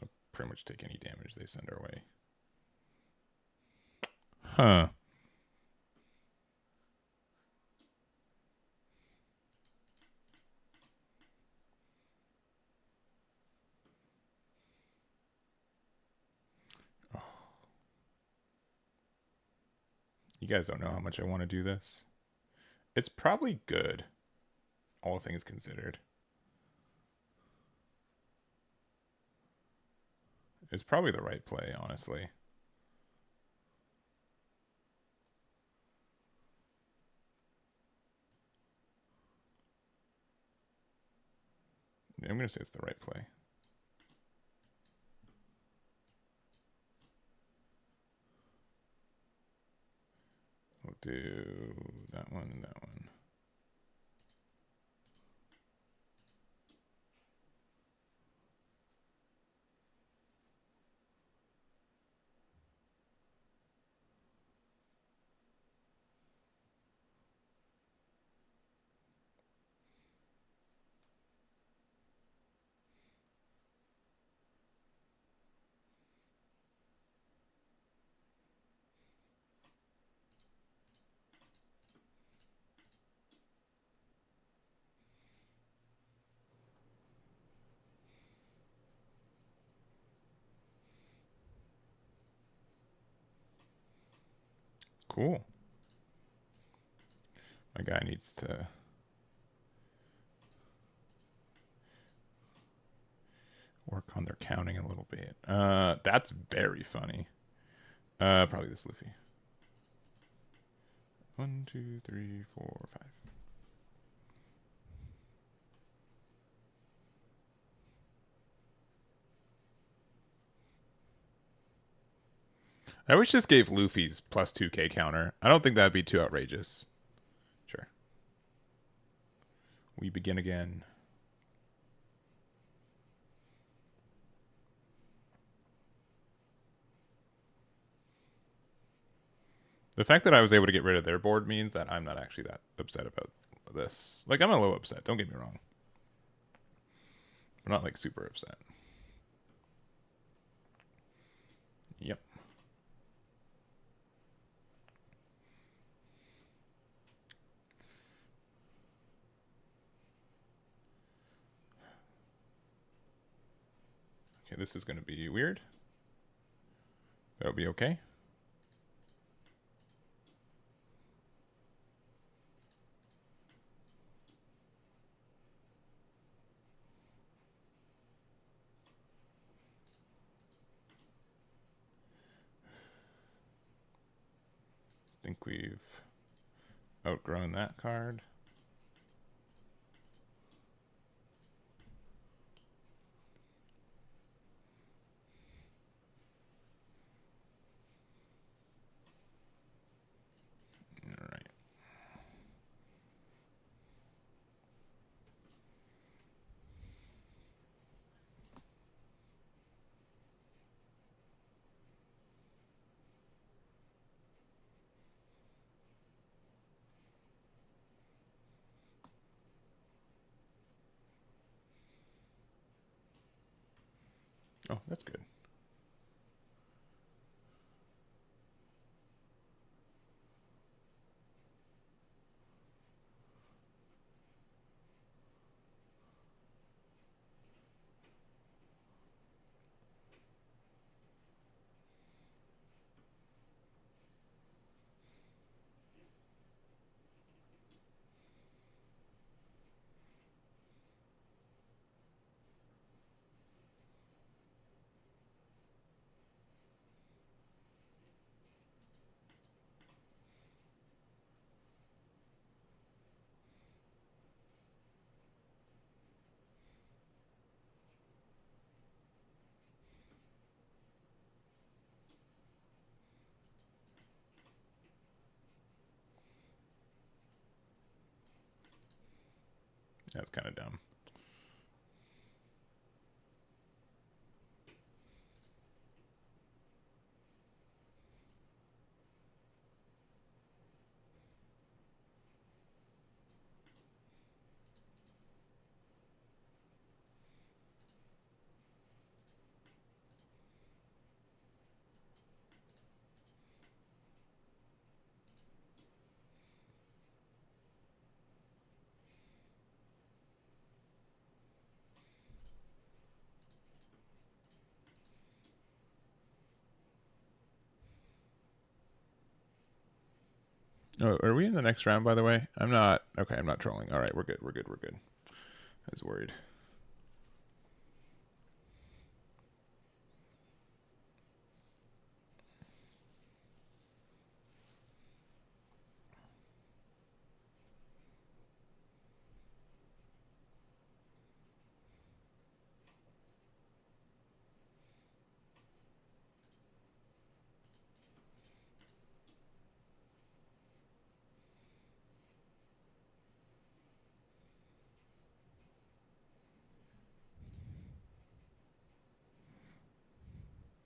Speaker 1: I'll pretty much take any damage they send our way. Huh. Oh. You guys don't know how much I want to do this. It's probably good, all things considered. It's probably the right play, honestly. I'm going to say it's the right play. We'll do that one and that one. Cool. My guy needs to work on their counting a little bit. That's very funny. Probably this Luffy. 1, 2, 3, 4, 5. I wish this gave Luffy's plus 2k counter. I don't think that'd be too outrageous. Sure. We begin again. The fact that I was able to get rid of their board means that I'm not actually that upset about this. Like, I'm a little upset, don't get me wrong. I'm not, like, super upset. Yep. this is going to be weird. That'll be okay. I think we've outgrown that card. All right. Oh, that's good. That's kind of dumb. Oh, are we in the next round, by the way? I'm not. Okay, I'm not trolling. All right, we're good. We're good. We're good. I was worried.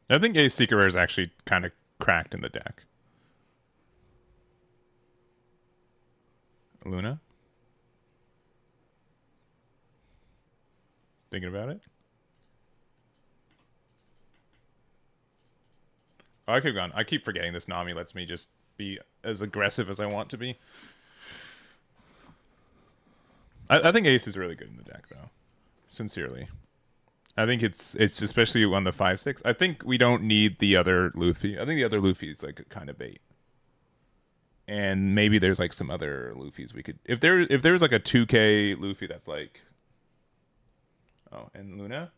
Speaker 1: I think Ace Secret Rare is actually kind of cracked in the deck. Luna? Thinking about it? Oh, I keep going. I keep forgetting this Nami lets me just be as aggressive as I want to be. I think Ace is really good in the deck, though. Sincerely. I think it's especially on the 5/6. I think we don't need the other Luffy. I think the other Luffy is like kind of bait. And maybe there's like some other Luffys we could if there's like a 2K Luffy that's like oh, and Luna?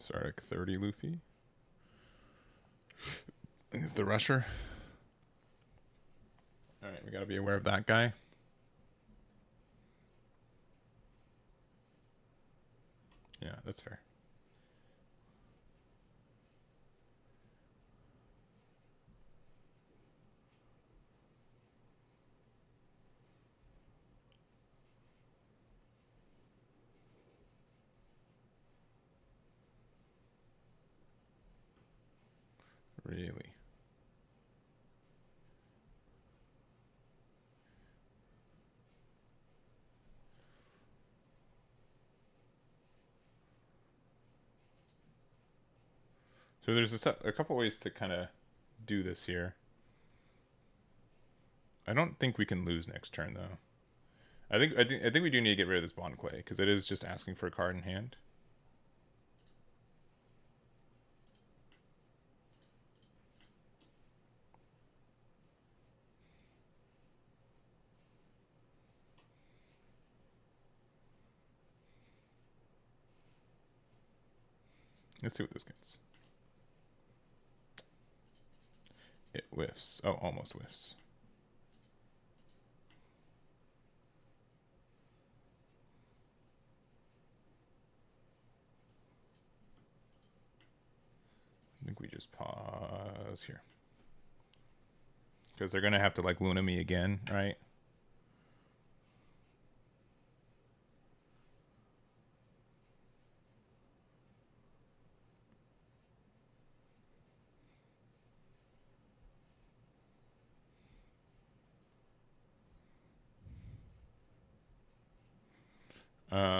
Speaker 1: Sardic 30 Luffy. I think it's the Rusher. Alright, we gotta be aware of that guy. Yeah, that's fair. Really. So there's a couple ways to kind of do this here. I don't think we can lose next turn though. I think we do need to get rid of this Bond Clay because it is just asking for a card in hand. Let's see what this gets. It whiffs. Oh, almost whiffs. I think we just pause here. Because they're going to have to, like, Luna me again, right?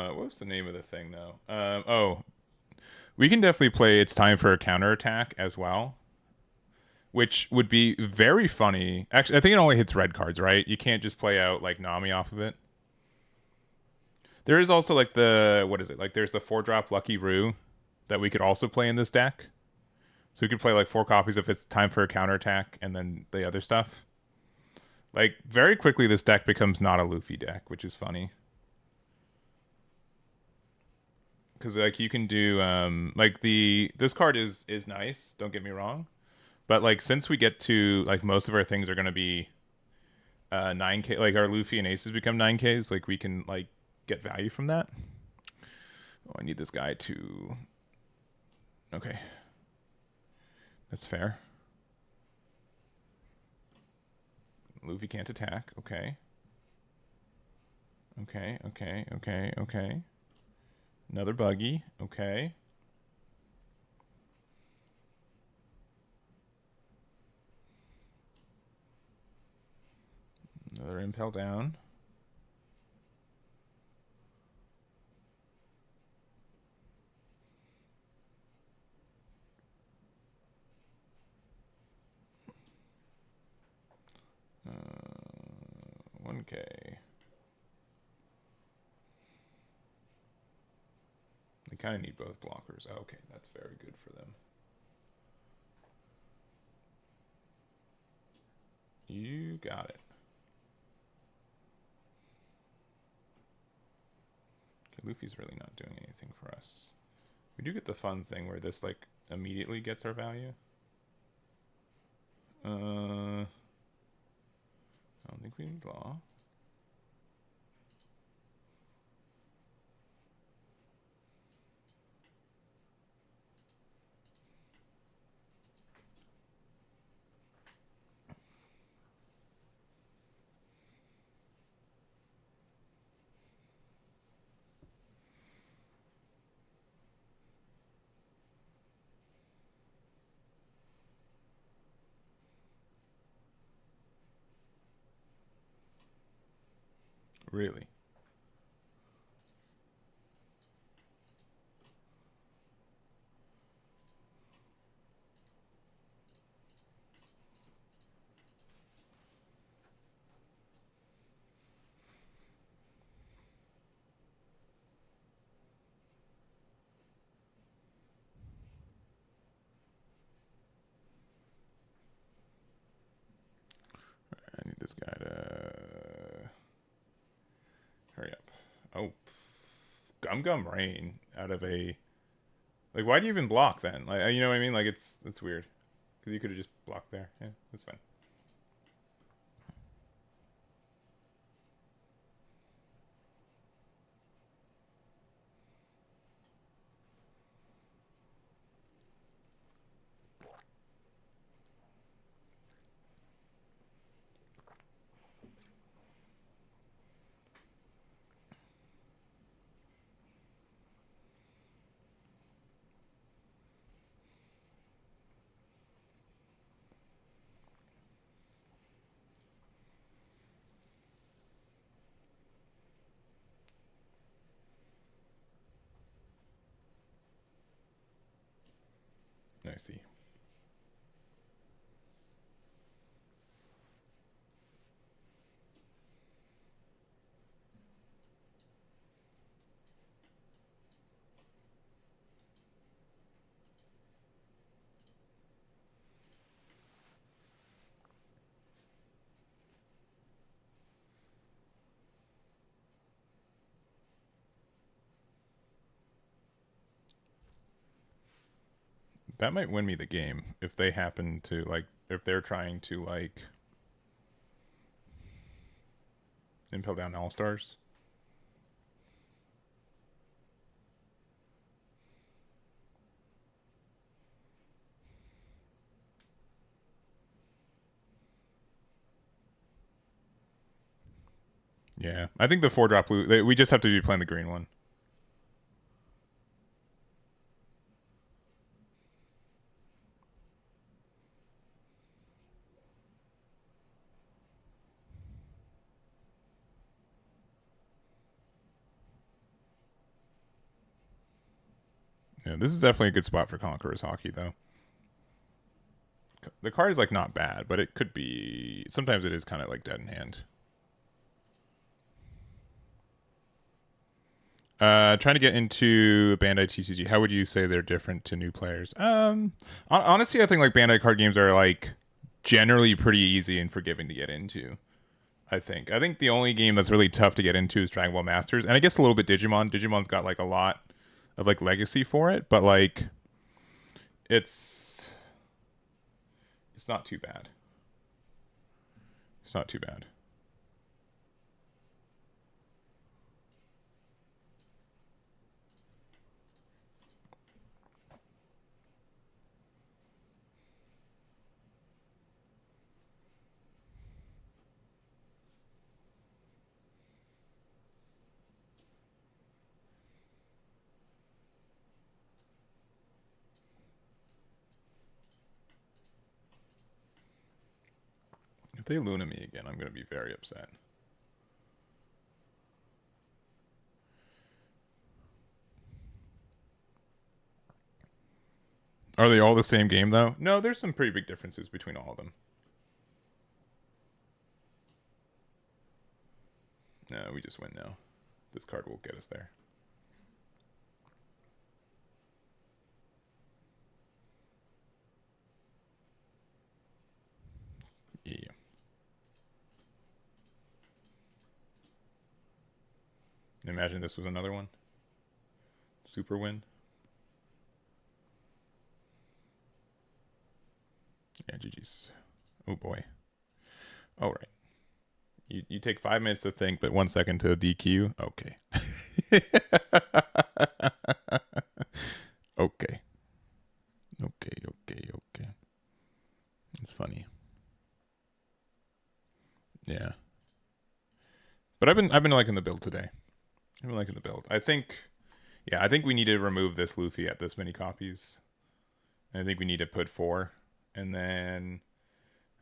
Speaker 1: What was the name of the thing, though? Oh, we can definitely play It's Time for a Counterattack as well, which would be very funny. Actually, I think it only hits red cards, right? You can't just play out, like, Nami off of it. There is also, like, what is it? Like, there's the 4-drop Lucky Roo that we could also play in this deck. So we could play, like, 4 copies if it's Time for a Counterattack and then the other stuff. Like, very quickly, this deck becomes not a Luffy deck, which is funny. Because, like, you can do, like, this card is nice, don't get me wrong. But, like, since we get to, like, most of our things are going to be 9K, like, our Luffy and Aces become 9Ks, like, we can, like, get value from that. Oh, I need this guy to... Okay. That's fair. Luffy can't attack. Okay. Okay. Another buggy. Okay. Another impel down. Uh, 1K. They kind of need both blockers. Okay, that's very good for them. You got it. Okay, Luffy's really not doing anything for us. We do get the fun thing where this, like, immediately gets our value. I don't think we need law. Really? I need this guy to hurry up. Oh, Gum Rain out of a, like, why do you even block then? Like, you know what I mean? Like, it's weird because you could have just blocked there. Yeah, that's fine. I see. That might win me the game if they happen to like if they're trying to like impel down all stars. Yeah, I think the 4-drop blue. We just have to be playing the green one. Yeah, this is definitely a good spot for Conqueror's Hockey, though. The card is like not bad, but it could be. Sometimes it is kind of like dead in hand. Trying to get into Bandai TCG. How would you say they're different to new players? Honestly, I think like Bandai card games are like generally pretty easy and forgiving to get into. I think the only game that's really tough to get into is Dragon Ball Masters, and I guess a little bit Digimon. Digimon's got like a lot of like legacy for it, but like it's it's not too bad. It's not too bad. If they Luna me again, I'm gonna be very upset. Are they all the same game though? No, there's some pretty big differences between all of them. No, we just win now. This card will get us there. Yeah. Imagine this was another one. Super win. Yeah, GG's. Oh boy. All right. You take 5 minutes to think, but 1 second to DQ. Okay. Okay. Okay. It's funny. Yeah. But I've been liking the build today. I've been liking the build. I think we need to remove this Luffy at this many copies. And I think we need to put 4. And then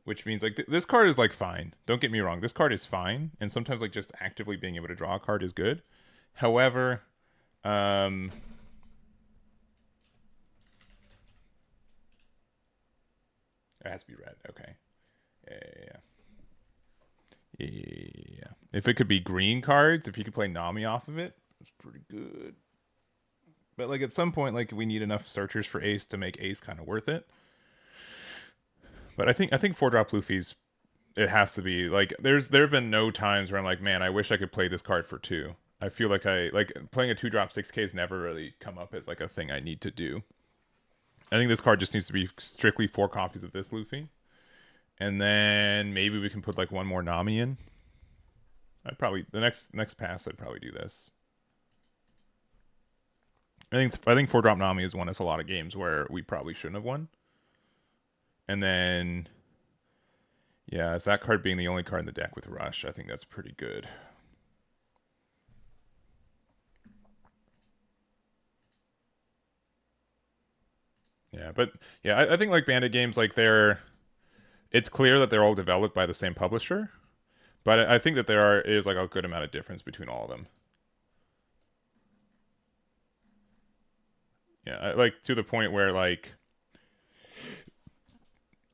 Speaker 1: which means like this card is like fine. Don't get me wrong. This card is fine, and sometimes like just actively being able to draw a card is good. However, it has to be red. Okay. Yeah. Yeah. If it could be green cards, if you could play Nami off of it, it's pretty good. But like at some point, like we need enough searchers for Ace to make Ace kind of worth it. But I think 4-drop Luffy's it has to be like there have been no times where I'm like, man, I wish I could play this card for 2. I feel like I like playing a 2-drop 6K has never really come up as like a thing I need to do. I think this card just needs to be strictly 4 copies of this Luffy. And then maybe we can put like one more Nami in. I'd probably the next pass I'd probably do this. I think 4-drop Nami has won us a lot of games where we probably shouldn't have won. And then yeah, it's that card being the only card in the deck with Rush. I think that's pretty good. Yeah, but yeah, I think like Bandit games, like it's clear that they're all developed by the same publisher, but I think that there is like a good amount of difference between all of them. Yeah, like to the point where like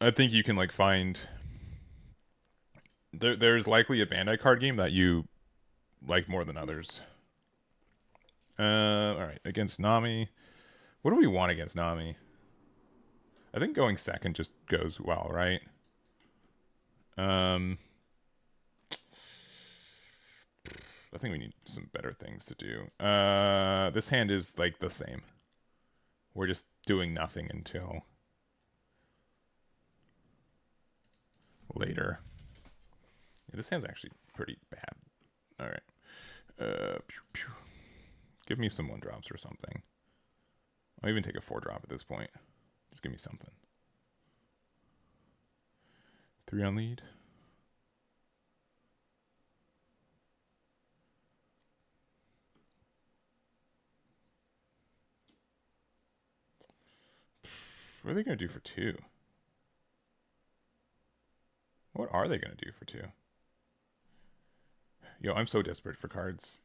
Speaker 1: I think you can like find there's likely a Bandai card game that you like more than others. All right, against Nami. What do we want against Nami? I think going second just goes well, right? Um, I think we need some better things to do. This hand is like the same. We're just doing nothing until later. Yeah, this hand's actually pretty bad. All right. Pew, pew. Give me some 1-drops or something. I'll even take a 4-drop at this point. Just give me something. 3 on lead. What are they going to do for 2? What are they going to do for 2? Yo, I'm so desperate for cards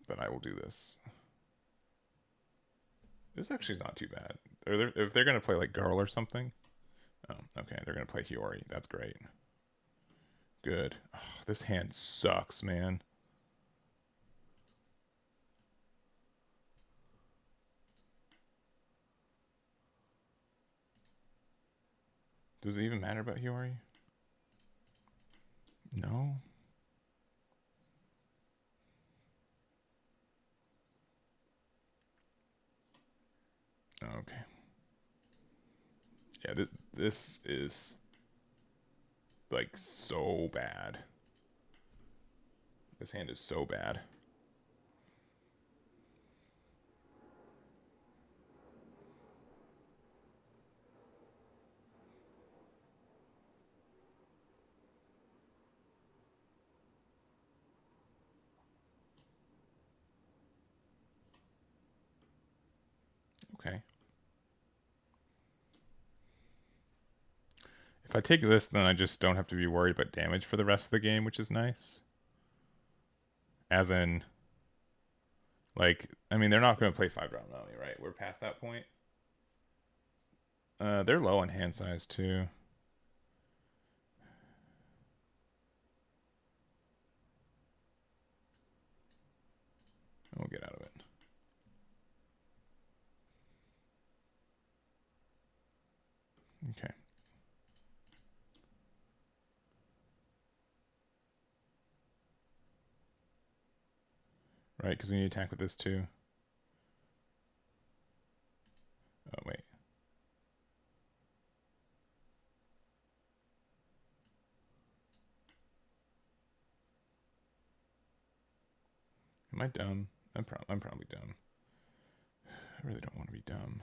Speaker 1: that I will do this. This is actually not too bad. If they're going to play like Girl or something. Oh, okay. They're going to play Hiyori. That's great. Good. Oh, this hand sucks, man. Does it even matter about Hiyori? No. Okay. Yeah, this is like so bad. This hand is so bad. Okay. If I take this, then I just don't have to be worried about damage for the rest of the game, which is nice. As in, like, I mean, they're not going to play 5-drop Nami, right? We're past that point. They're low on hand size, too. We'll get out of it. Okay. Right, because we need to attack with this, too. Oh, wait. Am I dumb? I'm probably dumb. I really don't want to be dumb.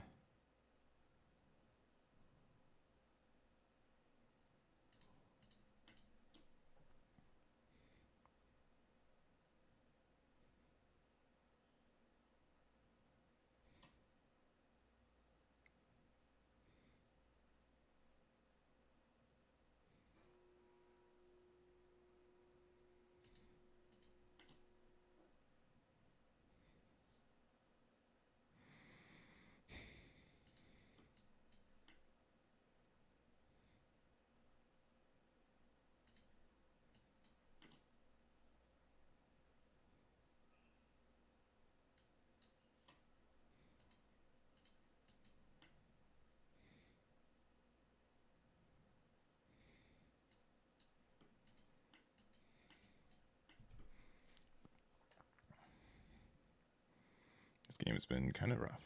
Speaker 1: This game has been kind of rough.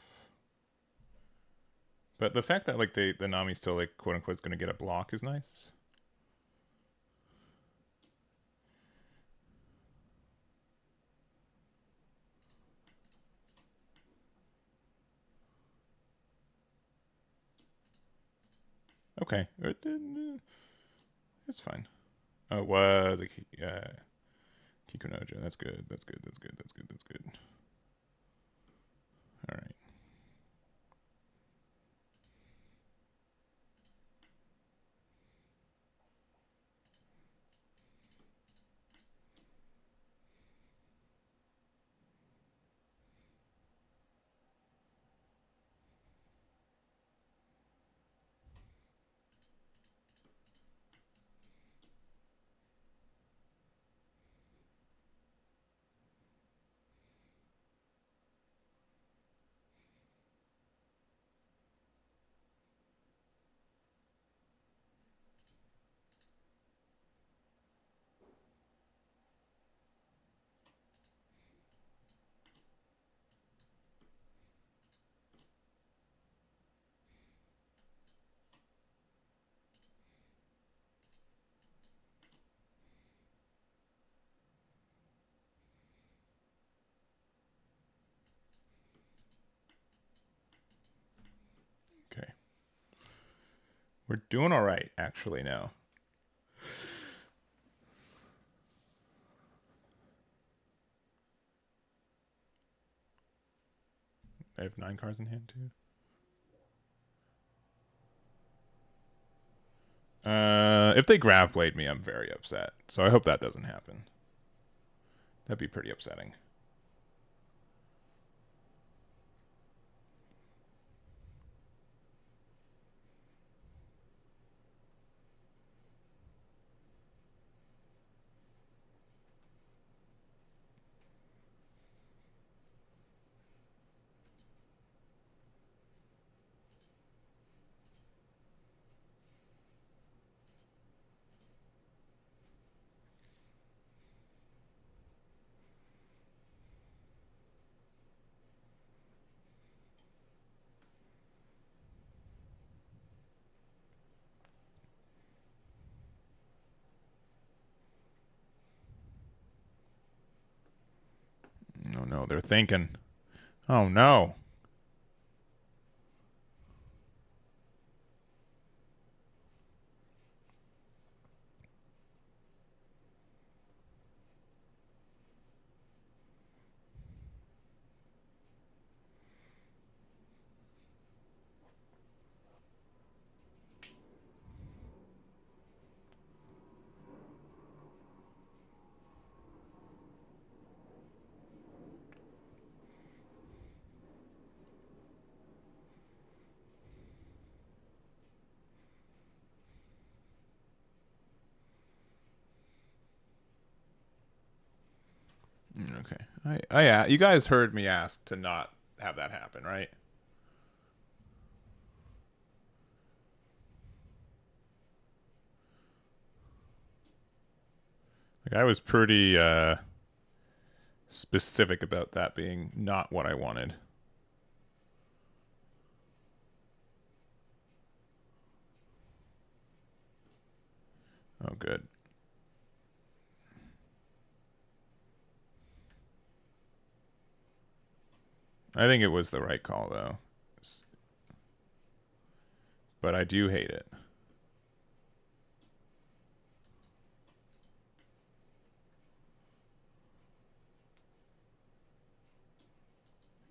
Speaker 1: But the fact that like the Nami still like quote unquote is going to get a block is nice. Okay, it's fine. Oh, it was a Kikunojo. That's good. That's good. That's good. That's good. That's good. All right. We're doing all right, actually, now. I have 9 cards in hand, too. If they grav blade me, I'm very upset. So I hope that doesn't happen. That'd be pretty upsetting. Oh no, they're thinking. Oh no. Okay. Yeah, you guys heard me ask to not have that happen, right? Like I was pretty specific about that being not what I wanted. Oh good. I think it was the right call though. But I do hate it.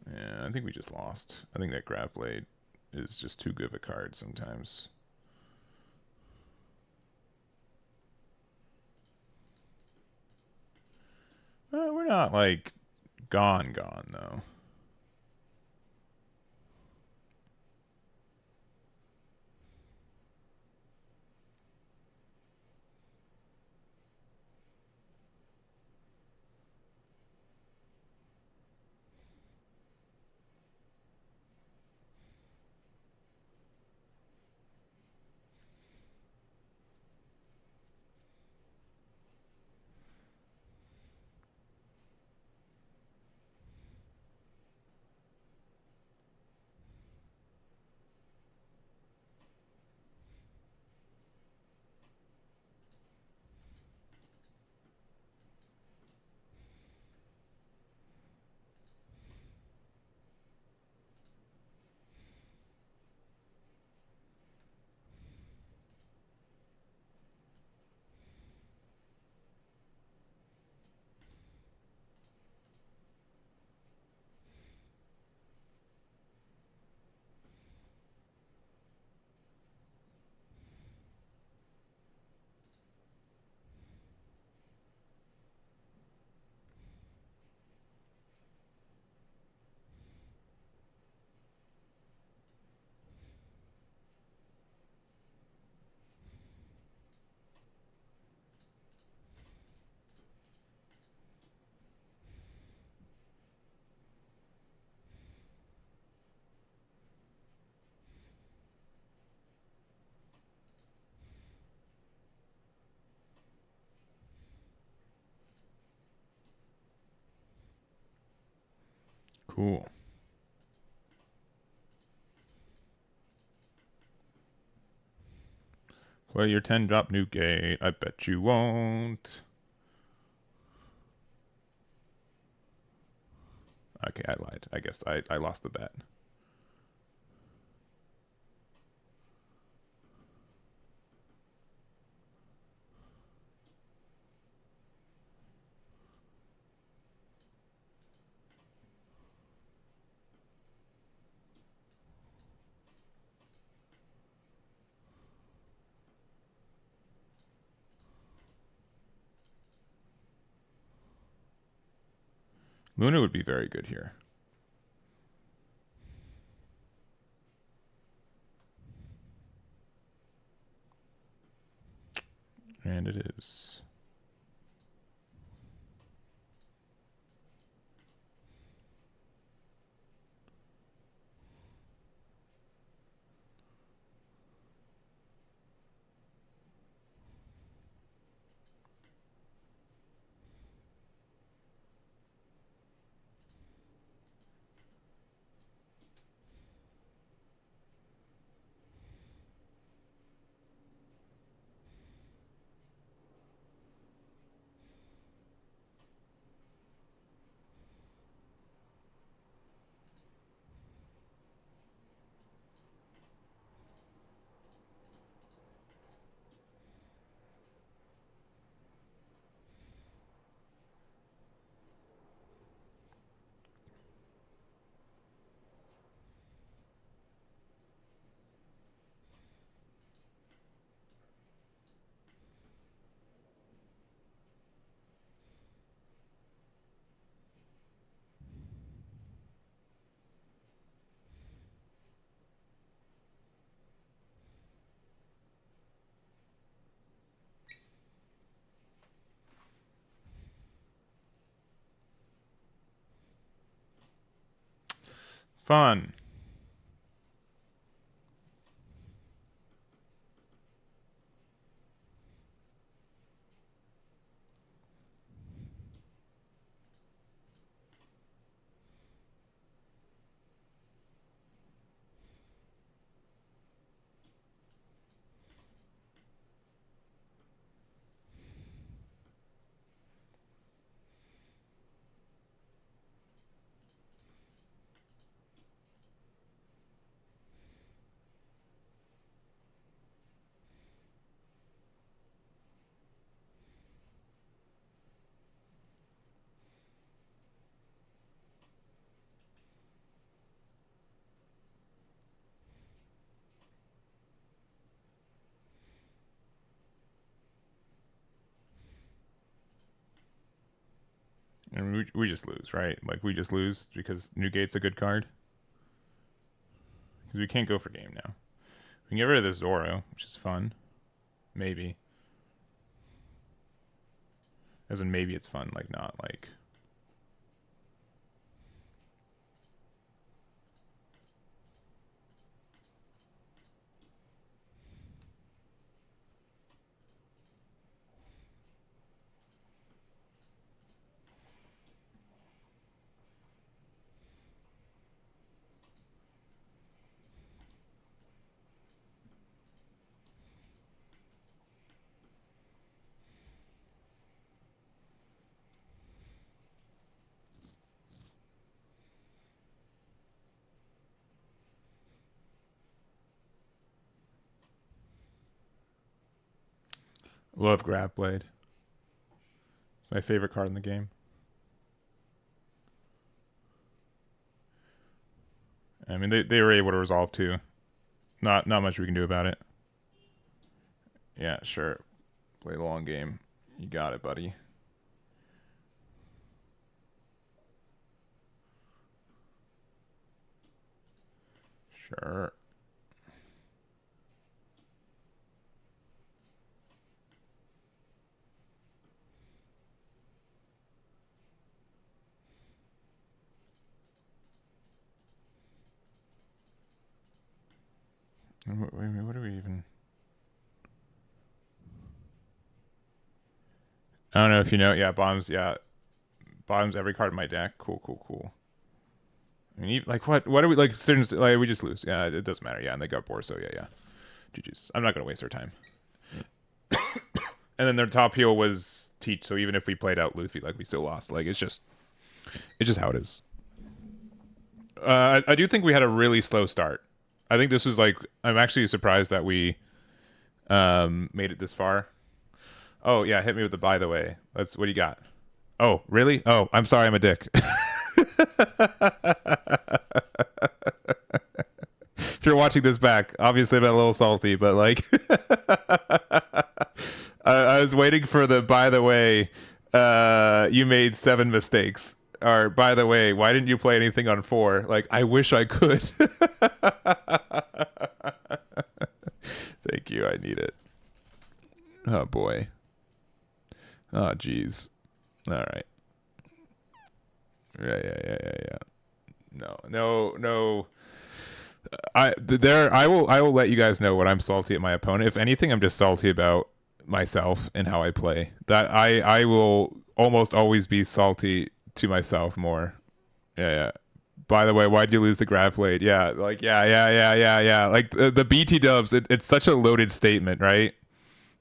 Speaker 1: Yeah, I think we just lost. I think that Grab Blade is just too good of a card sometimes. We're not like gone though. Cool. Play your 10 drop new gate. I bet you won't. Okay, I lied. I guess I lost the bet. Luna would be very good here. And it is. Fun. And we just lose, right? Like, we just lose because Newgate's a good card. Because we can't go for game now. We can get rid of this Zoro, which is fun. Maybe. As in, maybe it's fun, like, not like... Love Grab Blade. My favorite card in the game. I mean, they were able to resolve too. Not much we can do about it. Yeah, sure. Play the long game. You got it, buddy. Sure. Wait, what do we even... I don't know if you know. Yeah, bombs. Yeah, bottoms every card in my deck. Cool. I mean, like, what are we, like, certain, like, we just lose. Yeah, it doesn't matter. Yeah, and they got Boar, so yeah. GG's. I'm not gonna waste our time. And then their top heal was Teach, so even if we played out Luffy, like, we still lost. Like, it's just how it is. I do think we had a really slow start. I think this was like, I'm actually surprised that we made it this far. Oh yeah, hit me with the by the way. What do you got? Oh, really? Oh, I'm sorry, I'm a dick. If you're watching this back, obviously I'm a little salty, but like I was waiting for the by the way, you made 7 mistakes. Or by the way, why didn't you play anything on 4? Like, I wish I could. Thank you. I need it. Oh boy. Oh jeez. All right. Yeah. No. I will let you guys know when I'm salty at my opponent. If anything, I'm just salty about myself and how I play. That I will almost always be salty to myself more. Yeah. By the way, why'd you lose the grab blade? Yeah, like yeah. Like the BT dubs, it's such a loaded statement, right?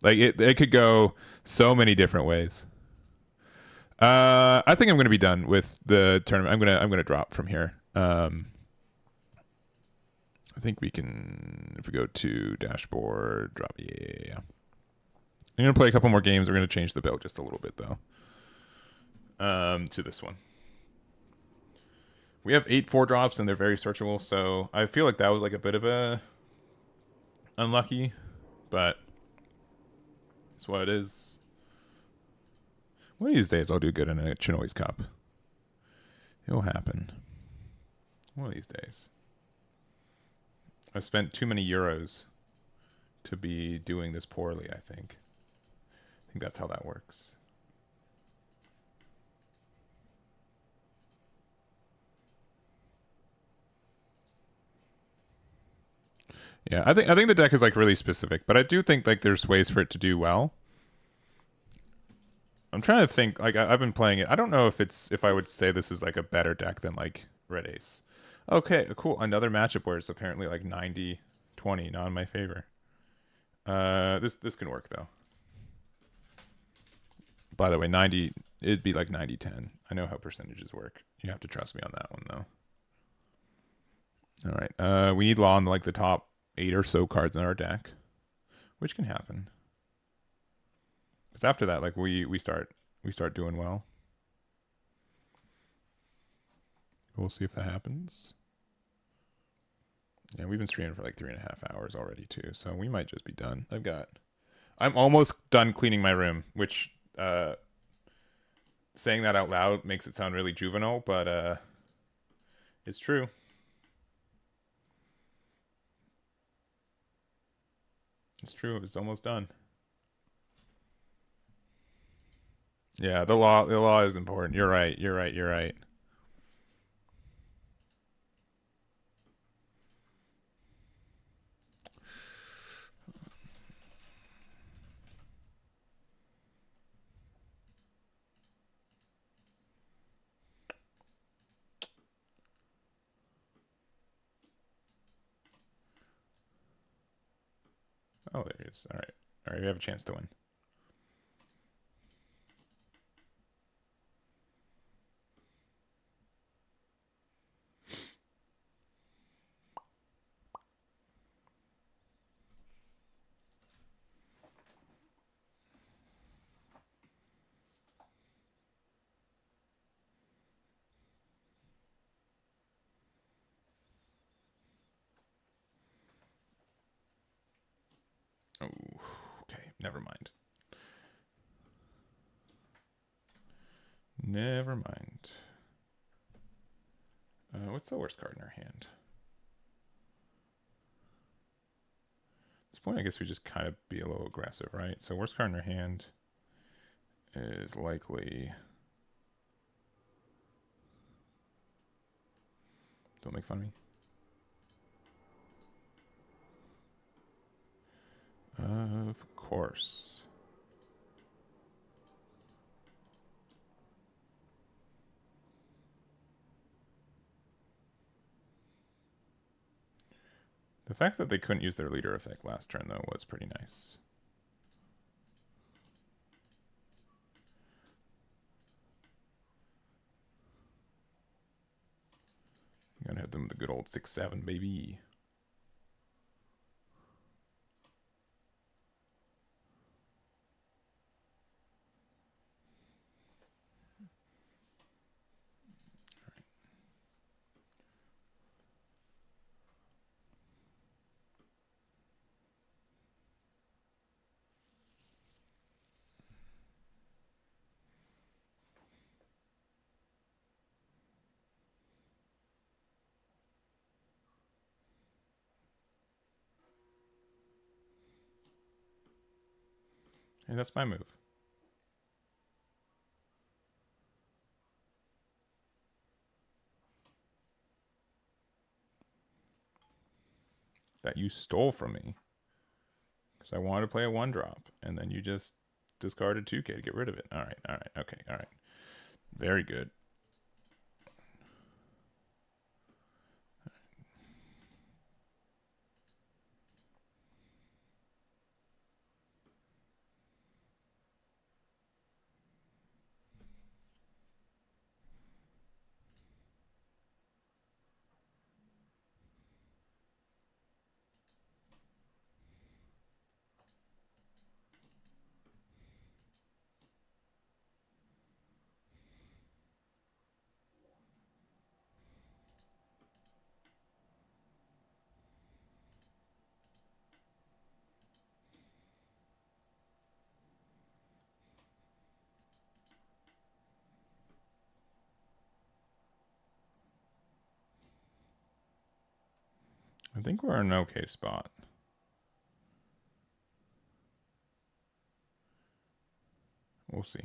Speaker 1: Like it could go so many different ways. I think I'm gonna be done with the tournament. I'm gonna drop from here. I think we can, if we go to dashboard, drop. Yeah. I'm gonna play a couple more games. We're gonna change the build just a little bit though. To this one. We have 8 4-drops and they're very searchable, so I feel like that was like a bit of a unlucky, but it's what it is. One of these days I'll do good in a Chinoi's Cup. It'll happen. One of these days. I spent too many euros to be doing this poorly, I think. I think that's how that works. Yeah, I think the deck is like really specific, but I do think like there's ways for it to do well. I'm trying to think, like I've been playing it. I don't know if I would say this is like a better deck than like Red Ace. Okay, cool. Another matchup where it's apparently like 90-20, not in my favor. This can work though. By the way, 90, it'd be like 90-10. I know how percentages work. You have to trust me on that one though. All right. We need law on like the top 8 or so cards in our deck, which can happen. Because after that, like we start doing well. We'll see if that happens. Yeah, we've been streaming for like 3.5 hours already too, so we might just be done. I'm almost done cleaning my room, which saying that out loud makes it sound really juvenile, but it's true. It's true. It's almost done. Yeah, the law is important. You're right. Oh, there he is. All right, we have a chance to win. Oh, okay. Never mind. What's the worst card in our hand? At this point, I guess we just kind of be a little aggressive, right? So worst card in our hand is likely... Don't make fun of me. Of course. The fact that they couldn't use their leader effect last turn, though, was pretty nice. I'm gonna hit them with the good old 6-7, baby. Hey, that's my move. That you stole from me. Because I wanted to play a 1-drop. And then you just discarded 2K to get rid of it. Alright, alright, okay, alright. Very good. I think we're in an okay spot. We'll see.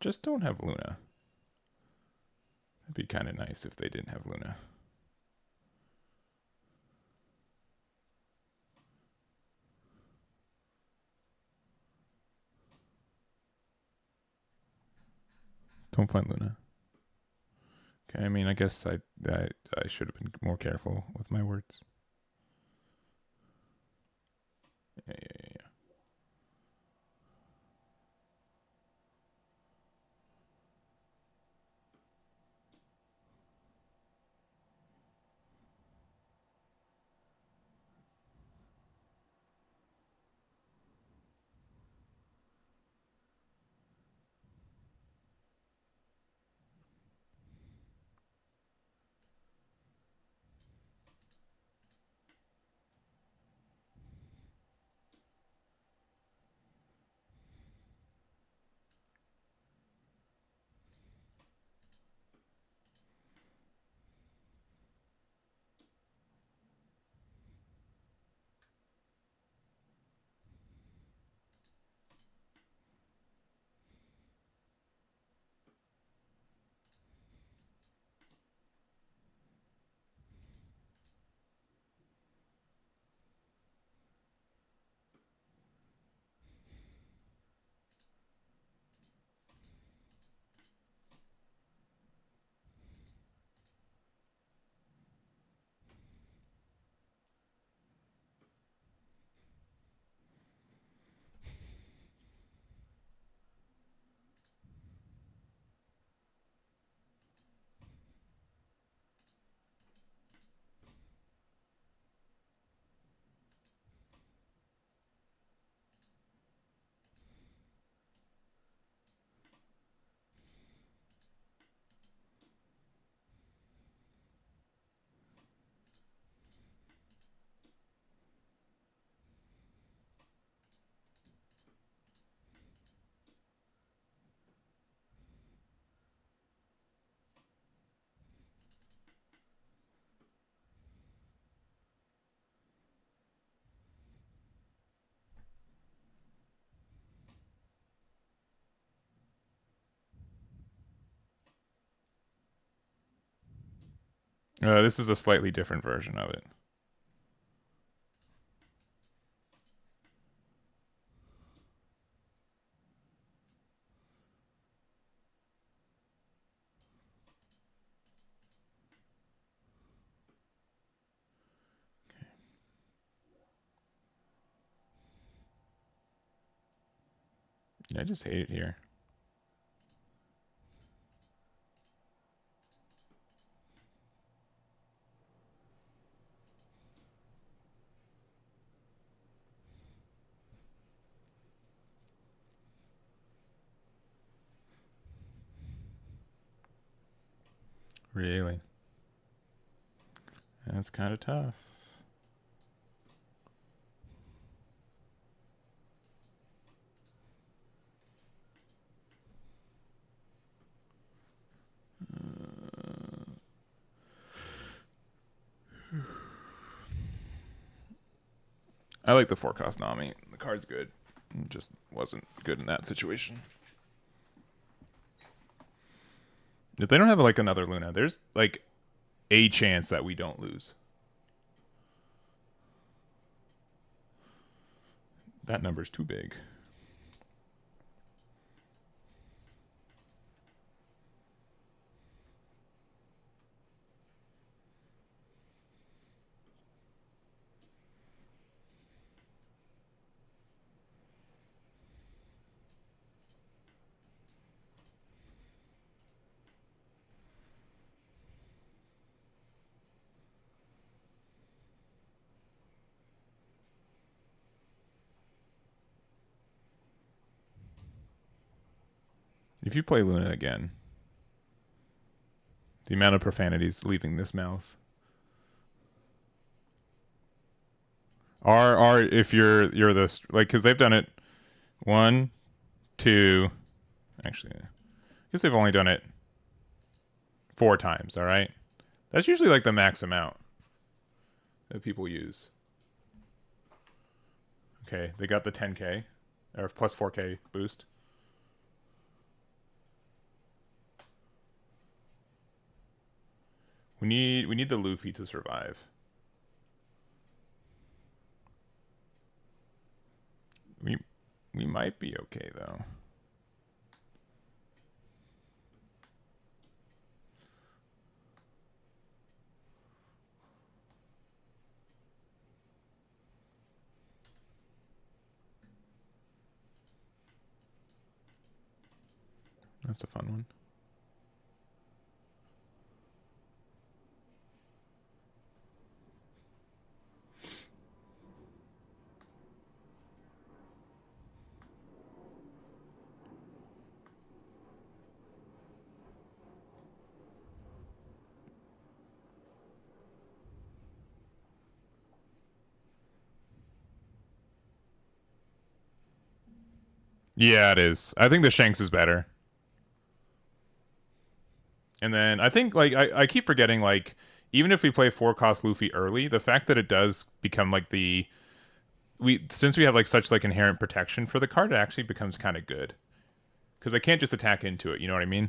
Speaker 1: Just don't have Luna. It'd be kind of nice if they didn't have Luna. Don't find Luna. Okay, I mean, I guess I should have been more careful with my words. Yeah. This is a slightly different version of it. I just hate it here. Really? That's kind of tough. I like the 4-cost Nami. The card's good. It just wasn't good in that situation. If they don't have like another Luna, there's like a chance that we don't lose. That number's too big. If you play Luna again, the amount of profanities leaving this mouth are if you're the like, because they've done it 1, 2, actually, I guess they've only done it 4 times. All right, that's usually like the max amount that people use. Okay, they got the 10k or plus 4k boost. We need the Luffy to survive. We might be okay though. That's a fun one. Yeah, it is. I think the Shanks is better. And then I think like I keep forgetting like even if we play 4-cost Luffy early, the fact that it does become like since we have like such like inherent protection for the card, it actually becomes kind of good. Because I can't just attack into it, you know what I mean?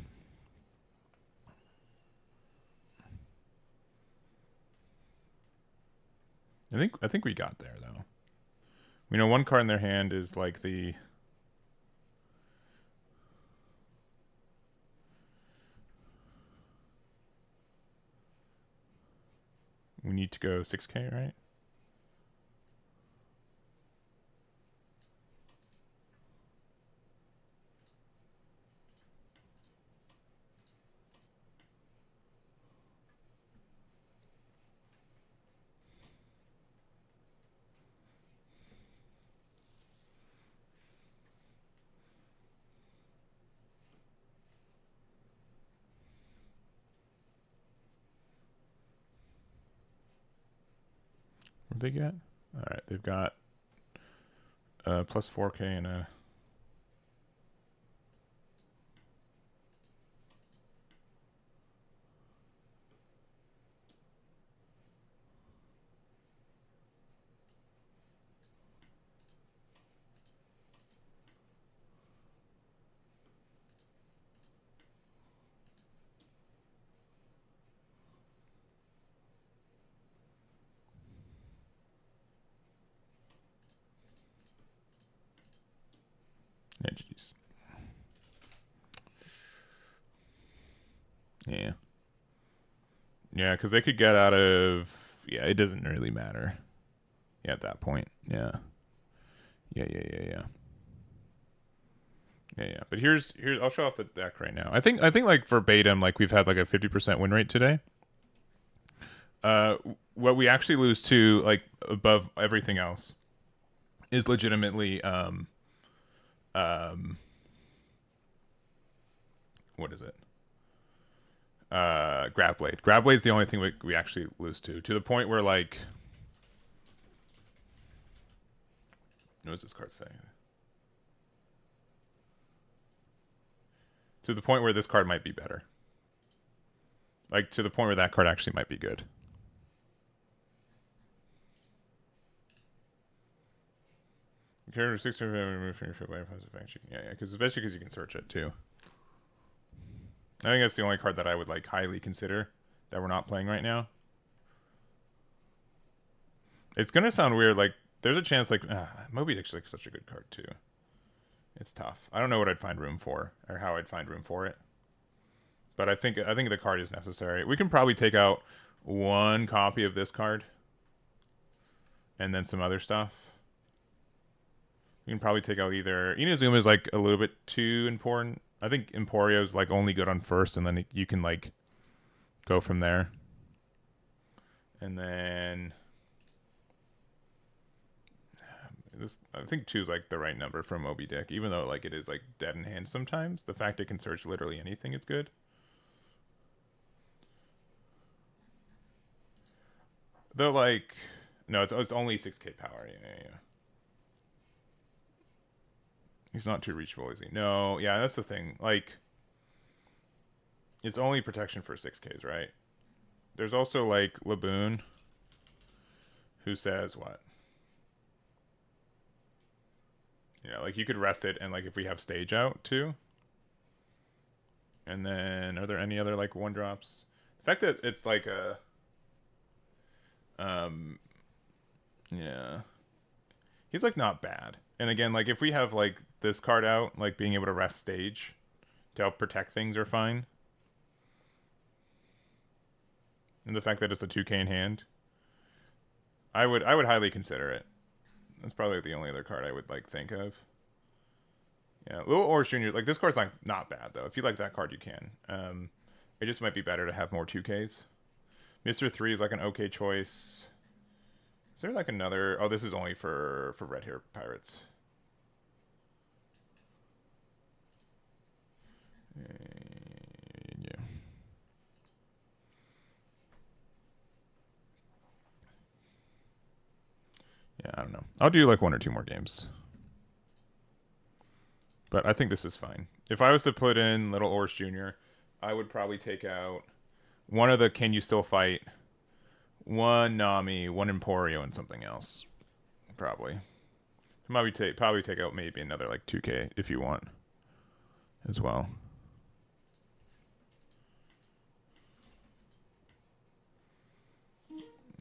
Speaker 1: I think we got there though. We know one card in their hand is like the we need to go 6k, right? What'd they get? All right, they've got plus 4k and a yeah, jeez. Yeah. Yeah, because they could get out of yeah, it doesn't really matter. Yeah, at that point. Yeah. Yeah. Yeah. But here's I'll show off the deck right now. I think like verbatim, like we've had like a 50% win rate today. What we actually lose to like above everything else is legitimately what is it? Grab Blade. Grab Blade is the only thing we actually lose to the point where like what does this card say? To the point where this card might be better. Like to the point where that card actually might be good. Character 6 remove from your show by a positive action. Yeah, because especially because you can search it too. I think that's the only card that I would like highly consider that we're not playing right now. It's gonna sound weird. Like there's a chance like Moby Dick's like such a good card too. It's tough. I don't know what I'd find room for or how I'd find room for it. But I think the card is necessary. We can probably take out one copy of this card and then some other stuff. We can probably take out either Inazuma is like a little bit too important. I think Emporio is like only good on first, and then you can like go from there. And then this, I think 2 is like the right number for Moby Dick, even though like it is like dead in hand sometimes. The fact it can search literally anything is good. Though like no, it's only 6k power. Yeah. He's not too reachable, is he? No, yeah, that's the thing. Like, it's only protection for 6Ks, right? There's also, like, Laboon, who says what? Yeah, like, you could rest it, and, like, if we have stage out, too. And then, are there any other, like, 1-drops? The fact that it's, like, a... Yeah. He's, like, not bad. And again, like, if we have, like, this card out, like, being able to rest stage to help protect things are fine. And the fact that it's a 2k in hand, I would highly consider it. That's probably the only other card I would like think of. Yeah, Little Orange Junior. Like this card's not bad though. If you like that card, you can. It just might be better to have more 2Ks. Mr. 3 is like an okay choice. Is there like another? Oh, this is only for red hair pirates. Yeah. Yeah, I don't know. I'll do like 1 or 2 more games. But I think this is fine. If I was to put in Little Orange Jr., I would probably take out one of the Can You Still Fight, one Nami, one Emporio, and something else. Probably. Probably take out maybe another like 2k if you want as well.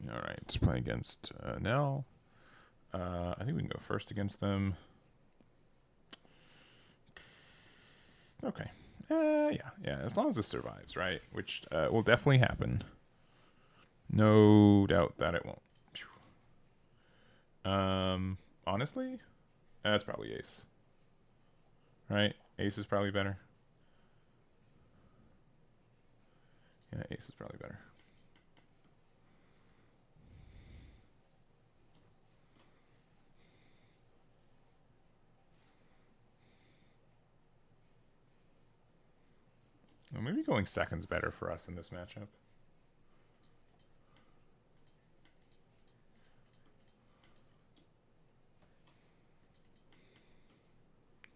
Speaker 1: All right, let's play against Nell. I think we can go first against them. Okay. Yeah. As long as this survives, right? Which will definitely happen. No doubt that it won't. Honestly, that's probably Ace. Right? Ace is probably better. Yeah, Ace is probably better. Well, maybe going second's better for us in this matchup.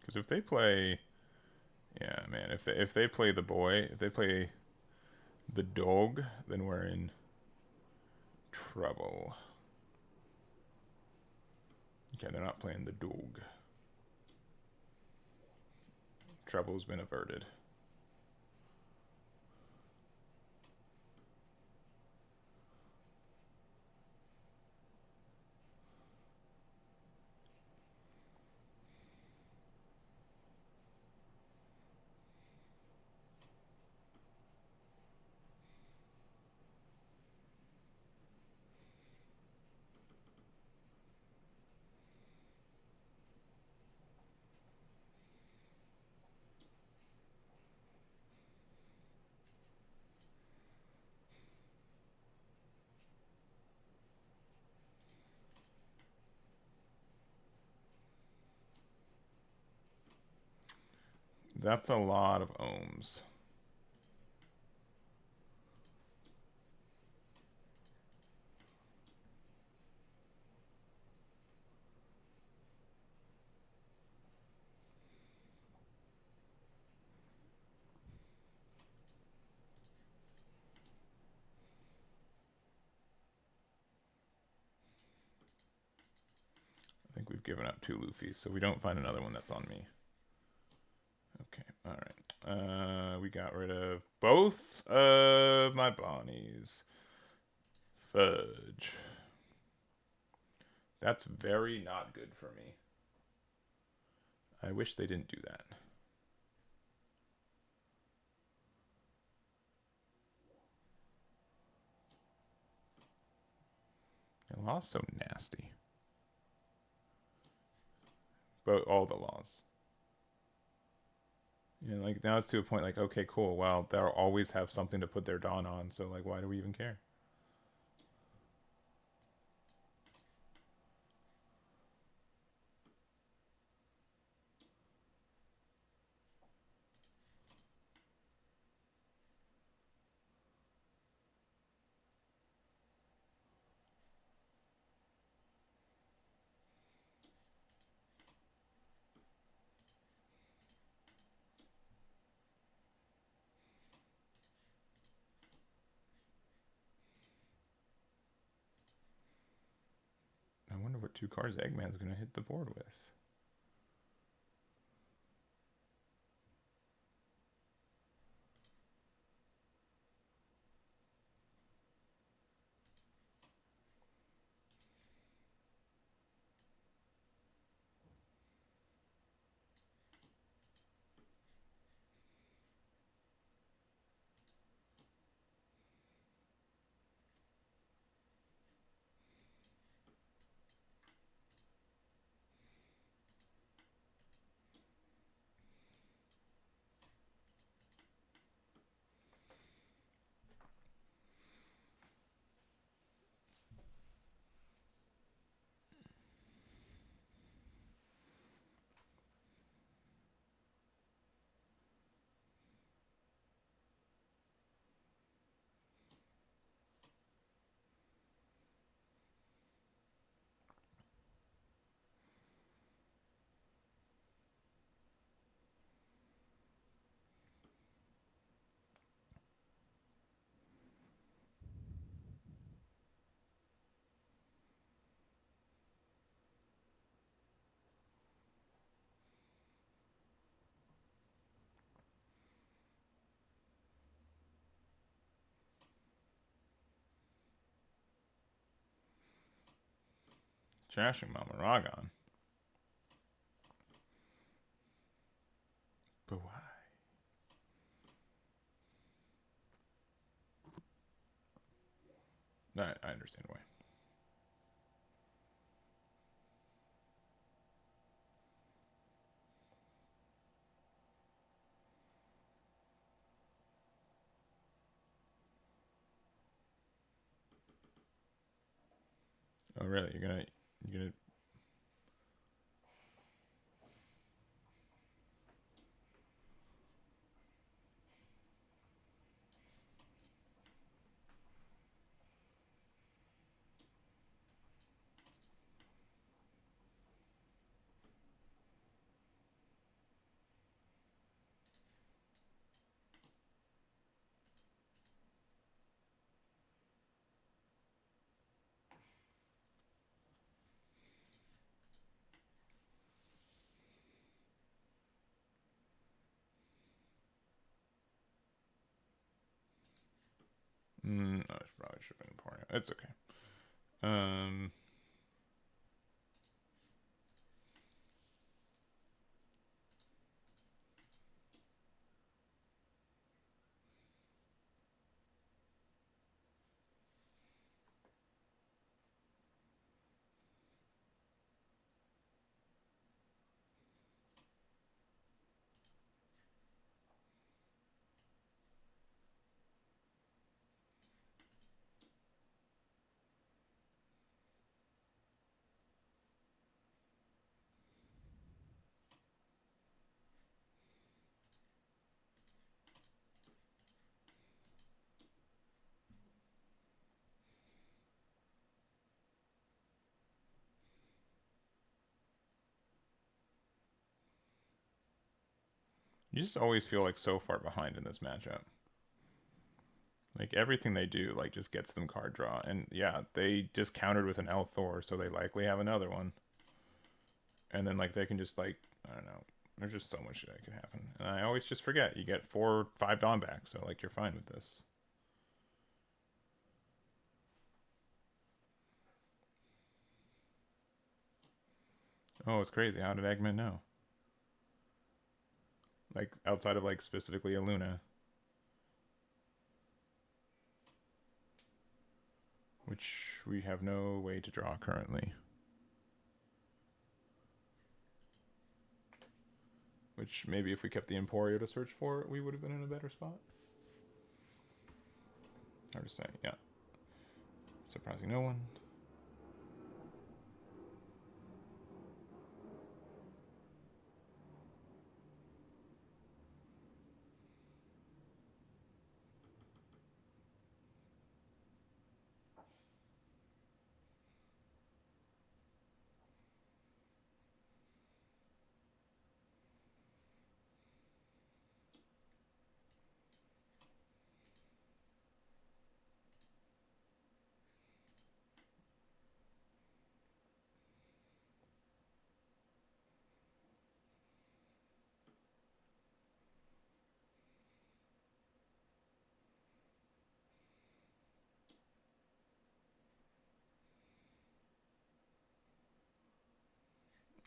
Speaker 1: Because if they play, yeah, man, if they play the boy, if they play the dog, then we're in trouble. Okay, they're not playing the dog. Trouble's been averted. That's a lot of ohms. I think we've given up 2 Luffys, so we don't find another one that's on me. Okay, alright. We got rid of both of my Bonnies. Fudge. That's very not good for me. I wish they didn't do that. The law's so nasty. But all the laws. Yeah, like now it's to a point like, okay, cool. Well, they'll always have something to put their Dawn on, so like why do we even care? I wonder what 2 cards Eggman's gonna hit the board with. Trashing Mama Ragon. But why? I understand why. Oh really? You're gonna I probably should have been pouring it. It's okay. You just always feel like so far behind in this matchup. Like everything they do, like just gets them card draw, and yeah, they just countered with an L Thor, so they likely have another one. and then like they can just like, I don't know. There's just so much that could happen, and I always just forget. You get 4 or 5 Dawn back, so like you're fine with this. Oh, it's crazy. How did Eggman know? Like outside of like specifically a Luna, which we have no way to draw currently. Which maybe if we kept the Emporio to search for it, we would have been in a better spot. Hard to say, yeah. Surprising no one.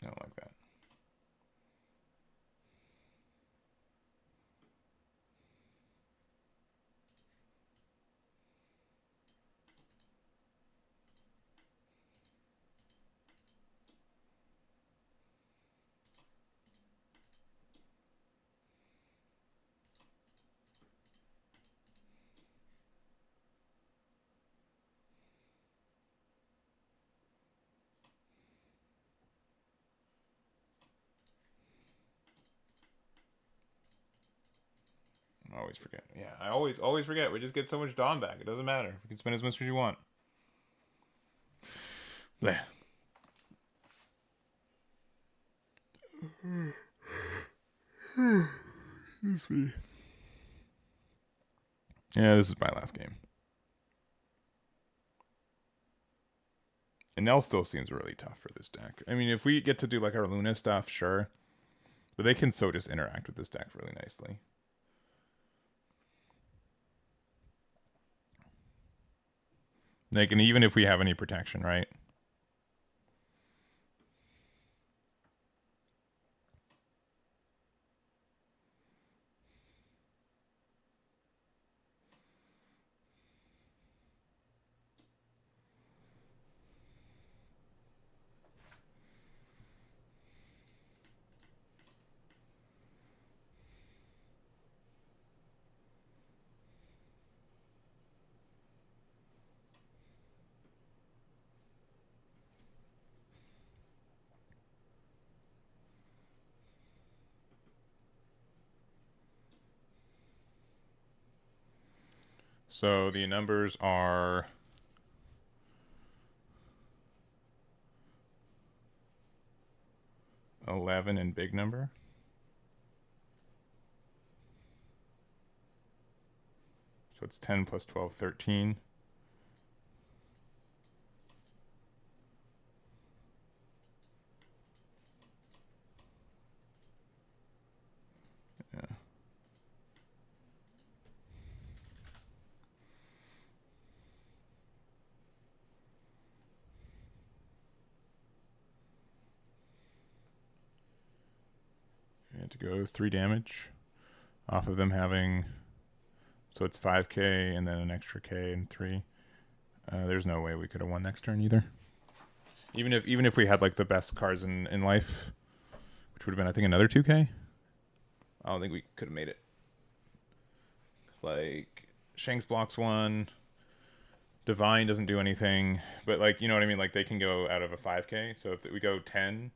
Speaker 1: I don't like that. I always forget. Yeah, I always forget. We just get so much Dawn back. It doesn't matter. We can spend as much as you want. Bleh. Excuse me. Yeah, this is my last game. And Nell still seems really tough for this deck. I mean, if we get to do like our Luna stuff, sure. But they can so just interact with this deck really nicely. Like, and even if we have any protection, right? So the numbers are 11 in big number. So it's 10 plus 12, 13. Yeah. We had to go 3 damage off of them having, so it's 5k and then an extra k and 3. There's no way we could have won next turn either. Even if we had like the best cards in life, which would have been I think another 2k. I don't think we could have made it. Like Shanks blocks 1, Divine doesn't do anything, but like you know what I mean. Like they can go out of a 5k. So if we go 10,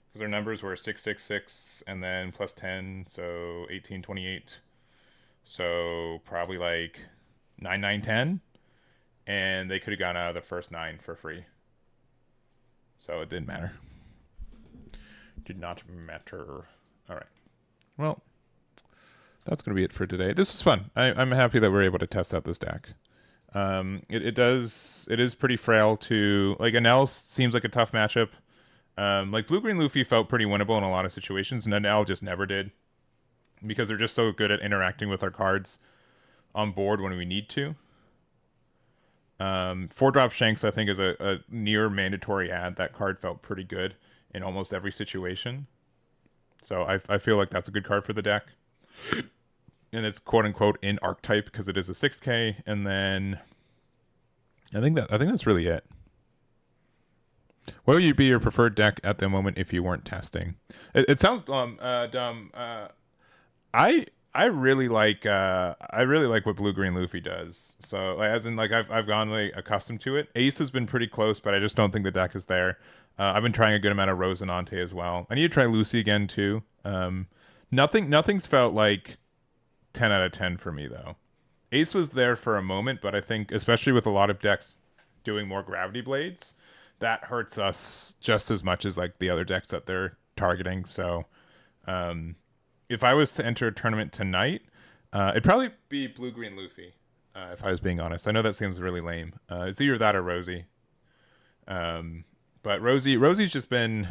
Speaker 1: because our numbers were 666 and then plus 10, so 18, 28. So probably like 9, 9, 10, and they could have gone out of the first 9 for free. So it didn't matter. Did not matter. All right. Well, that's going to be it for today. This was fun. I'm happy that we're able to test out this deck. It is pretty frail to, like, Anel seems like a tough matchup. Like blue green Luffy felt pretty winnable in a lot of situations, and L just never did because they're just so good at interacting with our cards on board when we need to. 4-drop Shanks, I think, is a near mandatory add. That card felt pretty good in almost every situation. So I feel like that's a good card for the deck. And it's quote unquote in archetype because it is a 6K. And then I think that's really it. What would be your preferred deck at the moment if you weren't testing? It sounds dumb. I really like what blue green Luffy does. So like, as in like I've gone like accustomed to it. Ace has been pretty close, but I just don't think the deck is there. I've been trying a good amount of Rosinante as well. I need to try Lucy again too. Nothing's felt like 10 out of 10 for me though. Ace was there for a moment, but I think especially with a lot of decks doing more gravity blades, that hurts us just as much as like the other decks that they're targeting. So if I was to enter a tournament tonight, it'd probably be blue green Luffy. If I was being honest, I know that seems really lame. It's either that or Rosie. But Rosie's just been,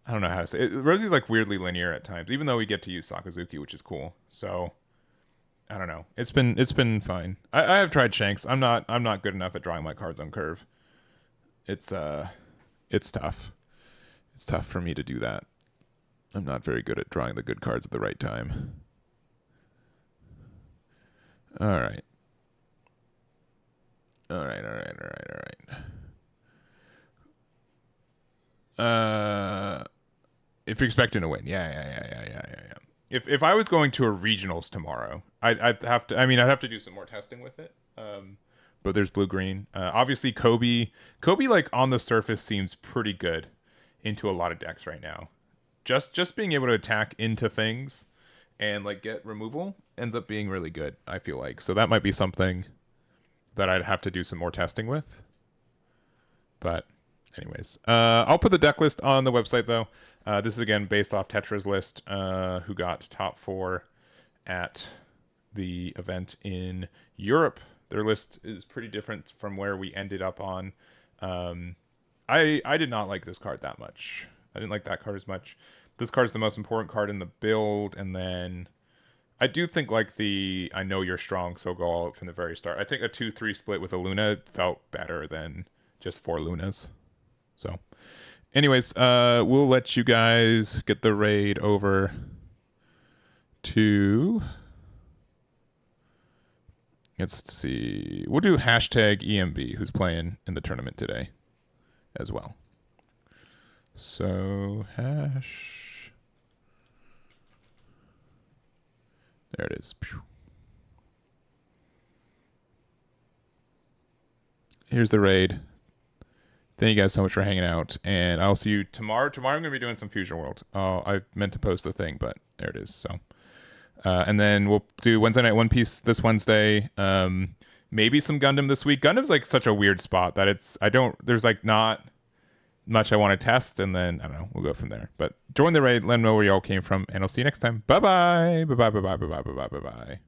Speaker 1: I don't know how to say it. Rosie's like weirdly linear at times, even though we get to use Sakazuki, which is cool. So I don't know. It's been fine. I have tried Shanks. I'm not good enough at drawing my cards on curve. It's tough. It's tough for me to do that. I'm not very good at drawing the good cards at the right time. All right. If you're expecting to win, yeah. If I was going to a regionals tomorrow, I'd have to. I mean, I'd have to do some more testing with it. But there's blue green. Obviously, Kobe like on the surface seems pretty good into a lot of decks right now. Just being able to attack into things and like get removal ends up being really good, I feel like. So that might be something that I'd have to do some more testing with. But anyways, I'll put the deck list on the website though. This is again based off Tetra's list, who got top 4 at the event in Europe. Their list is pretty different from where we ended up on. I did not like this card that much. I didn't like that card as much. This card is the most important card in the build, and then I do think like the I know you're strong, so go all out from the very start. I think a 2-3 split with a Luna felt better than just 4 Lunas. So anyways, we'll let you guys get the raid over to, let's see, we'll do hashtag EMB, who's playing in the tournament today as well. So hash, there it is. Here's the raid. Thank you guys so much for hanging out, and I'll see you tomorrow. Tomorrow I'm going to be doing some Fusion World. I meant to post the thing, but there it is. So, and then we'll do Wednesday Night One Piece this Wednesday. Maybe some Gundam this week. Gundam's like such a weird spot that there's like not much I want to test, and then I don't know. We'll go from there. But join the raid. Let me know where y'all came from, and I'll see you next time. Bye bye. Bye bye. Bye bye. Bye bye. Bye bye. Bye bye.